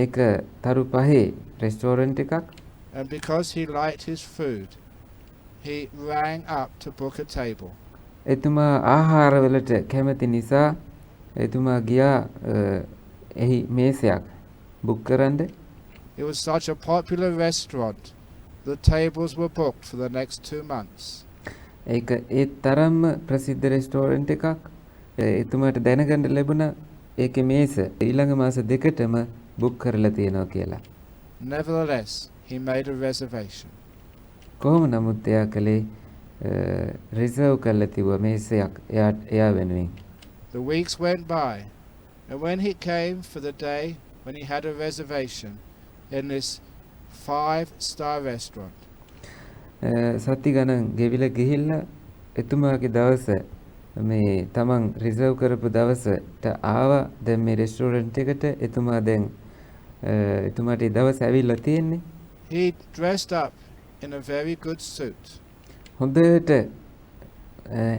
ඒක තරු පහේ රෙස්ටෝරන්ට් එකක්. And because he liked his food, he rang up to book a table. එතුමා ආහාරවලට කැමති නිසා එතුමා ගියා එහි මේසයක් බුක් කරන්න. It was such a popular restaurant, the tables were booked for the next 2 months. ඒක ඒ තරම්ම ප්‍රසිද්ධ රෙස්ටෝරන්ට් එකක්. එතුමාට දැනගන්න ලැබුණා ඒකේ මේස ඊළඟ මාස දෙකටම බුක් කරලා තියෙනවා කියලා. Nevertheless, he made a reservation. කොහොම නමුත් එයා කලේ රිසර්ව් කරලා තිබුවා මේසයක් එයා වෙනුවෙන්. The weeks went by, and when he came for the day when he had a reservation in this 5-star restaurant, සති ගණන් ගෙවිලා ගිහිල්ලා එතුමාගේ දවස මේ තමන් රිසර්ව් කරපු දවසට ආවා. දැන් මේ රෙස්ටෝරන්ට් එකට එතුමා දැන් එතුමාට ඒ දවස් ඇවිල්ලා තියෙන්නේ. he dressed up in a very good suit. හොඳට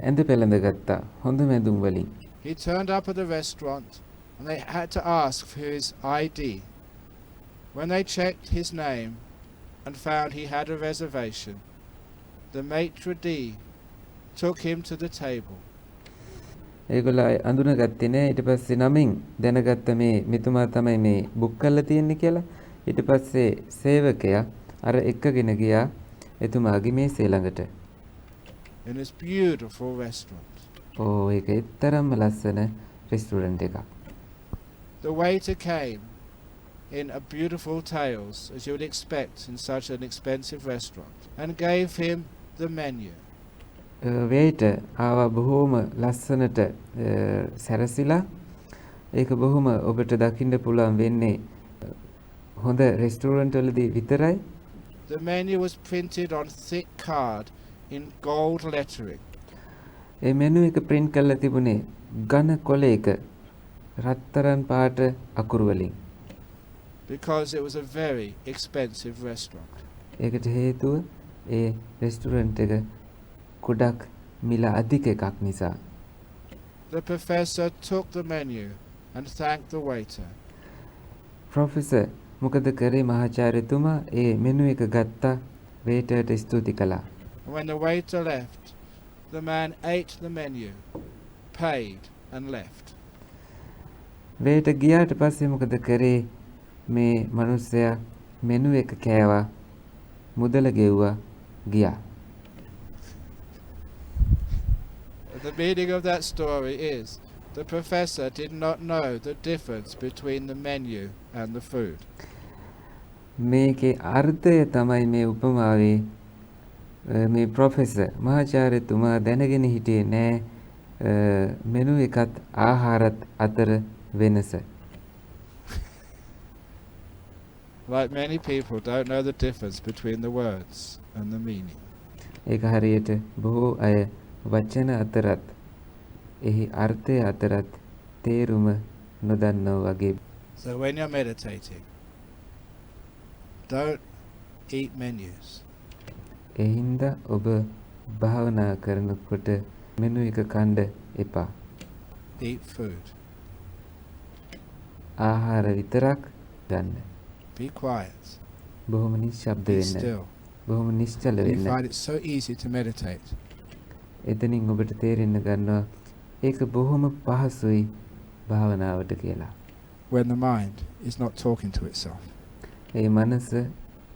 ඇඳ පෙළඳ ගත්තා හොඳ මැදුම් වලින්. He turned up at the restaurant and they had to ask for his ID. When they checked his name and found he had a reservation, the maitre d' took him to the table. ඒගොල්ලෝ අඳුනගත්තේ නෑ. ඊට පස්සේ නමින් දැනගත්ත මේ මෙතුමා තමයි මේ බුක් කරලා තියෙන්නේ කියලා. ඊට පස්සේ සේවකයා අර එක්කගෙන ගියා එතුමාගේ මේසේ ළඟට. In this beautiful restaurant. ඒක එතරම්ම ලස්සන රෙස්ටුරන්ට් එකක්. The waiter came in a beautiful tails, as you would expect in such an expensive restaurant, and gave him the menu. Waiter ආවා බොහෝම ලස්සනට සැරසිලා. ඒක බොහොම ඔබට දකින්න පුළුවන් වෙන්නේ හොඳ රෙස්ටුරන්ට් වලදී විතරයි. The menu was printed on thick card in gold lettering. A menu එක print කරලා තිබුණේ ඝන කොළයක රත්තරන් පාට අකුරු වලින්. Because it was a very expensive restaurant. ඒකට හේතුව ඒ රෙස්ටුරන්ට් එක ගොඩක් මිල අධික එකක් නිසා. The professor took the menu and thanked the waiter. Professor මොකද කරේ මහාචාර්යතුමා ඒ මෙනු එක ගත්තා වේටර්ට ස්තුති කළා. When the waiter left, the man ate the menu, paid and left. වේට ගියාට පස්සේ මොකද කරේ මේ මිනිස්සයා මෙනු එක කෑවා මුදල ගෙව්වා ගියා. The meaning of that story is the professor did not know the difference between the menu and the food. මේකේ අර්ථය තමයි මේ උපමාවේ මේ ප්‍රොෆෙසර් මහාචාර්යතුමා දැනගෙන හිටියේ නෑ මෙනු එකත් ආහාරත් අතර වෙනස. Like many people don't know the difference between the words and the meaning. ඒක හරියට බොහෝ අය වචන අතරත් එහි අර්ථය අතරත් තේරුම නොදන්නා වගේ. So when you're meditating, don't eat menus. එහින්දා ඔබ භාවනා කරනකොට මෙනු එක කන්න එපා. Eat food. ආහාර විතරක් ගන්න. Be quiet. බොහොම නිශ්ශබ්ද Be වෙන්න. still. බොහොම නිශ්චල You වෙන්න. find it so easy to meditate. එතනින් ඔබට තේරෙන්න ගන්නවා ඒක බොහොම පහසුයි භාවනාවට කියලා. When the mind is not talking to itself. ඒ මනස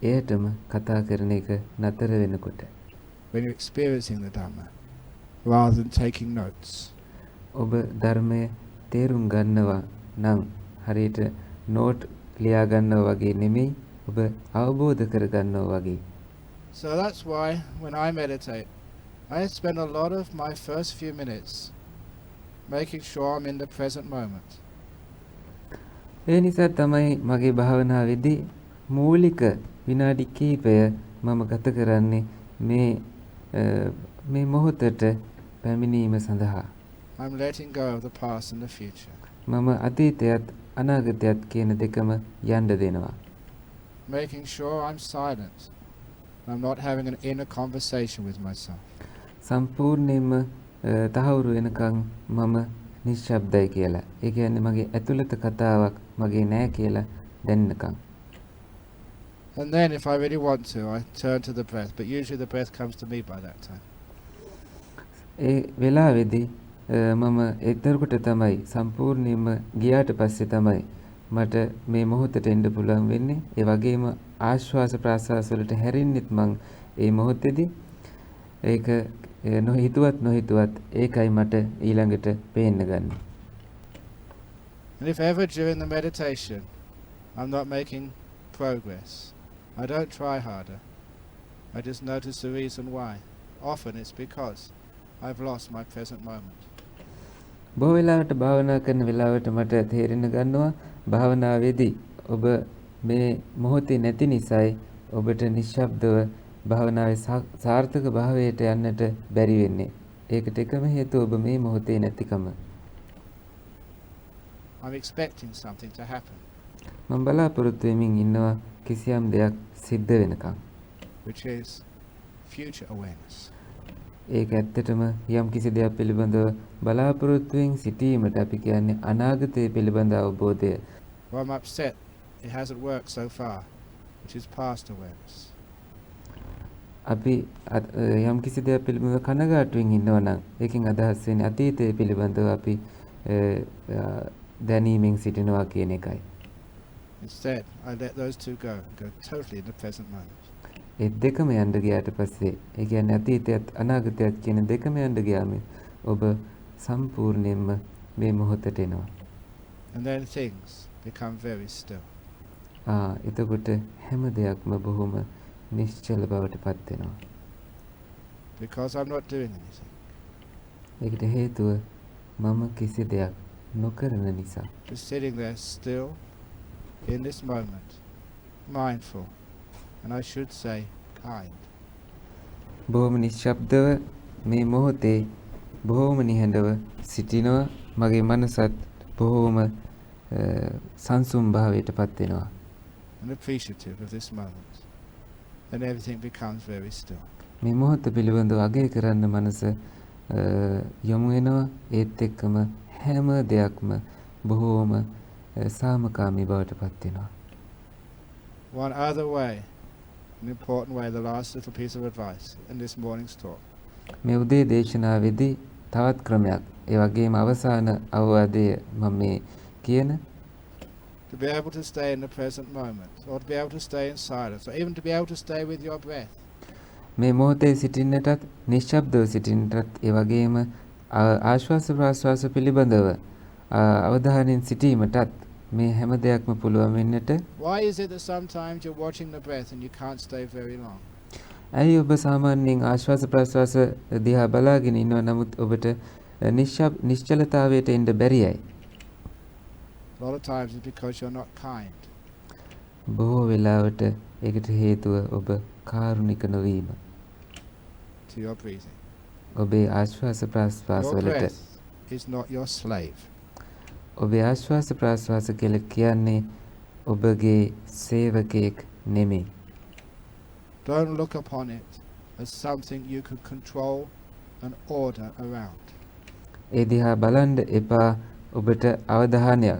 එයටම කතා කරන එක නතර වෙනකොට. When you're experiencing the Dhamma, rather than taking notes. ඔබ ධර්මය තේරුම් ගන්නවා නම් හරියට නෝට් ලියා ගන්නවා වගේ නෙමෙයි ඔබ අවබෝධ කර ගන්නවා වගේ. So that's why when I meditate, I spend a lot of my first few minutes making sure I'm in the present moment. ඒ නිසා තමයි මගේ භාවනාවේදී මූලික විනාඩි කිහිපය මම ගත කරන්නේ මේ මොහොතට පැමිණීම සඳහා. I'm letting go of the past and the future. මම අතීතයත් අනාගතයත් කියන දෙකම යන්න දෙනවා. Making sure I'm silent. I'm not having an inner conversation with myself. සම්පූර්ණයෙන්ම තහවුරු වෙනකන් මම නිශ්ශබ්දයි කියලා. ඒ කියන්නේ මගේ ඇතුළත කතාවක් මගේ නෑ කියලා දැනනකන්. And then if I really want to, I turn to the breath, but usually the breath comes to me by that time. ඒ වෙලාවේදී මම එතරකොට තමයි සම්පූර්ණයෙන්ම ගියාට පස්සේ තමයි මට මේ මොහොතට එන්න පුළුවන් වෙන්නේ. ඒ වගේම ආශ්වාස ප්‍රාශ්වාස වලට හැරෙන්නෙත් මං ඒ මොහොතේදී ඒක නොහිතුවත් ඒකයි මට ඊළඟට පේන්න ගන්න. And if ever during the meditation I'm not making progress, I don't try harder. I just notice the reason why. Often it's because I've lost my present moment. බොහෝ වෙලාවට භාවනා කරන වෙලාවට මට තේරෙන්න ගන්නවා භාවනාවේදී ඔබ මේ මොහොතේ නැති නිසායි ඔබට නිශ්ශබ්දව භාවනාවේ සාර්ථක භාවයට යන්නට බැරි වෙන්නේ. ඒකට එකම හේතුව ඔබ මේ මොහොතේ නැතිකම. I'm expecting something to happen. මම බලාපොරොත්තු වෙමින් ඉන්නවා කිසියම් දෙයක් සිද්ධ වෙනකම්. Which is future awareness. ඒක ඇත්තටම යම් කිසි දෙයක් පිළිබඳව බලාපොරොත්තුවෙන් සිටීමට අපි කියන්නේ අනාගතය පිළිබඳ අවබෝධය. Or I'm upset it hasn't worked so far, which is past awareness. අපි යම් කිසි දෙයක් පිළිබඳව කනගාටුවෙන් ඉන්නවා නම් ඒකෙන් අදහස් වෙන්නේ අතීතය පිළිබඳව අපි දැනීමෙන් සිටිනවා කියන එකයි. Instead, I let those two go and go totally in the present moment. ඒ දෙකම යන්න ගියාට පස්සේ ඒ කියන්නේ අතීතයත් අනාගතයත් කියන දෙකම යන්න ගියාම ඔබ සම්පූර්ණයෙන්ම මේ මොහොතට එනවා. And then things become very still. එතකොට හැම දෙයක්ම බොහොම නිශ්චල බවට පත් වෙනවා. Because I'm not doing anything. ඒකට හේතුව මම කිසි දෙයක් නොකරන නිසා. Just sitting there still in this moment, mindful, and I should say kind. බොහොම නිශ්ශබ්දව මේ මොහොතේ බොහොම නිහඬව සිටිනවා. මගේ මනසත් බොහොම සංසුම් භාවයට පත් වෙනවා. And appreciative of this moment. And everything becomes very still. මේ මොහොත පිළිබඳව අගය කරන්න මනස යොමු වෙනවා. ඒත් එක්කම හැම දෙයක්ම බොහෝම සාමකාමී බවට පත් වෙනවා. One other way, an important way, the last little piece of advice in this morning's talk. මේ උදේ දේශනාවේදී තවත් ක්‍රමයක්, ඒ වගේම අවසාන අවවාදය මම මේ කියන To be able to stay in the present moment, or to be able to stay in silence, or even to be able to stay with your breath. මේ මොහොතේ සිටින්නටත් නිශ්ශබ්දව සිටින්නටත් ඒ වගේම ආශ්වාස ප්‍රාශ්වාස පිළිබඳව අවධානයෙන් සිටීමටත් මේ හැම දෙයක්ම පුළුවන් වෙන්නට. Why is it that sometimes you're watching the breath and you can't stay very long? ඇයි ඔබ සාමාන්‍යයෙන් ආශ්වාස ප්‍රාශ්වාස දිහා බලාගෙන ඉන්නවා නමුත් ඔබට නිශ්චලතාවයට එන්න බැරියයි? A lot of times it's because you're not kind. බොහෝ වෙලාවට ඒකට හේතුව ඔබ කාරුණික නොවීම. To your breathing. ඔබේ ආශ්වාස ප්‍රාශ්වාස Your වලට. breath is not your slave. ඔබේ ආශ්වාස ප්‍රාශ්වාස කියලා කියන්නේ ඔබගේ සේවකයෙක් නෙමෙයි. Don't look upon it as something you can control and order around. ඒ දිහා බලන්න එපා. ඔබට අවධානයක්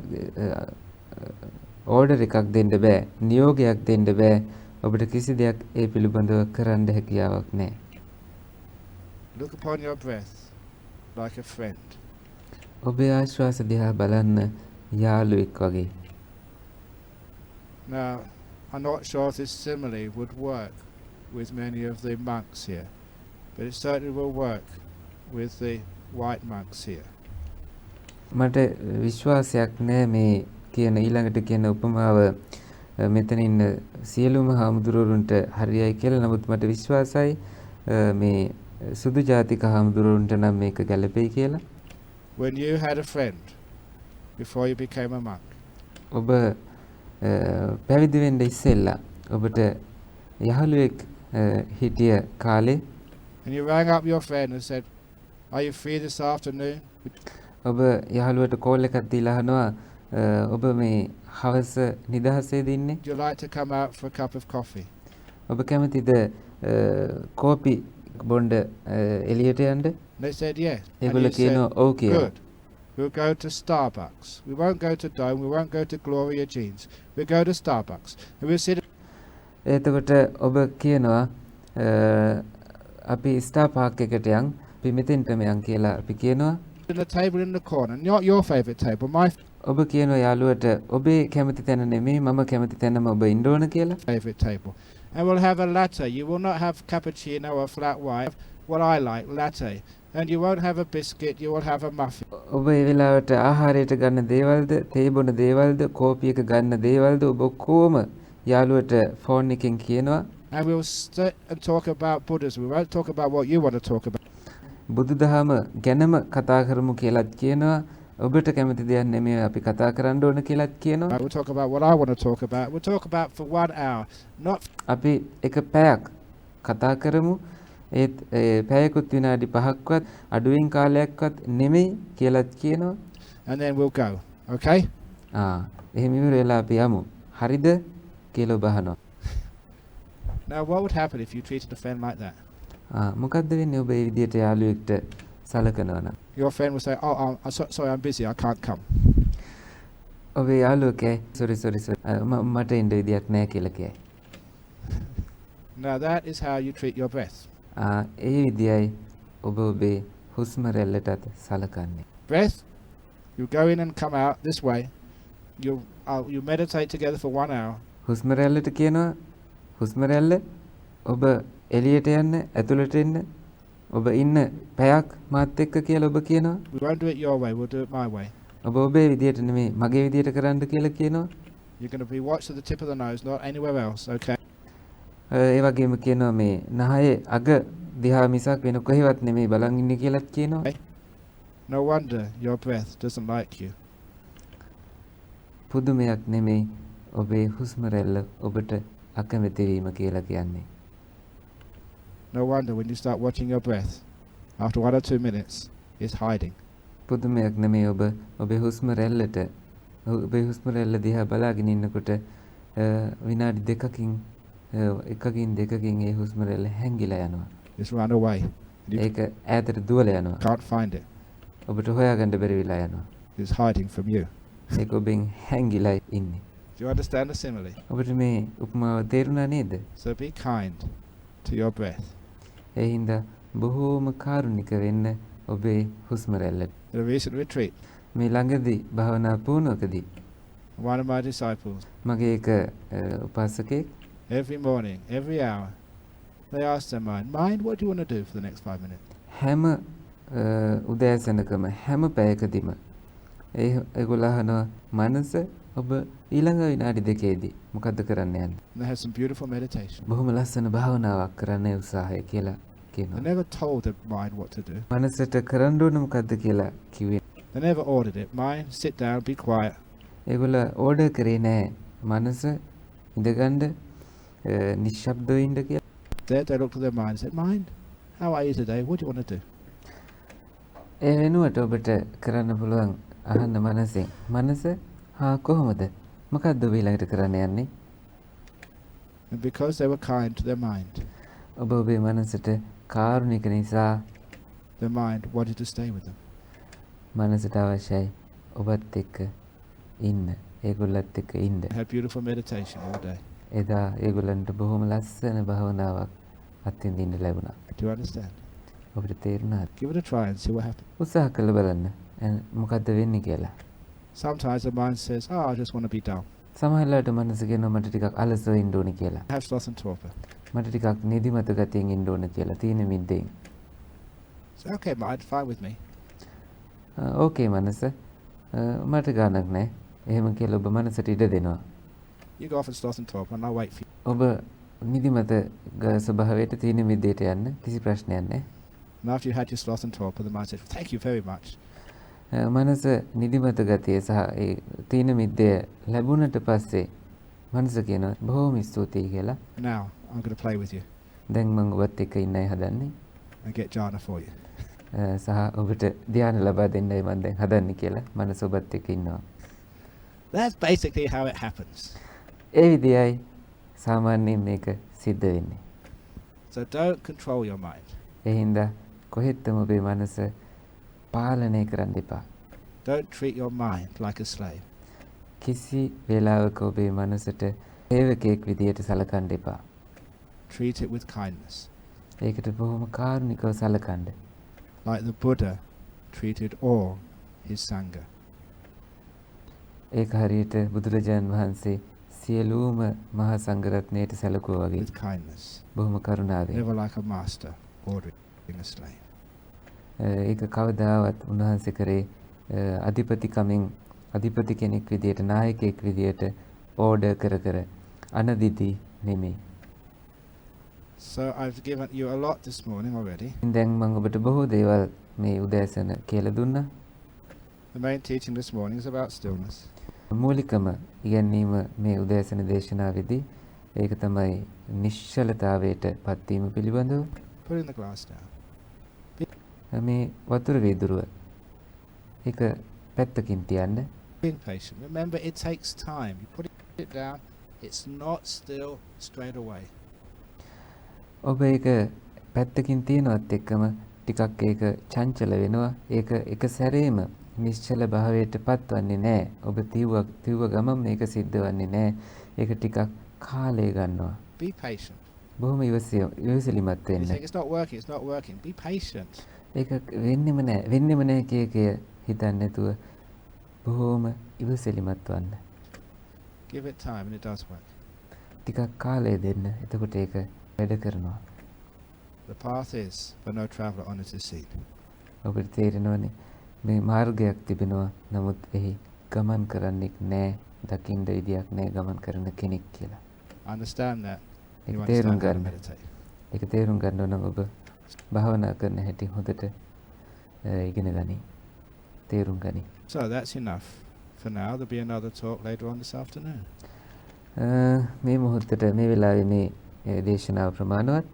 ඕඩර් එකක් දෙන්න බෑ. නියෝගයක් දෙන්න බෑ. ඔබට කිසි දෙයක් ඒ පිළිබඳව කරන්න හැකියාවක් නැහැ. Look upon your breath like a friend. ඔබේ ආශ්වාස දිහා බලන්න යාළුවෙක් වගේ. Now, I'm not sure if this simile would work with many of the monks here, but it certainly will work with the white monks here. මට විශ්වාසයක් නැහැ මේ කියන ඊළඟට කියන උපමාව මෙතන ඉන්න සියලුම හාමුදුරුවන්ට හරියයි කියලා. නමුත් මට විශ්වාසයි මේ සුදු ජාතික හාමුදුරුවන්ට නම් මේක ගැලපෙයි කියලා. When you had a friend before you became a monk, ඔබ පැවිදි වෙන්න ඉස්සෙල්ලා ඔබට යහළුවෙක් හිටිය කාලේ and you rang up your friend and said, "Are you free this afternoon?" ඔබ යහළුවට කෝල් එකක් දීලා අහනවා ඔබ මේ හවස නිදහසේද ඉන්නේ? Would you like to come out for a cup of coffee? ඔබ කැමතිද කෝපි බොන්න එළියට යන්න? They said yes. And ඒගොල්ලෝ you කියනවා said, ඔව් කියලා. "Good. We'll go to Starbucks. We won't go to Dome. We won't go to Gloria Jeans. We'll go to Starbucks. And we'll sit එතකොට ඔබ කියනවා අපි ස්ටාර් පාක් එකට යන් අපි මෙතෙන්ටම යන් කියලා අපි කියනවා. at the table in the corner, not your favorite table, my ඔබ කියනවා යාළුවට ඔබේ කැමති තැන නෙමෙයි මම කැමති තැනම ඔබ ඉන්න ඕන කියලා. favorite table. And we'll have a latte. You will not have cappuccino or flat white. What I like, latte. And you won't have a biscuit, you will have a muffin. ඔබ ඒ වෙලාවට ආහාරයට ගන්න දේවල්ද තේ බොන දේවල්ද කෝපි එක ගන්න දේවල්ද ඔබ කොහොම යාළුවට ෆෝන් එකෙන් කියනවා. And we'll sit and talk about Buddhism. We won't talk about what you want to talk about. බුදුදහම ගැනම කතා කරමු කියලාත් කියනවා. ඔබට කැමති දෙයක් නෙමෙයි අපි කතා කරන්න ඕන කියලාත් කියනවා. We'll talk about what I want to talk about. We'll talk about for 1 hour. Not අපි එක පැයක් කතා කරමු. ඒත් පැයකුත් විනාඩි 5ක්වත් අඩුවෙන් කාලයක්වත් නෙමෙයි කියලාත් කියනවා. and then we'll go. Okay? එහෙම ඉවර වෙලා අපි යමු. හරිද කියලා ඔබ අහනවා. Now what would happen if you treated a friend like that? මොකද්ද වෙන්නේ ඔබ මේ විදියට යාළුවෙක්ට සලකනවා නම්? Your friend will say, "Oh, sorry, I'm busy. I can't come." ඔබේ යාළුවා sorry මට ඉන්න විදියක් නැහැ කියලා කියයි. Now that is how you treat your breath. ඒ විදියයි ඔබ ඔබේ හුස්ම රැල්ලටත් සලකන්නේ. Breath, you go in and come out this way. You meditate together for 1 hour. හුස්ම රැල්ලට කියනවා හුස්ම රැල්ල ඔබ එළියට යන්න ඇතුළට එන්න ඔබ ඉන්න පැයක් මාත් එක්ක කියලා ඔබ කියනවා. We won't do it your way, we'll do it my way. ඔබ ඔබේ විදියට නෙමෙයි මගේ විදියට කරන්න කියලා කියනවා. You're going to be watched at the tip of the nose, not anywhere else, okay? ඒ වගේම කියනවා මේ නහයේ අග දිහා මිසක් වෙන කොහෙවත් නෙමෙයි බලන් ඉන්නේ කියලාත් කියනවා. No wonder your breath doesn't like you. පුදුමයක් නෙමෙයි ඔබේ හුස්ම රැල්ල ඔබට අකමැති වීම කියලා කියන්නේ. No wonder when you start watching your breath, after 1 or 2 minutes, it's hiding. පුදුමයක් නෙමෙයි ඔබ ඔබේ හුස්ම රැල්ලට ඔබේ හුස්ම රැල්ල දිහා බලාගෙන ඉන්නකොට විනාඩි එකකින් දෙකකින් ඒ හුස්ම රැල්ල හැංගිලා යනවා. It's run away. ඒක ඈතට දුවලා යනවා. Can't find it. ඔබට හොයාගන්න බැරි වෙලා යනවා. It's hiding from you. ඒක ඔබෙන් හැංගිලා ඉන්නේ. Do you understand the simile? ඔබට මේ උපමාව තේරුණා නේද? So be kind to your breath. ඒ හින්දා බොහෝම කාරුණික වෙන්න ඔබේ හුස්ම රැල්ලට. At a recent retreat, මේ ළඟදී භාවනා පුහුණුවකදී one of my disciples, මගේ එක උපාසකෙක් every morning, every hour, they ask their mind, what do you want to do for the next 5 minutes? හැම උදෑසනකම හැම පැයකදීම ඒගොල්ලෝ අහනවා මනස ඔබ ඊළඟ විනාඩි දෙකේදී මොකද්ද කරන්න යන්නේ? And they have some beautiful meditation. බොහොම ලස්සන භාවනාවක් කරන්න උත්සාහය කියලා They කියනවා. never told the mind what to do. මනසට කරන්න ඕන මොකද්ද කියලා කිව්වේ. They never ordered it. Mind, sit down, be quiet. ඒගොල්ලෝ ඕඩර් කරේ නෑ. මනස ඉඳගන්න නිශ්ශබ්දව ඉන්න කියලා. They looked at their mind and said, mind, how are you today? What do you want to do? ඒ වෙනුවට ඔබට කරන්න පුළුවන් අහන්න මනසෙන්. මනස කොහොමද? මොකද්ද ඔබ ඊළඟට කරන්න යන්නේ? And because they were kind to their mind, ඔබ ඔබේ මනසට කාරුණික නිසා their mind wanted to stay with them. මනසට අවශ්‍යයි ඔබත් එක්ක ඉන්න. ඒගොල්ලත් එක්ක ඉන්න. They had beautiful meditation all day. එදා ඒගොල්ලන්ට බොහොම ලස්සන භාවනාවක් අත්විඳින්න ලැබුණා. Do you understand? ඔබට තේරුණාද? Give it a try and see what happens. උත්සාහ කරලා බලන්න. මොකද්ද වෙන්නේ කියලා. Sometimes the mind says, I just want to be dull. සමහරවිට මනස කියනවා මට ටිකක් අලසව ඉන්න ඕනේ කියලා. Have sloth and torpor. මට ටිකක් නිදිමත ගතියෙන් ඉන්න ඕනේ කියලා. තීන මිද්දෙන්. So, okay, mind, fine with me. ඕකේ මනස. මට ගානක් නැහැ. එහෙම කියලා ඔබ මනසට ඉඩ දෙනවා. You go off and sloth and torpor and I'll wait for you. ඔබ නිදිමත ස්වභාවයට තීන මිද්දේට යන්න කිසි ප්‍රශ්නයක් නැහැ. And after you had your sloth and torpor, the mind said, thank you very much. මනස නිදිමත ගතිය සහ ඒ තීන මිද්දය ලැබුණට පස්සේ මනස කියනවා බොහොම ස්තුතියි කියලා. Now, I'm going to play with you දැන් මම ඔබත් එක්ක ඉන්නයි හදන්නේ. and get jhana for you. සහ ඔබට ධ්‍යාන ලබා දෙන්නයි මම දැන් හදන්නේ කියලා මනස ඔබත් එක්ක ඉන්නවා. That's basically how it happens. ඒ විදියයි සාමාන්‍යයෙන් මේක සිද්ධ වෙන්නේ. So don't control your mind. ඒ හින්දා කොහෙත්ම ඔබේ මනස පාලනය කරන්න එපා. Don't treat your mind like a slave. කිසි වෙලාවක ඔබේ මනසට සේවකයෙක් විදියට සලකන්න එපා. Treat it with kindness. ඒකට බොහොම කාරුණිකව සලකන්න. Like the Buddha treated all his Sangha. ඒක හරියට බුදුරජාණන් වහන්සේ සියලුම මහා සංඝරත්නයට සැලකුවා වගේ. With kindness. බොහොම කරුණාවෙන්. Never like a master ordering a slave. ඒක කවදාවත් උන්වහන්සේ කරේ අධිපති කෙනෙක් විදියට නායකයෙක් විදියට ඕඩර් කර අනදිදී නෙමෙයි. So I've given you a lot this morning already. දැන් මම ඔබට බොහෝ දේවල් මේ උදෑසන කියලා දුන්නා. The main teaching this morning is about stillness. මූලිකම ඉගැන්වීම මේ උදෑසන දේශනාවේදී ඒක තමයි නිශ්චලතාවයට පත්වීම පිළිබඳව. Putting the glass down. මේ වතුර වීදුරුව ඒක පැත්තකින් තියන්න. Being patient. Remember, it takes time. You put it down, it's not still straight away. ඔබ ඒක පැත්තකින් තියෙනවත් එක්කම ටිකක් ඒක චංචල වෙනවා. ඒක එක සැරේම නිශ්චල භාවයට පත්වන්නේ නැහැ. ඔබ තිව්ව ගමන් මේක සිද්ධ වන්නේ නැහැ. ඒක ටිකක් කාලය ගන්නවා. Be patient. බොහොම ඉවසිලිමත් You වෙන්න. think it's not working, it's not working. Be patient. ඒක වෙන්නෙම නැහැ කිය හිතන්නේ නැතුව බොහොම ඉවසිලිමත් වන්න. Give it time and it does work. ටිකක් කාලය දෙන්න. එතකොට ඒක වැඩ කරනවා. The path is for no traveller on it is seen. ඔබට තේරෙනවනේ මේ මාර්ගයක් තිබෙනවා. නමුත් එහි ගමන් කරන්නෙක් නැහැ. දකින්න විදියක් නැහැ ගමන් කරන කෙනෙක් කියලා. Understand that. You ඒක තේරුම් understand how to ගන්න. meditate. ඒක තේරුම් ගන්න නම් ඔබ භාවනා කරන හැටි හොඳට ඉගෙන ගනි. තේරුම් ගනි. So that's enough for now. There'll be another talk later on this afternoon. මේ මොහොතට මේ වෙලාවේ මේ දේශනාව ප්‍රමාණවත්.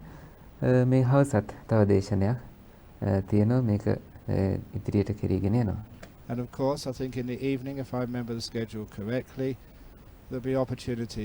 මේ හවසත් තව දේශනයක් තියෙනවා. මේක ඉදිරියට කෙරීගෙන යනවා. And of course, I think in the evening, if I remember the schedule correctly, there'll be opportunity